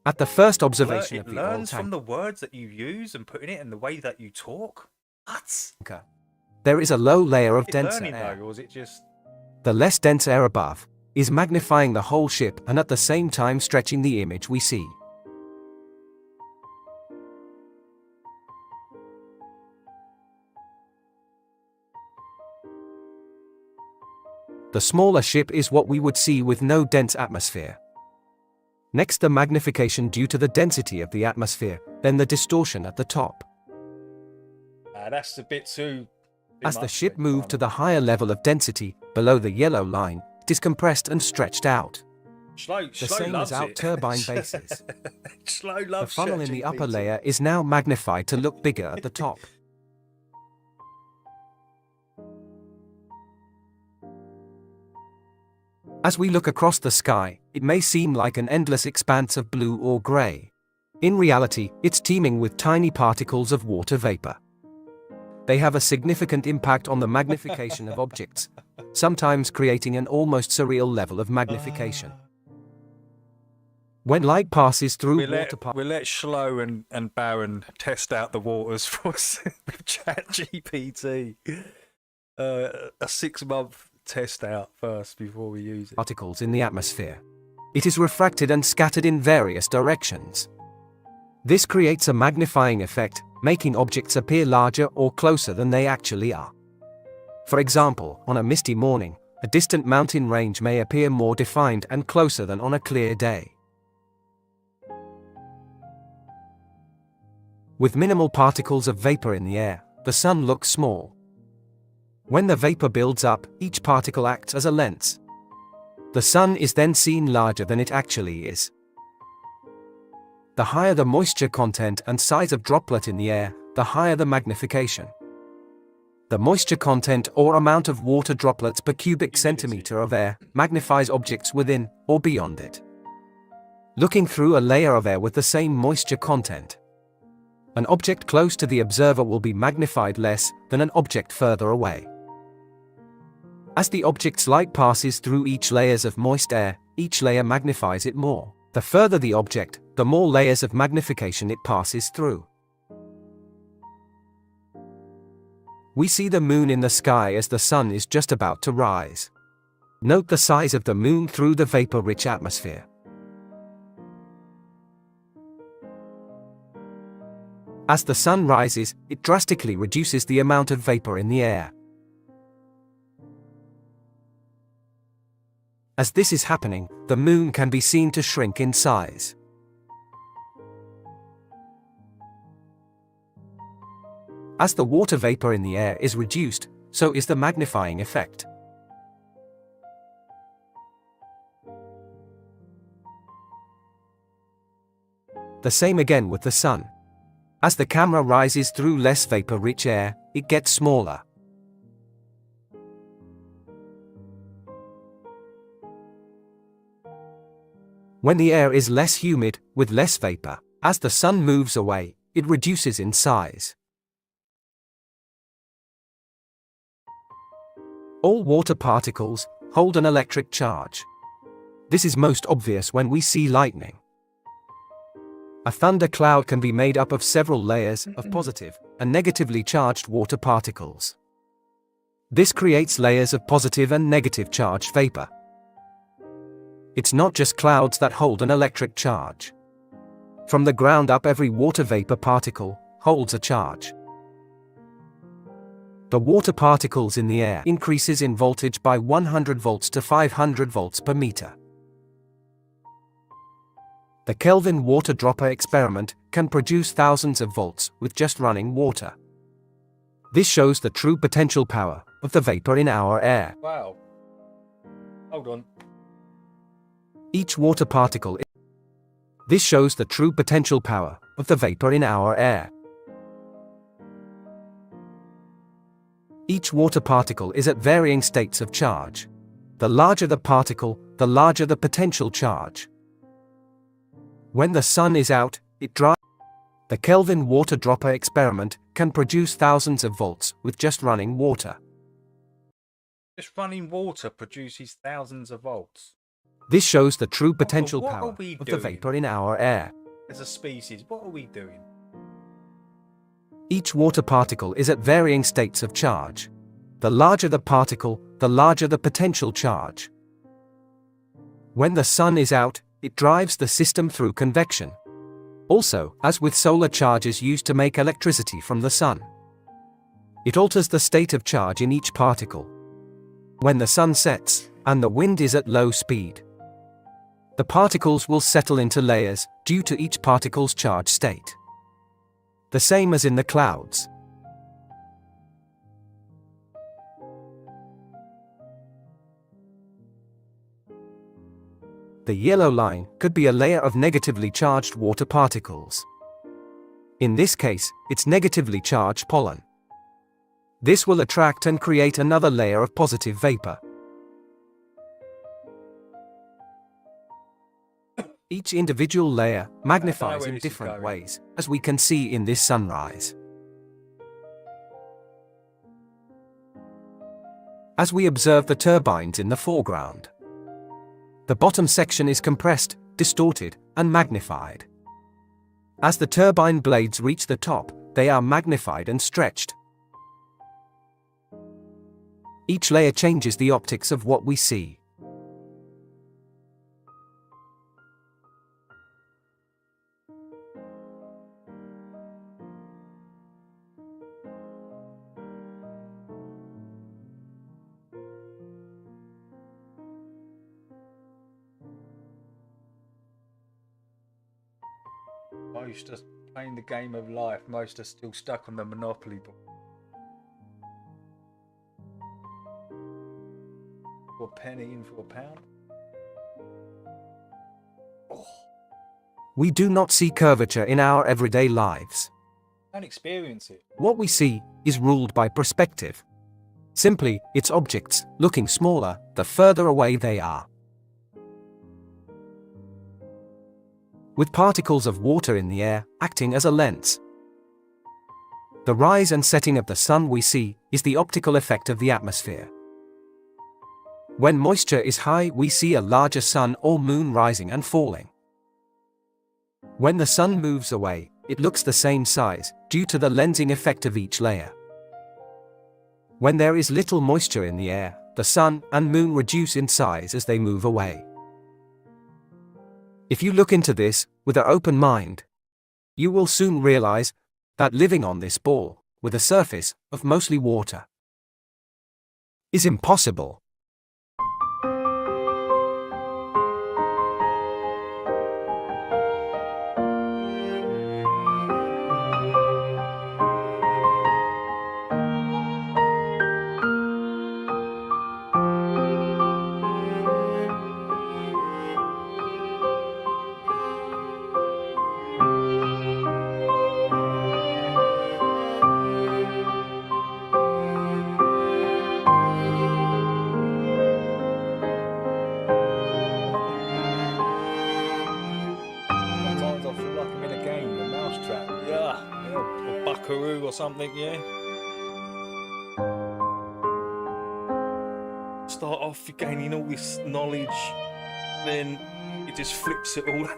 At the first observation of it the oil learns from tanker, the words that you use and putting it in the way that you talk. What? there is a low layer of Is it denser learning air. though, or is it just? The less dense air above is magnifying the whole ship and at the same time stretching the image we see. The smaller ship is what we would see with no dense atmosphere. Next, the magnification due to the density of the atmosphere, then the distortion at the top. That's a bit too. As the ship moved to the higher level of density, below the yellow line, it is compressed and stretched out. Slow The same as our turbine bases. Slow The loves funnel in the ChatGPT. upper layer is now magnified to look bigger at the top. As we look across the sky, it may seem like an endless expanse of blue or grey. In reality, it's teeming with tiny particles of water vapor. They have a significant impact on the magnification of objects, sometimes creating an almost surreal level of magnification. When light passes through We'll water let Schlo and Baron test out the waters for us with ChatGPT. A 6-month test out first before we use it. particles in the atmosphere. It is refracted and scattered in various directions. This creates a magnifying effect, making objects appear larger or closer than they actually are. For example, on a misty morning, a distant mountain range may appear more defined and closer than on a clear day. With minimal particles of vapor in the air, the sun looks small. When the vapor builds up, each particle acts as a lens. The sun is then seen larger than it actually is. The higher the moisture content and size of droplet in the air, the higher the magnification. The moisture content or amount of water droplets per cubic centimeter of air magnifies objects within or beyond it. Looking through a layer of air with the same moisture content, an object close to the observer will be magnified less than an object further away. As the object's light passes through each layers of moist air, each layer magnifies it more. The further the object, the more layers of magnification it passes through. We see the moon in the sky as the sun is just about to rise. Note the size of the moon through the vapor-rich atmosphere. As the sun rises, it drastically reduces the amount of vapor in the air. As this is happening, the moon can be seen to shrink in size. As the water vapor in the air is reduced, so is the magnifying effect. The same again with the sun. As the camera rises through less vapor-rich air, it gets smaller. When the air is less humid, with less vapor, as the sun moves away, it reduces in size. All water particles hold an electric charge. This is most obvious when we see lightning. A thunder cloud can be made up of several layers of positive and negatively charged water particles. This creates layers of positive and negative charged vapor. It's not just clouds that hold an electric charge. From the ground up, every water vapor particle holds a charge. The water particles in the air increases in voltage by 100 volts to 500 volts per meter. The Kelvin water dropper experiment can produce thousands of volts with just running water. This shows the true potential power of the vapor in our air. Wow. Hold on. Each water particle. This shows the true potential power of the vapor in our air. Each water particle is at varying states of charge. The larger the particle, the larger the potential charge. When the sun is out, it drives. The Kelvin water dropper experiment can produce thousands of volts with just running water. Just running water produces thousands of volts. This shows the true potential What are power we of the doing? vapor in our air. As a species, what are we doing? Each water particle is at varying states of charge. The larger the particle, the larger the potential charge. When the sun is out, it drives the system through convection. Also, as with solar charges used to make electricity from the sun, it alters the state of charge in each particle. When the sun sets, and the wind is at low speed, the particles will settle into layers due to each particle's charge state. The same as in the clouds. The yellow line could be a layer of negatively charged water particles. In this case, it's negatively charged pollen. This will attract and create another layer of positive vapor. Each individual layer magnifies in different ways, as we can see in this sunrise. As we observe the turbines in the foreground, the bottom section is compressed, distorted, and magnified. As the turbine blades reach the top, they are magnified and stretched. Each layer changes the optics of what we see. I used to Playing the game of life. Most are still stuck on the Monopoly board. For a penny in for a pound. Oh. We do not see curvature in our everyday lives. Don't experience it. What we see is ruled by perspective. Simply, it's objects looking smaller the further away they are. With particles of water in the air acting as a lens. The rise and setting of the sun we see is the optical effect of the atmosphere. When moisture is high, we see a larger sun or moon rising and falling. When the sun moves away, it looks the same size due to the lensing effect of each layer. When there is little moisture in the air, the sun and moon reduce in size as they move away. If you look into this with an open mind, you will soon realize that living on this ball, with a surface of mostly water, is impossible. Or something, yeah. Start off gaining all this knowledge, then it just flips it all.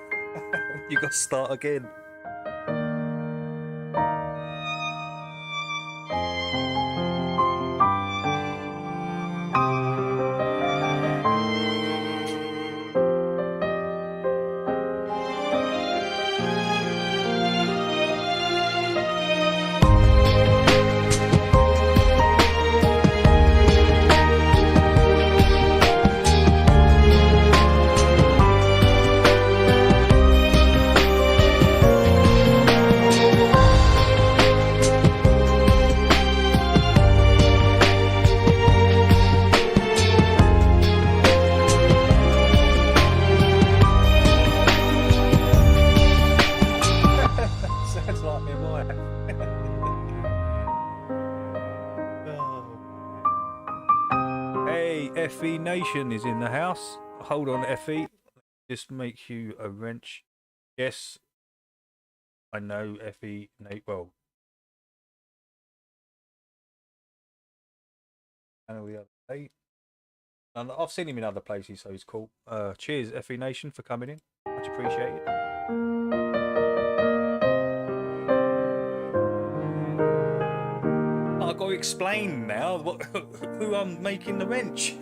You got to start again. FE Nation is in the house. Hold on, FE. Just make you a wrench. Yes, I know FE Nate well. And the other day. And I've seen him in other places, so he's cool. Cheers, FE Nation, for coming in. Much appreciated. I've got to explain now who I'm making the wrench,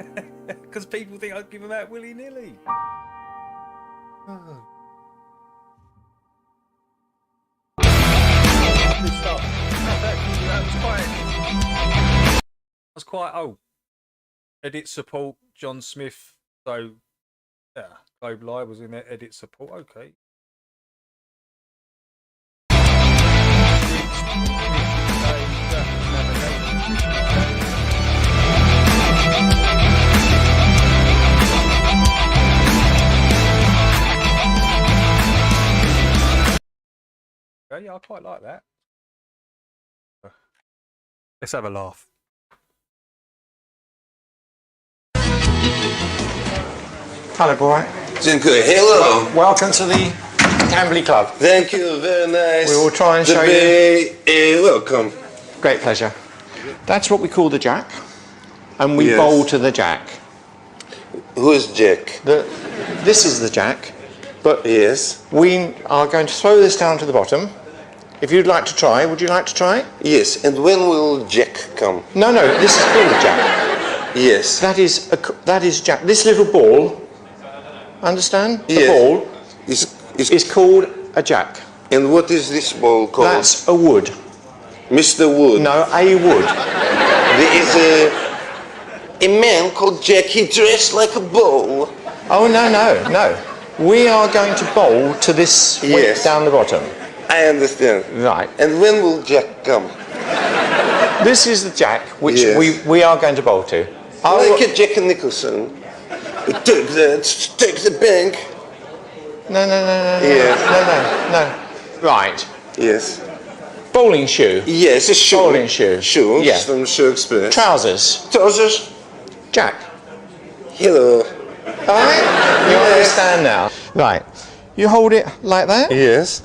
because people think I'd give them out willy-nilly. Oh. That was quite oh. Edit support, John Smith. So yeah, Globe Live was in there. Edit support. Okay. Yeah, I quite like that. Let's have a laugh. Hello, boy. Hello. Welcome to the Camberley Club. Thank you, very nice. We will try and show you. Welcome. Great pleasure. That's what we call the jack, and we Yes. bowl to the jack. Who is Jack? This is the jack, but yes, we are going to throw this down to the bottom. If you'd like to try, would you like to try? Yes, and when will Jack come? No, this is called a jack. Yes. That is jack. This little ball, understand? The Yes. ball is called a jack. And what is this ball called? That's a wood. Mr. Wood? No, a wood. There is a man called Jack. He dressed like a bull. Oh, no. We are going to bowl to this wick down the bottom. I understand. Right. And when will Jack come? This is the Jack which Yes. we are going to bowl to. Like a Jack Nicholson. Take the bank. No. Yeah. No. Right. Yes. Bowling shoe. Yes, a shoe. Bowling shoe. Shoe. Yeah. From Shoe Express. Trousers. Trousers. Jack. Hello. Alright? You understand now. Right. You hold it like that. Yes.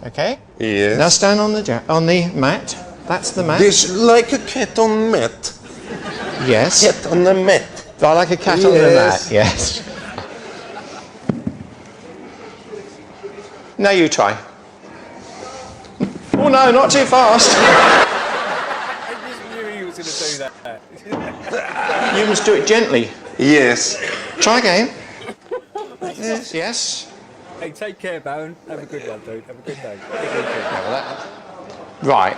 Okay. Yes. Now stand on the mat. That's the mat. This like a cat on mat. Yes. Cat on the mat. I like a cat on the mat. Yes. Now you try. Oh no, not too fast. I just knew he was going to do that. You must do it gently. Yes. Try again. Yes. Hey, take care, Baron. Have a good one, dude. Have a good day. Right.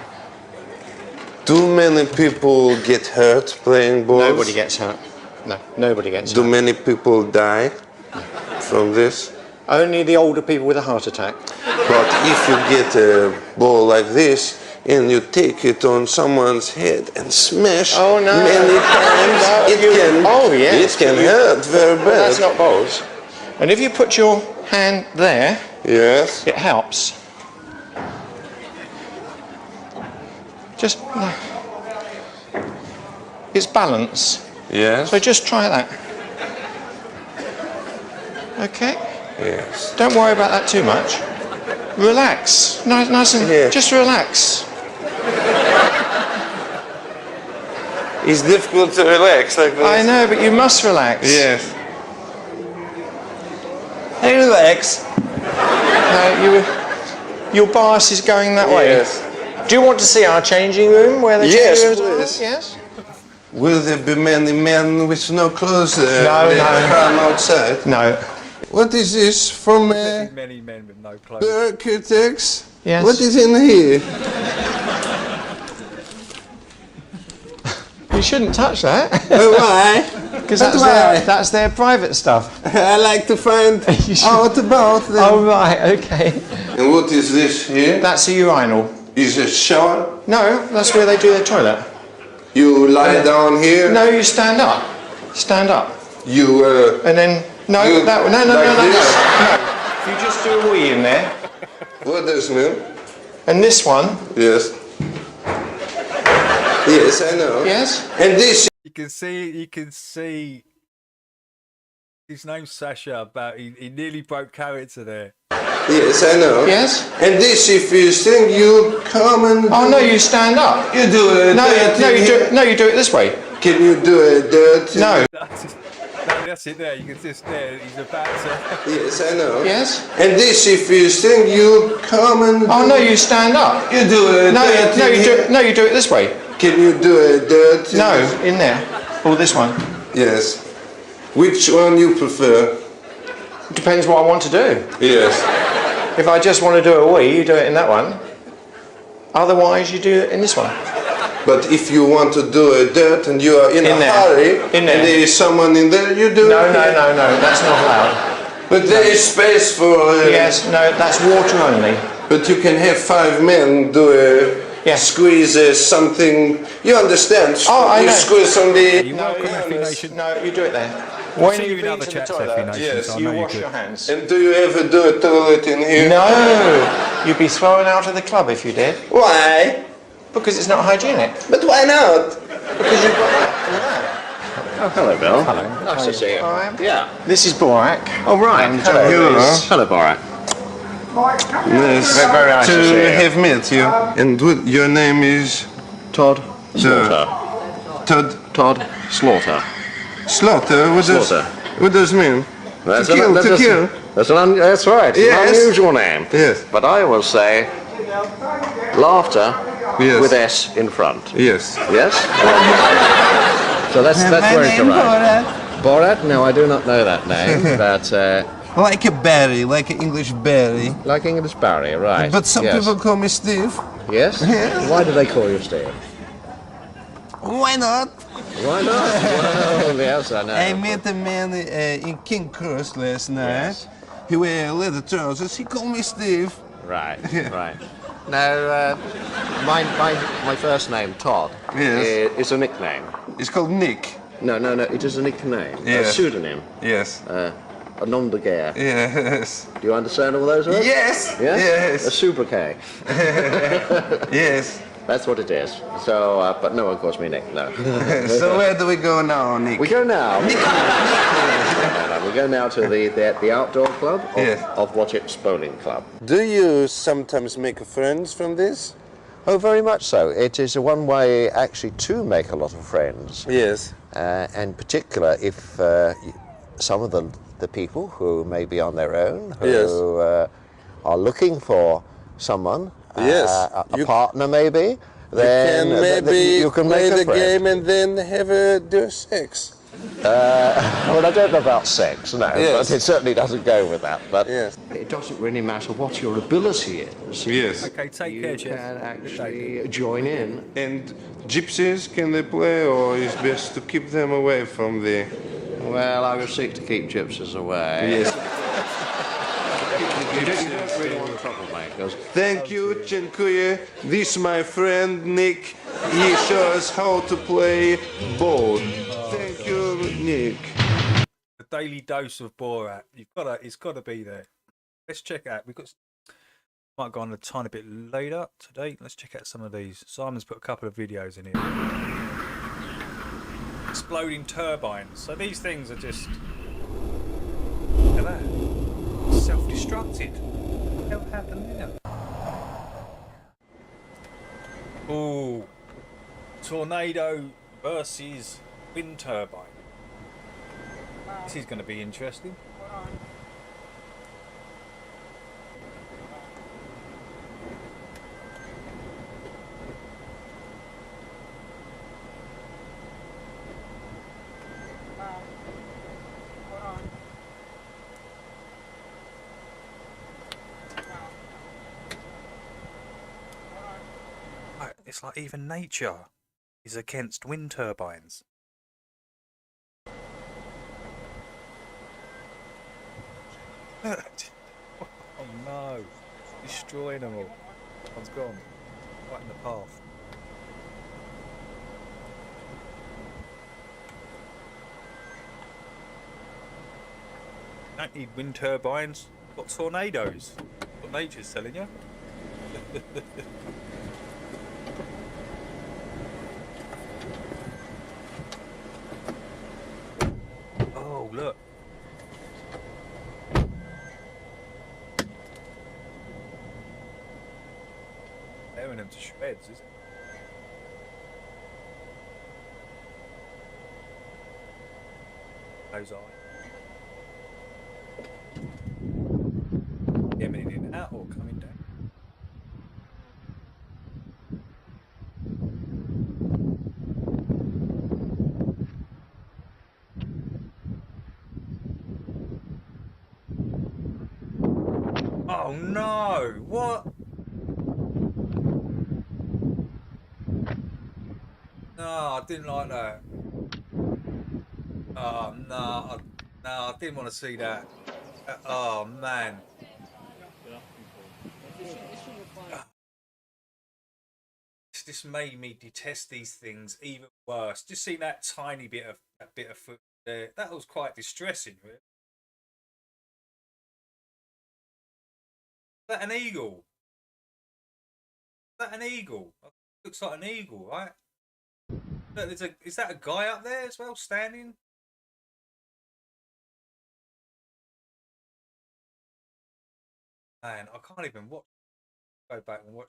Do many people get hurt playing balls? Nobody gets hurt. No, nobody gets hurt. Do many people die from this? Only the older people with a heart attack. But if you get a ball like this and you take it on someone's head and smash many times, it can hurt very bad. That's not balls. And if you put your hand there, yes, it helps. Just it's balance. Yes. So just try that. Okay. Yes. Don't worry about that too much. Relax. Nice and just relax. It's difficult to relax like this. I know, but you must relax. Yes. Hey, relax. No, your bias is going that way. Yes. Do you want to see our changing room where the changing rooms are? Yes. Will there be many men with no clothes there? No. Come outside. No. What is this from Many men with no clothes. Architects? Yes. What is in here? You shouldn't touch that. Why? Because that's their private stuff. I like to find out about them. Oh right, okay. And what is this here? That's a urinal. Is it a shower? No, that's where they do their toilet. You lie down here? No, you stand up. Stand up. You and then no. You just do a wee in there. What does it mean? And this one. Yes. Yes, I know. Yes. And this. You can see. His name's Sasha, but he nearly broke character there. Yes, I know. Yes. And this, if you think you come and. Oh no, you stand up. You do it. You do it this way. Can you do it dirty? No. That's it there. You can just there. He's about to. Yes, I know. Yes. And this, if you think you come and. Oh no, you stand up. You do it. You do it this way. Can you do it dirty? No, in there. Or this one. Yes. Which one you prefer? Depends what I want to do. Yes. If I just want to do a wee, you do it in that one. Otherwise, you do it in this one. But if you want to do a dirt and you are in a hurry, and there is someone in there, you do it. No, that's not allowed. But there is space for. Yes, no, that's water only. But you can have 5 men do a. Squeeze something. You understand? Oh, I know. Squeeze on the. No, you do it there. When you've been to the toilet, yes, you wash your hands. And do you ever do a toilet in here? No, you'd be thrown out of the club if you did. Why? Because it's not hygienic. But why not? Because you've got that. Oh, hello, Bill. Hello. Nice to see you. Yeah. This is Borak. Oh, right. Hello, Borak. Yes. Very nice to see you. Have met you. And your name is? Todd Slaughter. Todd Slaughter. Slaughter? What does it mean? That's to kill. That's right. It's an unusual name. Yes. But I will say laughter with S in front. Yes. Yes? So that's where it's arrived. Borat? No, I do not know that name, but... like a berry, like an English berry. Like English berry, right. But some people call me Steve. Yes? Yes. Why do they call you Steve? Why not? Why not? Well, yes, I know. I met a man in King Cross last night. Yes. he wear leather trousers. He called me Steve. Right, right. Now, my first name, Todd, is a nickname. It's called Nick. No, it is a nickname. Yes. A pseudonym. Yes. A nom de guerre. Yes. Do you understand all those words? Yes. Yeah? Yes. A sobriquet. Yes. That's what it is. So, but no one calls me Nick, no. So where do we go now, Nick? We go now. We go now to the outdoor club of Watchett's Bowling Club. Do you sometimes make friends from this? Oh, very much so. It is a one way actually to make a lot of friends. Yes. And particular if some of the people who may be on their own, who are looking for someone, a partner maybe, then you can play make a the friend. game and then have their sex. Well, I don't know about sex, no, but it certainly doesn't go with that. But it doesn't really matter what your ability is. Yes. Okay, take care, You can actually join in. And gypsies, can they play, or is best to keep them away from the... Well, I would seek to keep gypsies away. Yes. You don't really want troublemakers. Thank you, Dziękuję. This my friend Nick. He shows us how to play board. Thank you, Nick. The daily dose of Borat. It's got to be there. Let's check out. Might go on a tiny bit later today. Let's check out some of these. Simon's put a couple of videos in here. Exploding turbines. So these things are just... Look at that. Self-destructed. What the hell happened there? Oh, tornado versus wind turbine. This is going to be interesting. It's like even nature is against wind turbines. Oh no, destroying them all. One's gone, right in the path. Don't need wind turbines, got tornadoes. What nature's telling you. Oh, look. Tearing them to shreds, is it? Those are. Getting in and out or coming down? Oh no! What? No, I didn't like that. Oh no! I didn't want to see that. Oh man! This made me detest these things even worse. Just seeing that tiny bit of foot there, that was quite distressing. Really. Is that an eagle? Is that an eagle? Looks like an eagle, right? Look, is that a guy up there as well, standing? Man, I can't even watch. Go back and watch.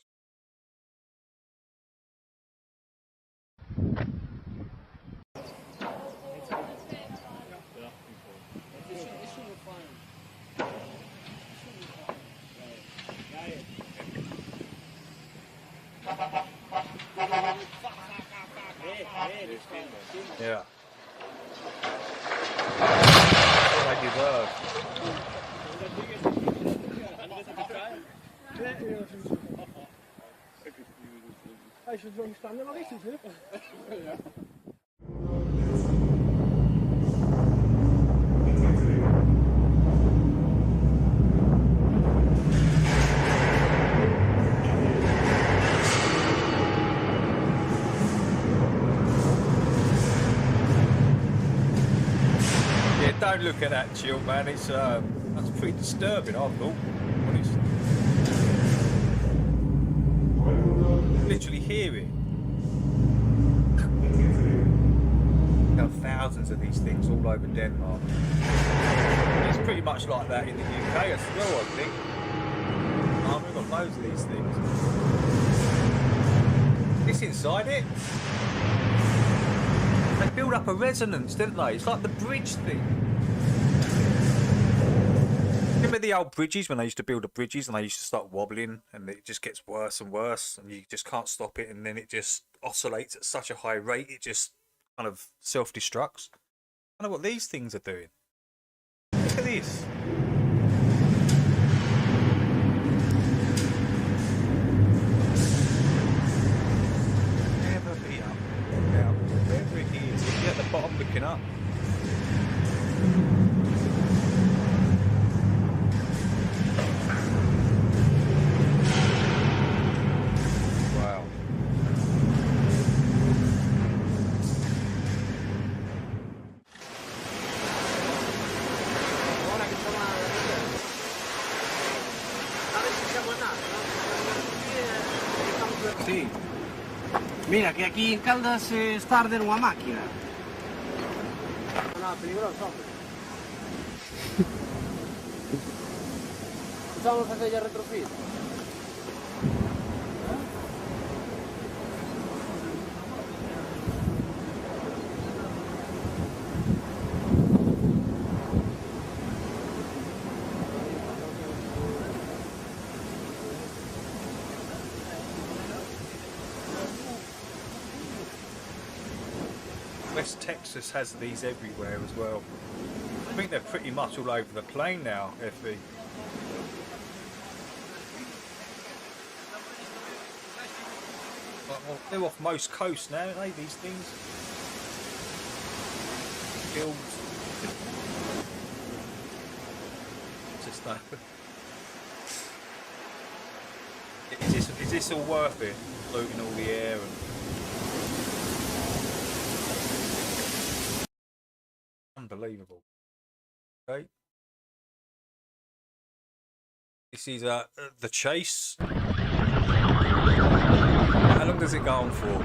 Yeah. What I deserve. Hij is zo staan, maar is het, hè? Ja. Don't look at that, Chill, man. It's that's pretty disturbing, I thought. Honest. Literally hear it. There are thousands of these things all over Denmark. It's pretty much like that in the UK as well, I think. We've got loads of these things. This inside it. They build up a resonance, didn't they? It's like the bridge thing. Remember the old bridges when they used to build the bridges and they used to start wobbling and it just gets worse and worse and you just can't stop it and then it just oscillates at such a high rate it just kind of self-destructs. I don't know what these things are doing. Look at this. Never be up. Now, wherever it is, be at the bottom looking up. Sì. Mira che aquí in Caldas sta ardendo una macchina. No, peligroso. Vamos a hacer ya retrofit. West Texas has these everywhere as well. I think they're pretty much all over the plane now, Effie. Well, they're off most coasts now, aren't they, these things? Fields. Just that. Is this all worth it? Floating all the air and... Unbelievable. Okay. This is the chase. How long does it go on for?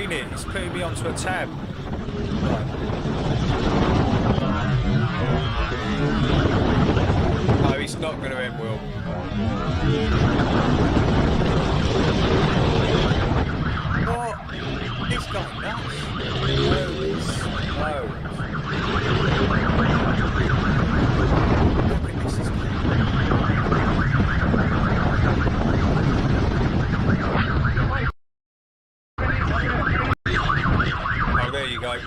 It's putting me onto a tab. No, it's not going to end well. What? This guy nuts. No. Look at this. Oh, there you go. Right,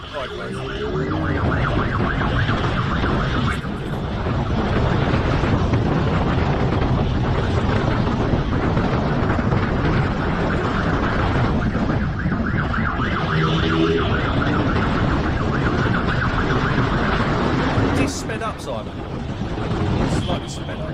This sped up, Simon. Slightly sped up.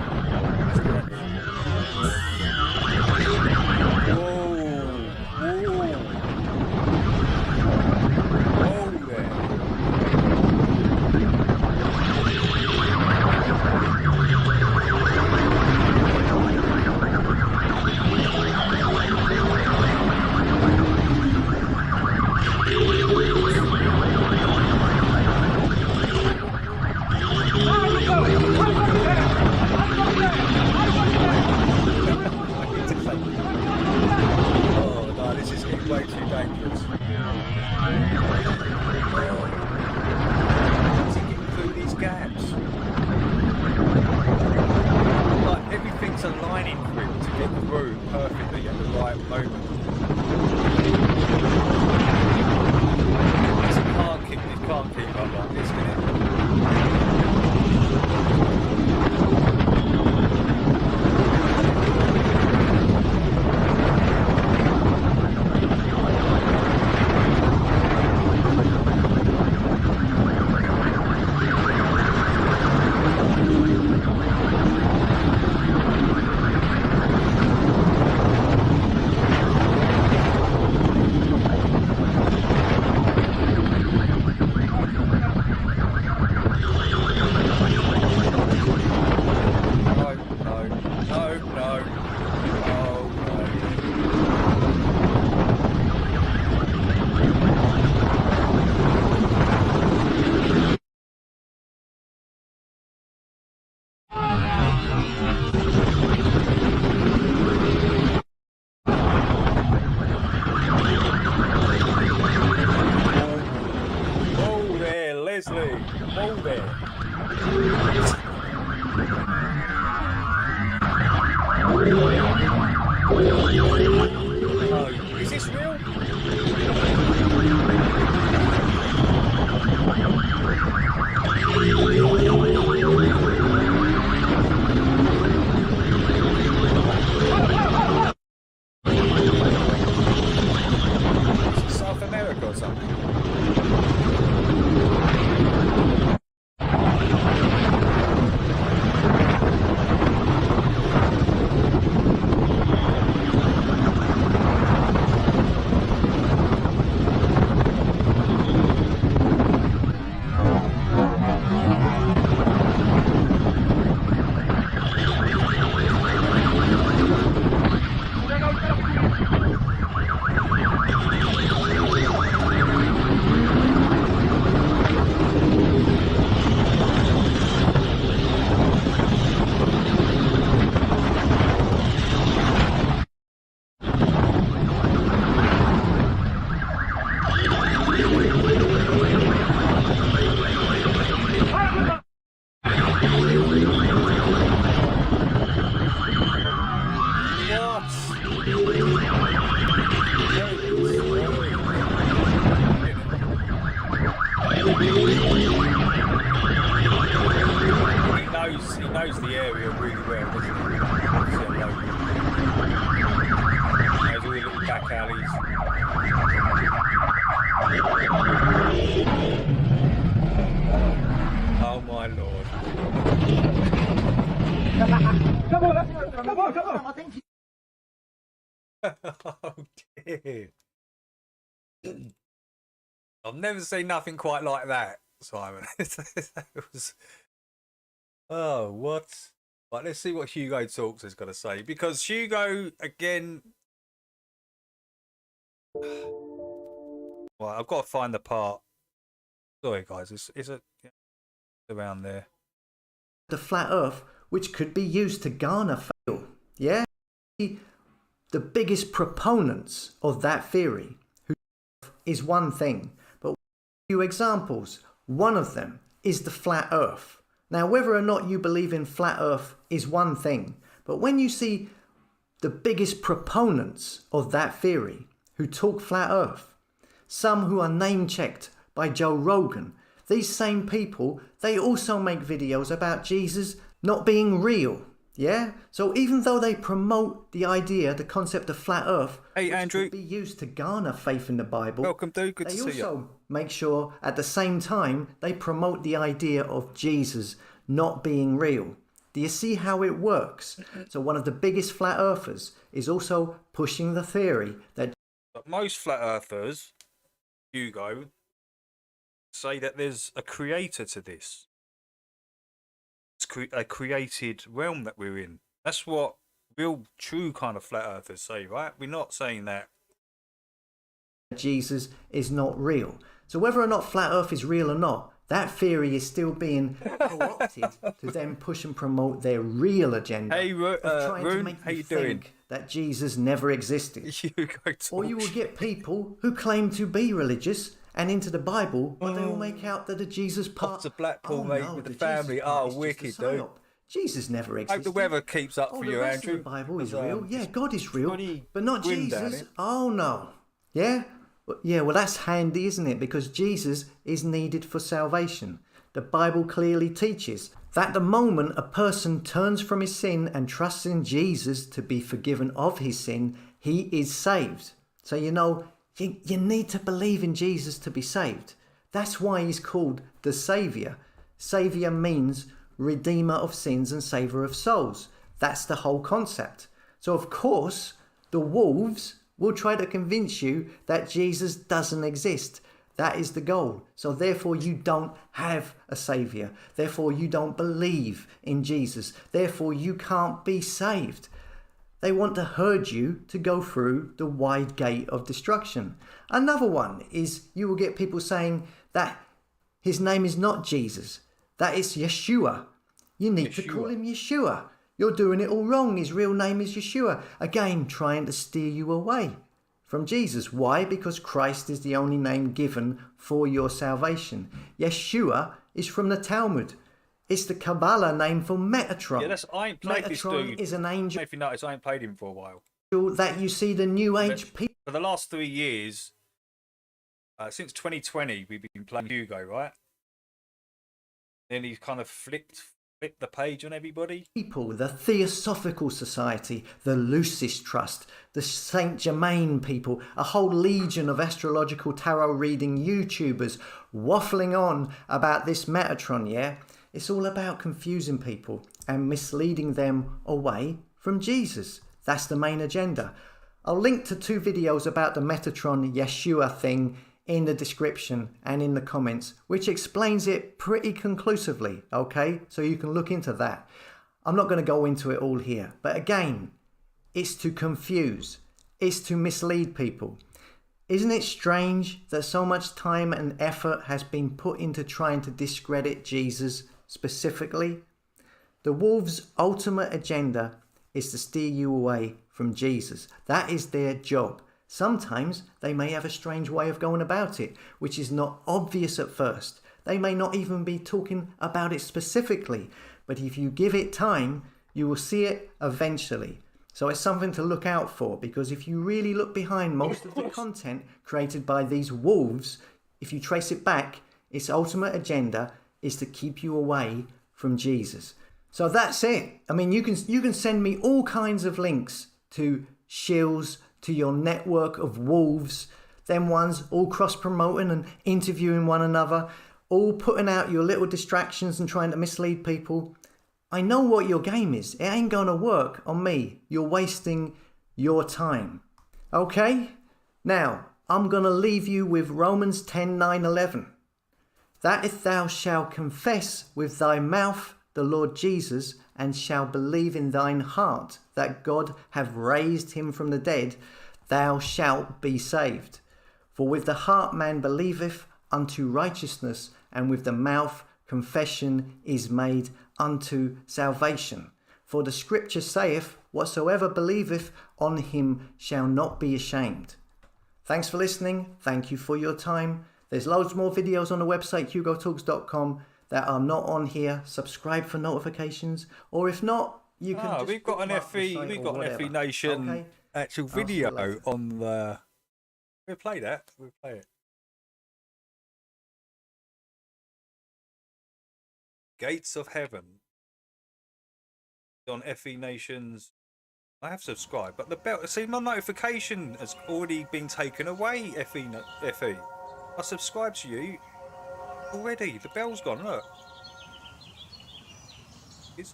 gaps. Like everything's aligning for him to get through perfectly at the right moment. This can't keep up like this, can it? Is this real? South America or something? He knows the area really well, doesn't he? Knows all the little back alleys. Oh my lord. Come on, thank you. Oh dear. I've never seen nothing quite like that, Simon. That was... Oh, what? Right, let's see what Hugo Talks has got to say. Because Hugo, again... Well, I've got to find the part. Sorry, guys. It's around there. The flat earth, which could be used to garner fame. Yeah? The biggest proponents of that theory is one thing. But a few examples. One of them is the flat earth. Now, whether or not you believe in flat earth is one thing, but when you see the biggest proponents of that theory who talk flat earth, some who are name checked by Joe Rogan, these same people, they also make videos about Jesus not being real. Yeah? So even though they promote the idea, the concept of flat earth, hey, which Andrew, could be used to garner faith in the Bible, welcome, dude. Good they to see you. also make sure at the same time they promote the idea of Jesus not being real. Do you see how it works? So one of the biggest flat earthers is also pushing the theory that most flat earthers, Hugo, say that there's a creator to this. It's a created realm that we're in. That's what real, true kind of flat earthers say, right? We're not saying that Jesus is not real. So whether or not flat earth is real or not, that theory is still being co-opted to then push and promote their real agenda of trying to make you think that Jesus never existed. Or you will get people who claim to be religious and into the Bible, but they all make out that the Jesus part. Off to Blackpool, oh, mate, no, with the Jesus family. part Oh, is just a wicked, dude. psyop. Jesus never existed. Hope the weather keeps up for the you, rest Andrew. of the Bible is 'cause, real. Yeah, it's God is real, bloody but not grim down Jesus. here. Oh no. Yeah? Yeah, well that's handy, isn't it? Because Jesus is needed for salvation. The Bible clearly teaches that the moment a person turns from his sin and trusts in Jesus to be forgiven of his sin, he is saved. So you know, you need to believe in Jesus to be saved. That's why he's called the Saviour. Saviour means Redeemer of sins and Saviour of souls. That's the whole concept. So of course, the wolves will try to convince you that Jesus doesn't exist. That is the goal. So therefore you don't have a saviour. Therefore you don't believe in Jesus. Therefore you can't be saved. They want to herd you to go through the wide gate of destruction. Another one is you will get people saying that his name is not Jesus, that it's Yeshua. You need to call him Yeshua. You're doing it all wrong. His real name is Yeshua. Again, trying to steer you away from Jesus. Why? Because Christ is the only name given for your salvation. Yeshua is from the Talmud. It's the Kabbalah name for Metatron. Yeah, I ain't played Metatron this dude. is an angel. If you notice, I ain't played him for a while. That you see the New Age people. For the last 3 years, since 2020, we've been playing Hugo, right? Then he's kind of flipped the page on everybody. People, the Theosophical Society, the Lucis Trust, the Saint Germain people, a whole legion of astrological tarot reading YouTubers waffling on about this Metatron, yeah? It's all about confusing people and misleading them away from Jesus. That's the main agenda. I'll link to 2 videos about the Metatron Yeshua thing in the description and in the comments, which explains it pretty conclusively, okay? So you can look into that. I'm not going to go into it all here, but again, it's to confuse, it's to mislead people. Isn't it strange that so much time and effort has been put into trying to discredit Jesus specifically? The wolves' ultimate agenda is to steer you away from Jesus. That is their job. Sometimes they may have a strange way of going about it, which is not obvious at first. They may not even be talking about it specifically, but if you give it time, you will see it eventually. So it's something to look out for, because if you really look behind most of the content created by these wolves, if you trace it back, its ultimate agenda is to keep you away from Jesus. So that's it. I mean, you can send me all kinds of links to shills, to your network of wolves, them ones all cross-promoting and interviewing one another, all putting out your little distractions and trying to mislead people. I know what your game is. It ain't gonna work on me. You're wasting your time. Okay? Now, I'm gonna leave you with Romans 10:9-11. That if thou shalt confess with thy mouth the Lord Jesus, and shalt believe in thine heart that God hath raised him from the dead, thou shalt be saved. For with the heart man believeth unto righteousness, and with the mouth confession is made unto salvation. For the scripture saith, whatsoever believeth on him shall not be ashamed. Thanks for listening. Thank you for your time. There's loads more videos on the website hugotalks.com that are not on here. Subscribe for notifications, or if not, you can just we've got an FE Nation okay? actual video on the. We'll play that. We'll play it. Gates of Heaven on FE Nation's. I have subscribed, but the bell. See, my notification has already been taken away. FE. I subscribed to you already. The bell's gone. Look. It's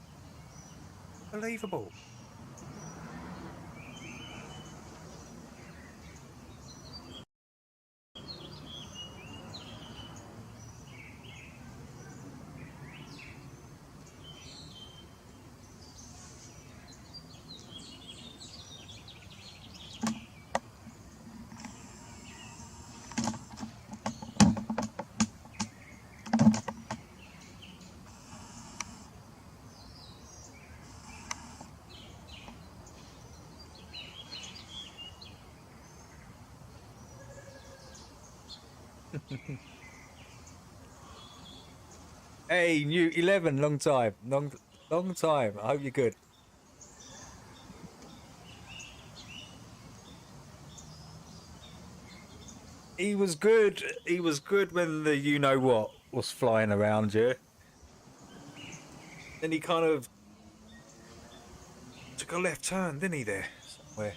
unbelievable. Hey, Newt 11, long time, long time. I hope you're good. He was good. He was good when the you know what was flying around you. Then he kind of took a left turn, didn't he? There somewhere.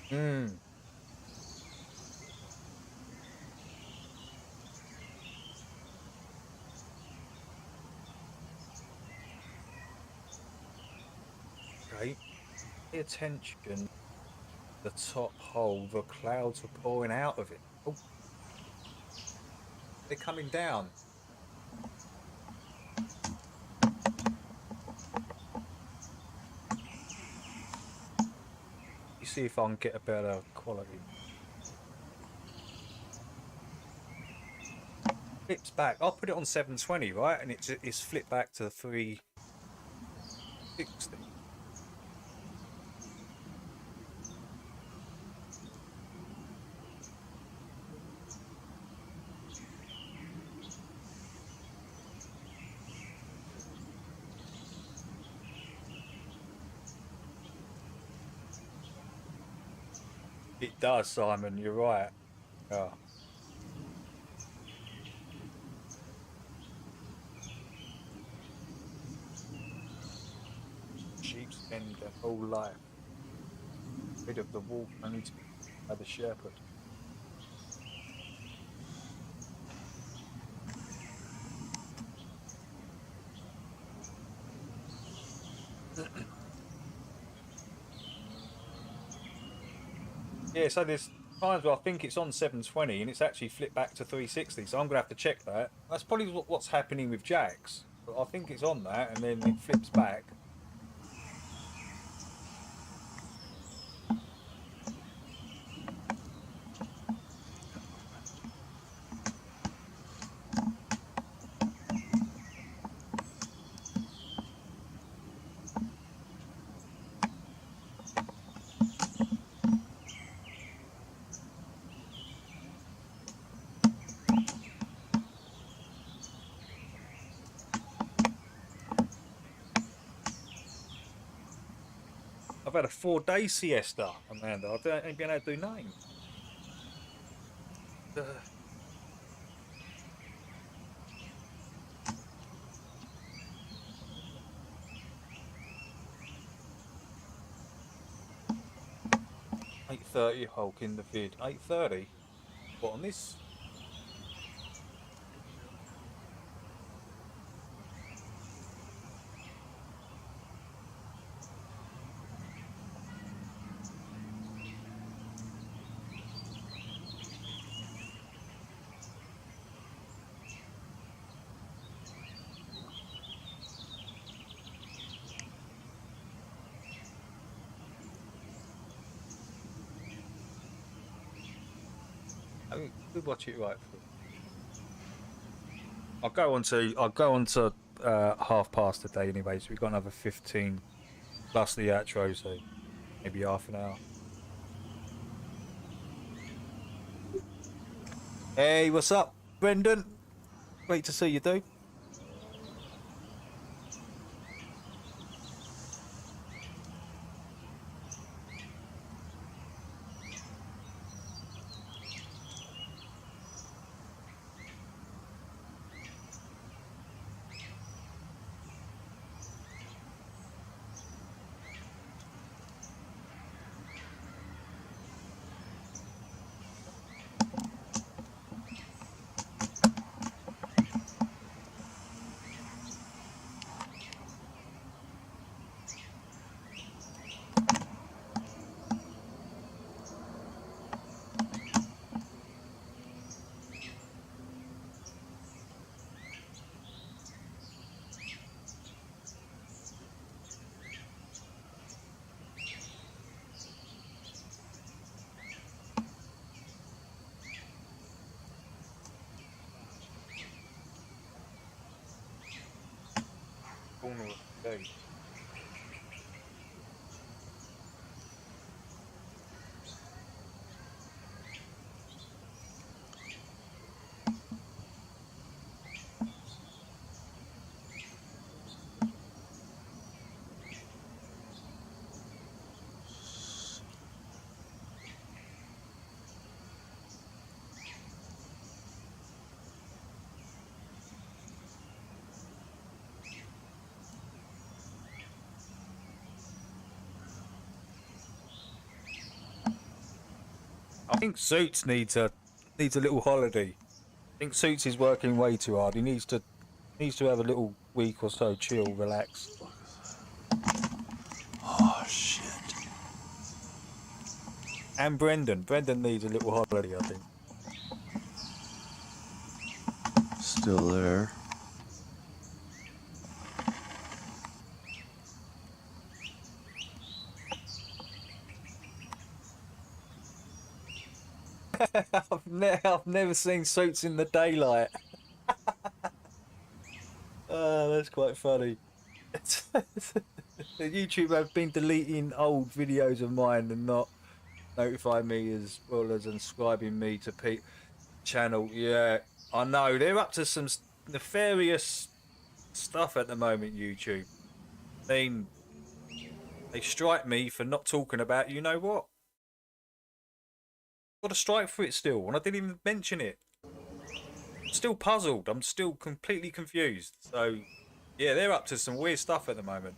Hmm. Okay. Pay attention. The top hole. The clouds are pouring out of it. Oh, they're coming down. You see if I can get a better quality. Flips back. I'll put it on 720, right? And it's flipped back to 360. It does, Simon. You're right. Yeah. Sheep spend their whole life rid of the wolf only to be by the shepherd. Yeah, so there's times where I think it's on 720 and it's actually flipped back to 360. So I'm gonna have to check that. That's probably what's happening with Jack's. But I think it's on that and then it flips back. I've had a 4-day siesta, Amanda. I ain't been able to do nothing. 8:30 Hulk in the vid. 8:30? What on this? I mean, we'll watch it right through. I'll go on to 1/2 today anyway, so we've got another 15 plus the outro, so maybe half an hour. Hey, what's up, Brendan? Great to see you, dude. Corner of the day. I think Suits needs a little holiday. I think Suits is working way too hard. He needs to have a little week or so, chill, relax. Oh shit. And Brendan needs a little holiday, I think. Still there. I've never seen Suits in the daylight. Oh, that's quite funny. YouTube have been deleting old videos of mine and not notifying me as well as subscribing me to Pete channel. Yeah, I know they're up to some nefarious stuff at the moment. YouTube. I mean, they strike me for not talking about. You know what? Got a strike for it still, and I didn't even mention it. I'm still puzzled. I'm still completely confused. So, yeah, they're up to some weird stuff at the moment.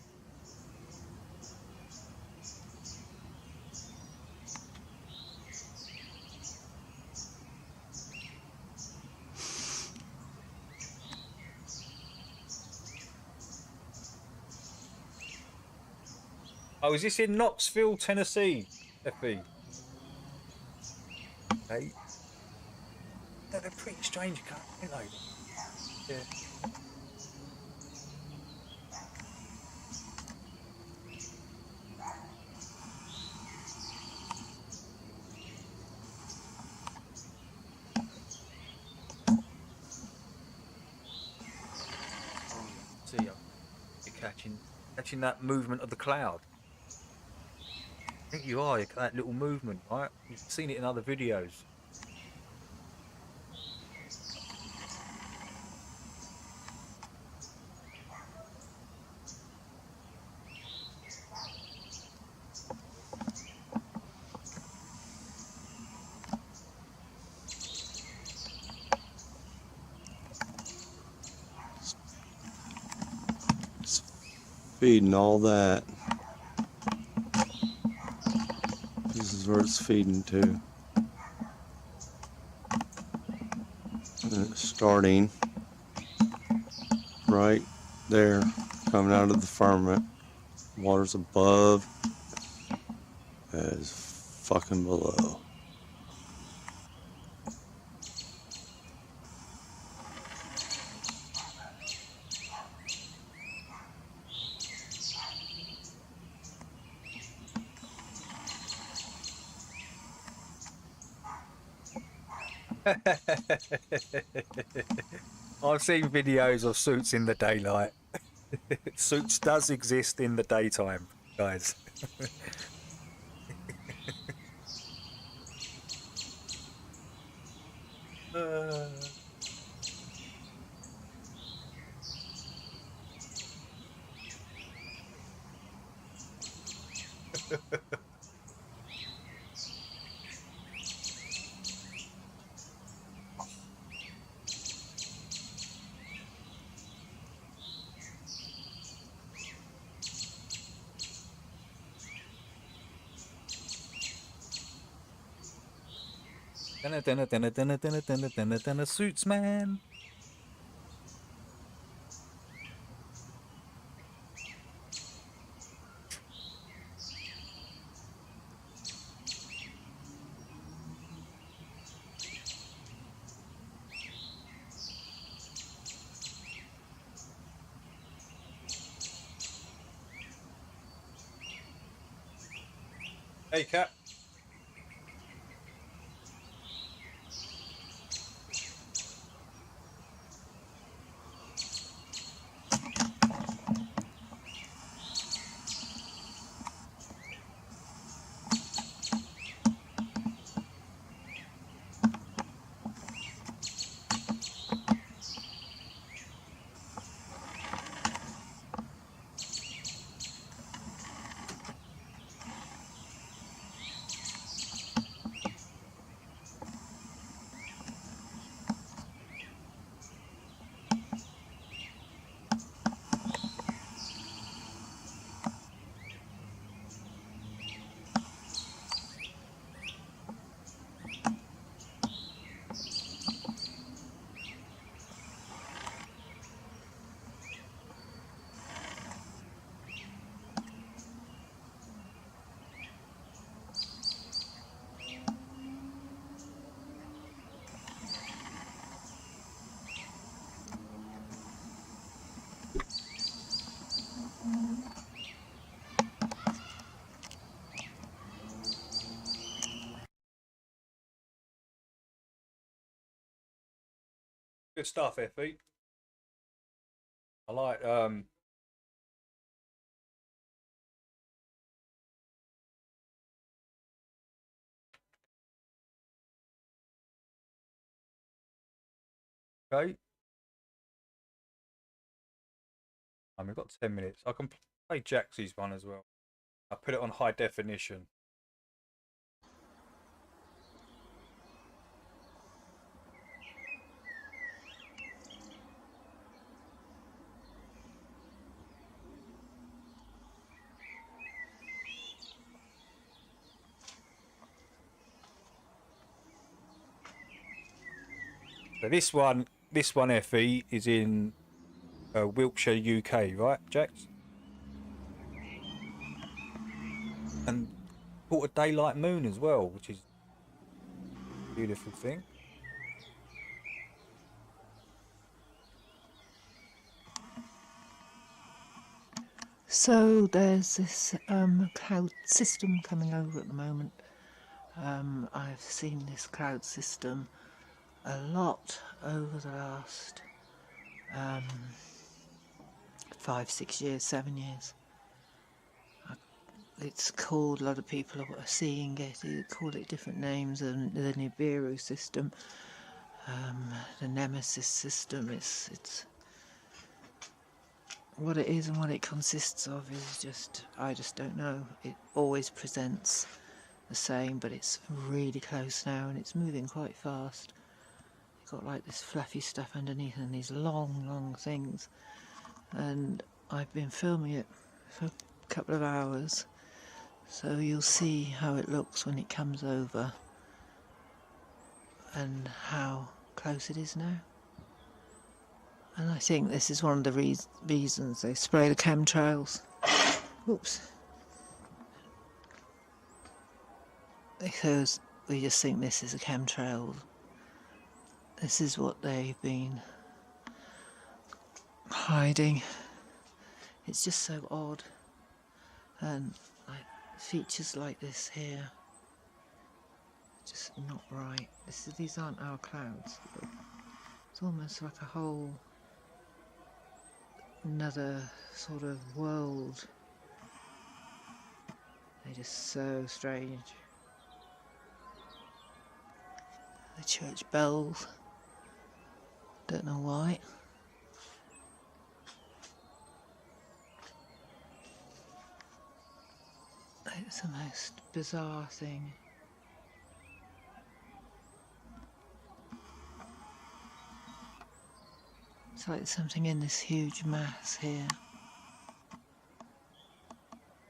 Oh, is this in Knoxville, Tennessee, Effie? Okay. No, they're pretty strange, aren't they? Yeah. See, you're catching that movement of the cloud. I think you are. You that little movement, right? You've seen it in other videos. Feeding all that. This is where it's feeding to. And it's starting right there, coming out of the firmament. Water's above as fucking below. I've seen videos of Suits in the daylight. Suits does exist in the daytime, guys. Suits man. Hey, Cap. Good stuff, Effie. I like okay. We've got 10 minutes. I can play Jaxie's one as well. I put it on high definition. So this one, Effie, is in Wiltshire, UK, right, Jax? And caught a daylight moon as well, which is a beautiful thing. So there's this cloud system coming over at the moment. I've seen this cloud system a lot over the last 5, 6 years, 7 years. It's called, a lot of people are seeing it, they call it different names, the Nibiru system, the Nemesis system. It's what it is and what it consists of is just, I just don't know. It always presents the same, but it's really close now and it's moving quite fast. You've got like this fluffy stuff underneath and these long things, and I've been filming it for a couple of hours, so you'll see how it looks when it comes over and how close it is now. And I think this is one of the reasons they spray the chemtrails. Oops. Because we just think this is a chemtrail. This is what they've been hiding. It's just so odd. And like features like this here, just not right. These aren't our clouds. It's almost like a whole another sort of world. They're just so strange. The church bells. Don't know why. It's the most bizarre thing. It's like something in this huge mass here.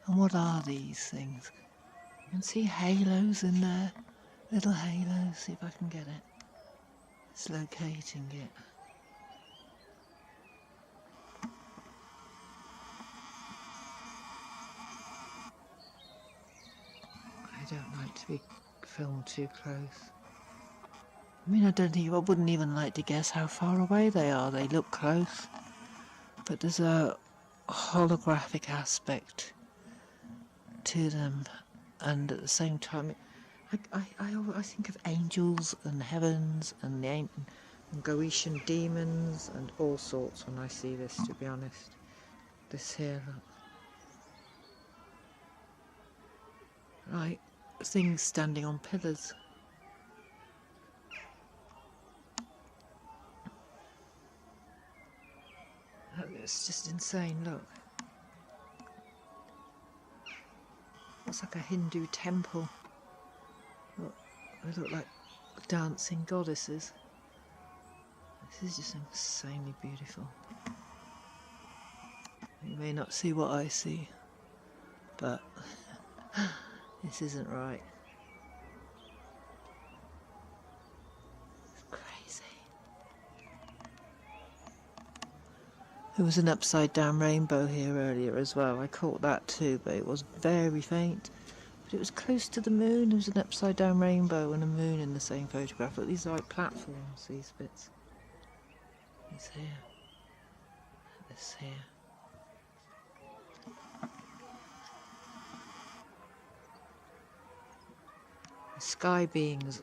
And what are these things? You can see halos in there. Little halos. See if I can get it. It's locating it. I don't like to be filmed too close. I mean, I wouldn't even like to guess how far away they are. They look close. But there's a holographic aspect to them. And at the same time, I think of angels and heavens and the aint and Goetian demons and all sorts when I see this, to be honest. This here, look. Right, things standing on pillars. It's just insane, look. Looks like a Hindu temple. Look, they look like dancing goddesses. This is just insanely beautiful. You may not see what I see, but this isn't right. It's crazy. There was an upside down rainbow here earlier as well. I caught that too, but it was very faint. But it was close to the moon. There was an upside down rainbow and a moon in the same photograph. Look, these are like platforms, these bits. It's here. This here. The sky beings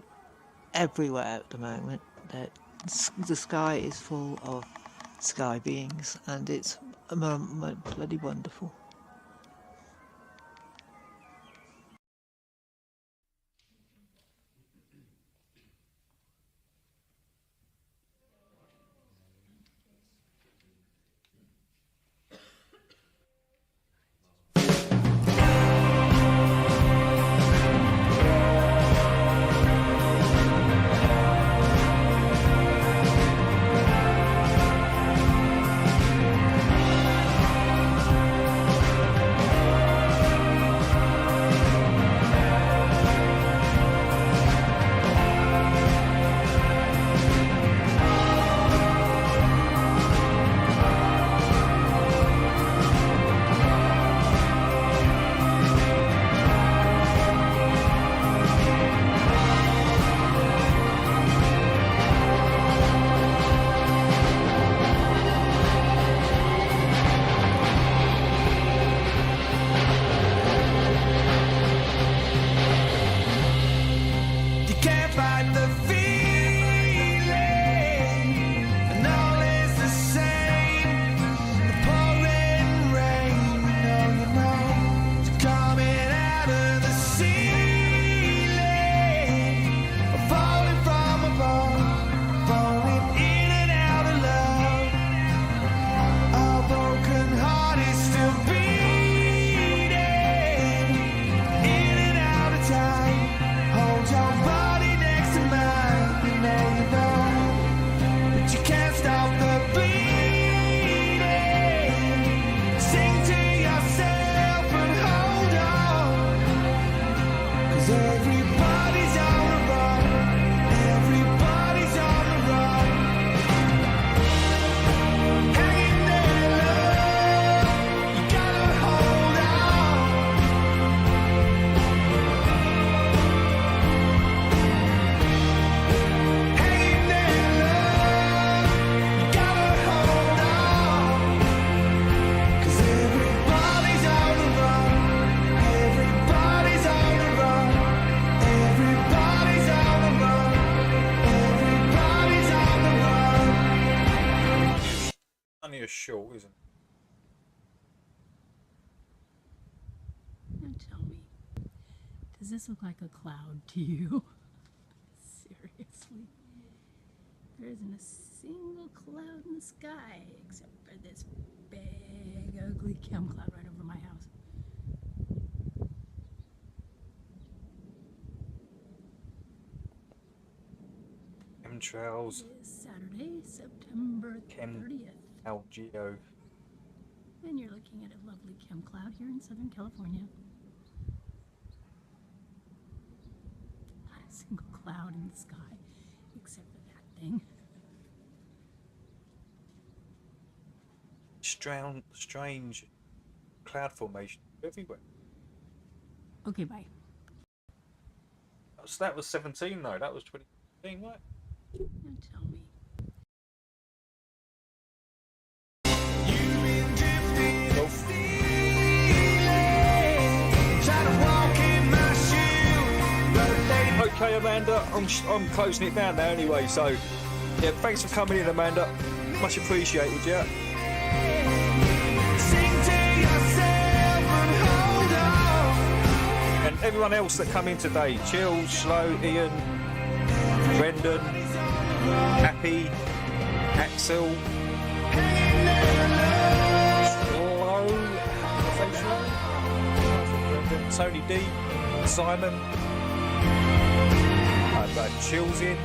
everywhere at the moment. They're The sky is full of sky beings, and it's bloody wonderful. Only a short, isn't it? Now tell me, does this look like a cloud to you? Seriously? There isn't a single cloud in the sky except for this big, ugly chem cloud right over my house. Chemtrails. It is Saturday, September 30th. Algeo. And you're looking at a lovely chem cloud here in Southern California. Not a single cloud in the sky except for that thing. Strange cloud formation everywhere. Okay, bye. So that was 17 though. That was 2017, right? Now tell me. Okay, Amanda, I'm closing it down now anyway, so yeah, thanks for coming in, Amanda. Much appreciated, yeah. And everyone else that come in today, Chill, Slow, Ian, Brendan, Happy, Axel, Tony D, Simon, Chill's in,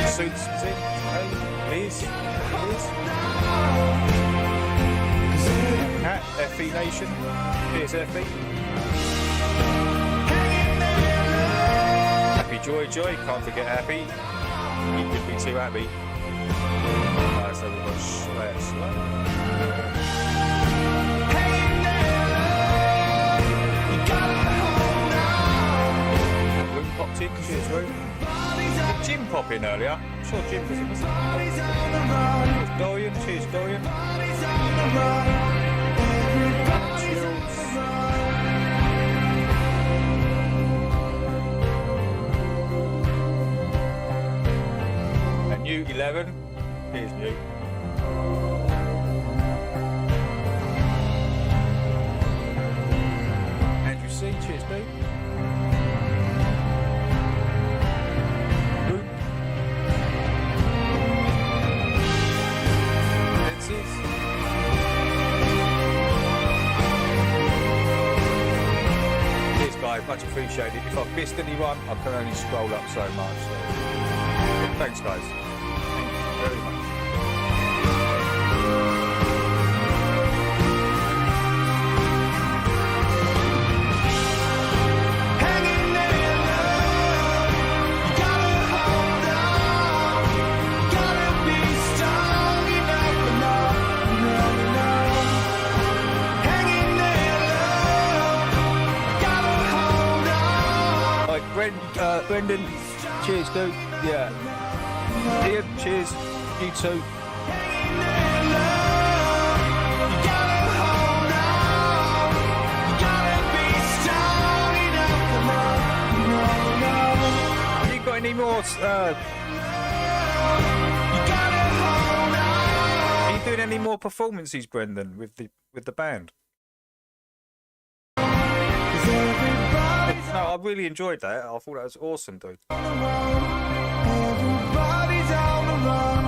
Suits is in, Liz, Cat, FE Nation, here's FE. Happy Joy, can't forget Happy. He could be too happy. So we've got Slow. Popped in, cheers, Room. Did Jim pop in earlier? I'm sure Jim was in. Cheers, Dorian, cheers, Dorian. Chills. And Newt 11. Here's Newt. Andrew C. Cheers, dude. Cheers, guys. Much appreciated. If I've missed anyone, I can only scroll up so much. So. Thanks, guys. Thank you very much. Brendan, cheers, dude. Yeah. Ian, cheers. You too. Have you got any more? Are you doing any more performances, Brendan, with the band? No, I really enjoyed that. I thought that was awesome, dude. Everybody's on the run.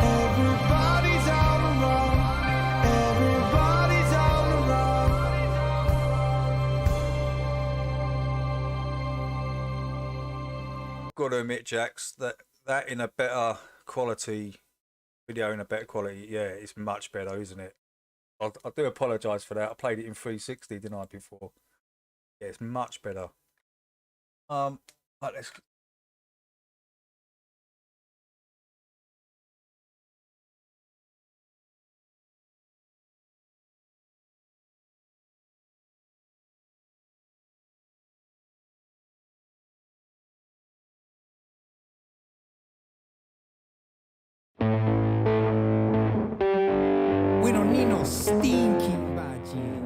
Everybody's on the run. Everybody's on the run. Got to admit, Jax, that in a better quality video, in a better quality, yeah, it's much better, isn't it? I do apologise for that. I played it in 360, didn't I, before? Yeah, it's much better. Right, let's. We don't need no stinking badges.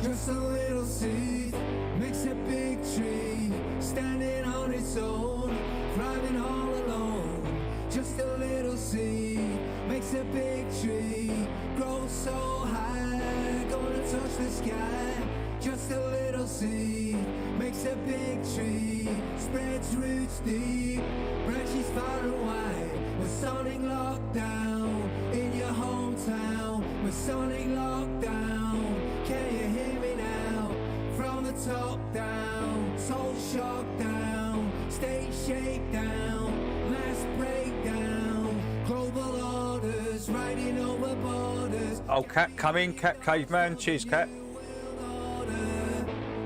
Just a little seed makes a big tree, standing on its own, thriving all alone. Just a little seed makes a big tree, grow so high, gonna touch the sky. Just a little seed makes a big tree, spreads roots deep, branches far and wide. Masonic lockdown in your hometown. Masonic lockdown. Can you hear me now? From the top down, soul shock down, state shakedown, mass breakdown, global orders riding over borders. Oh, Cat, come in, Cat Caveman. Cheers, Cat.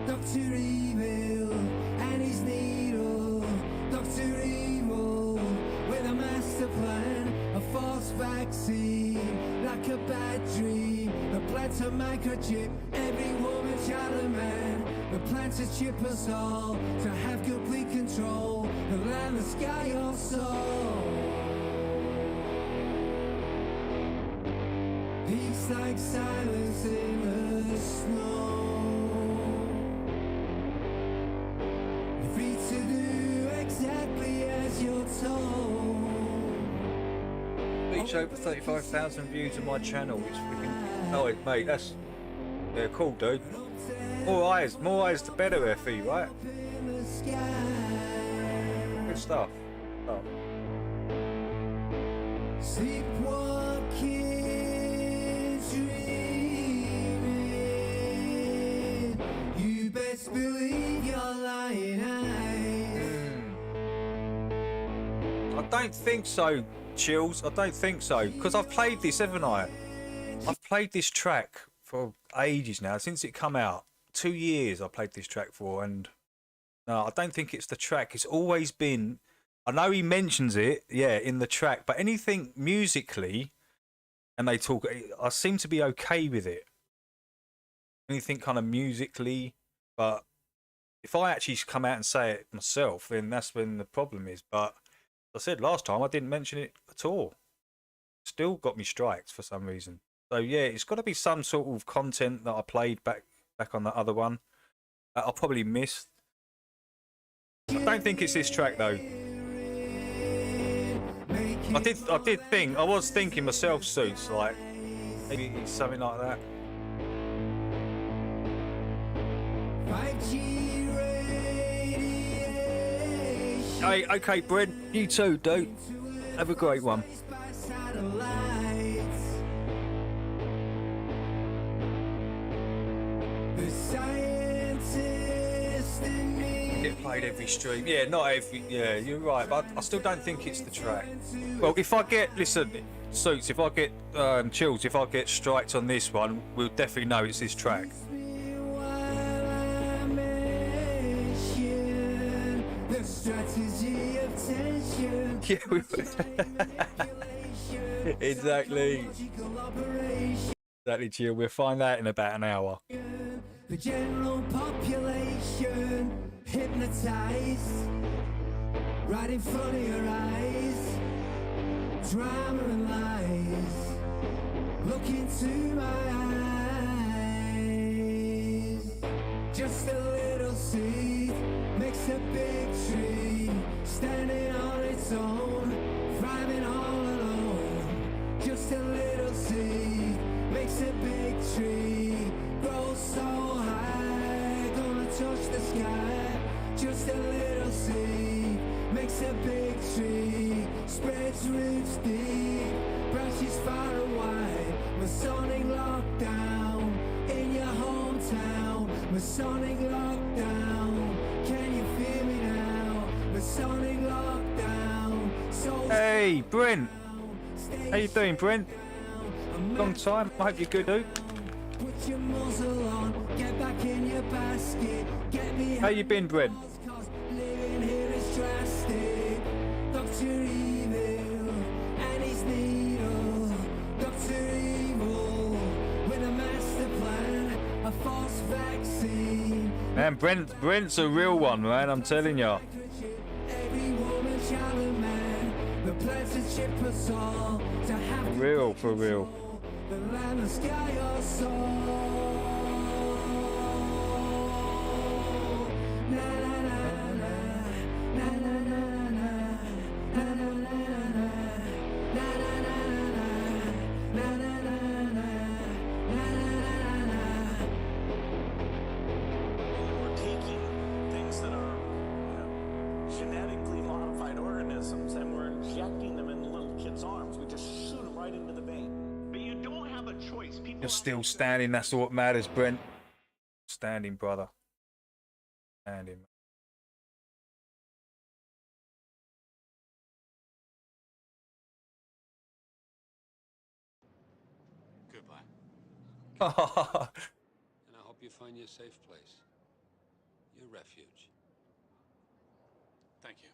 Dr. Evil and his needle. Dr. Evil with a master plan, a false vaccine, like a bad dream. The plant's a microchip, every woman, child and man. The plant's to chip us all, to have complete control. The land, the sky, your soul. Peace like silence in the snow. Free to do exactly as you're told. Reach over 35,000 views on my channel. It's freaking. Oh, mate, that's. Yeah, cool, dude. More eyes the better, FE, right? Good stuff. Oh. Sleepwalking, dreaming. You best believe you're lying eyes. I don't think so, Chills. I don't think so. Because I've played this, haven't I? I've played this track for ages now. Since it come out. 2 years I played this track for. And no, I don't think it's the track. It's always been... I know he mentions it, yeah, in the track. But anything musically, and they talk... I seem to be okay with it. Anything kind of musically. But if I actually come out and say it myself, then that's when the problem is. But... I said last time I didn't mention it at all. Still got me strikes for some reason. So yeah, it's got to be some sort of content that I played back on the other one that I probably missed. I don't think it's this track though. I was thinking myself, Suits, like maybe it's something like that. Hey, okay, Brent, you too, dude. Have a great one. Get played every stream. Yeah, not every. Yeah, you're right, but I still don't think it's the track. Well, if I get Suits, if I get Chills, if I get striked on this one, we'll definitely know it's this track. Yeah, exactly. Exactly, Chill. We'll find out in about an hour. The general population hypnotized right in front of your eyes. Drama and lies. Look into my eyes. Just a little seed makes a big tree, standing on its own, thriving all alone. Just a little seed makes a big tree, grows so high, gonna touch the sky. Just a little seed makes a big tree, spreads roots deep, branches far and wide. Masonic lockdown in your hometown. Masonic lockdown, can you feel me now? Masonic lockdown. Hey, Brent. How you doing, Brent? Long time. I hope you're good, dude. Put your muzzle on, get back in your basket. Get me. How you been, Brent? Living here is drastic. Dr. Evil and his needle. Dr. Evil with a master plan, a false vaccine. Man, Brent's a real one, man. I'm telling you. Every woman, child, and man. The plans to chip us all to have Real, for real. the land, the sky, or soul. Na na na na na na na na na na na na We're taking things that are, genetically modified organisms and we're injecting them in little kids' arms. We just shoot them right into the vein. But you don't have a choice. People You're still standing. That's what matters, Brent. Standing, brother. Standing. Goodbye. Oh, And I hope you find your safe place. Your refuge. Thank you.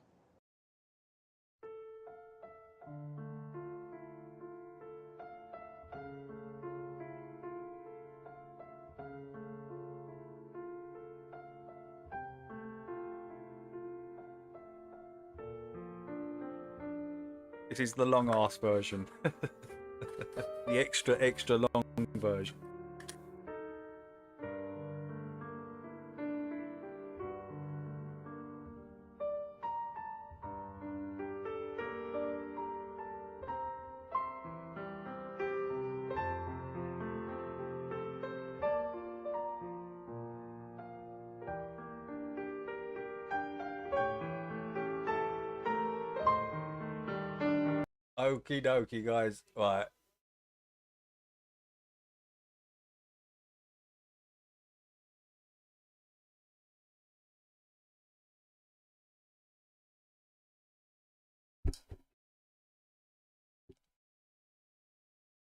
this is the long ass version. The extra long version. Okie dokie, guys. Right.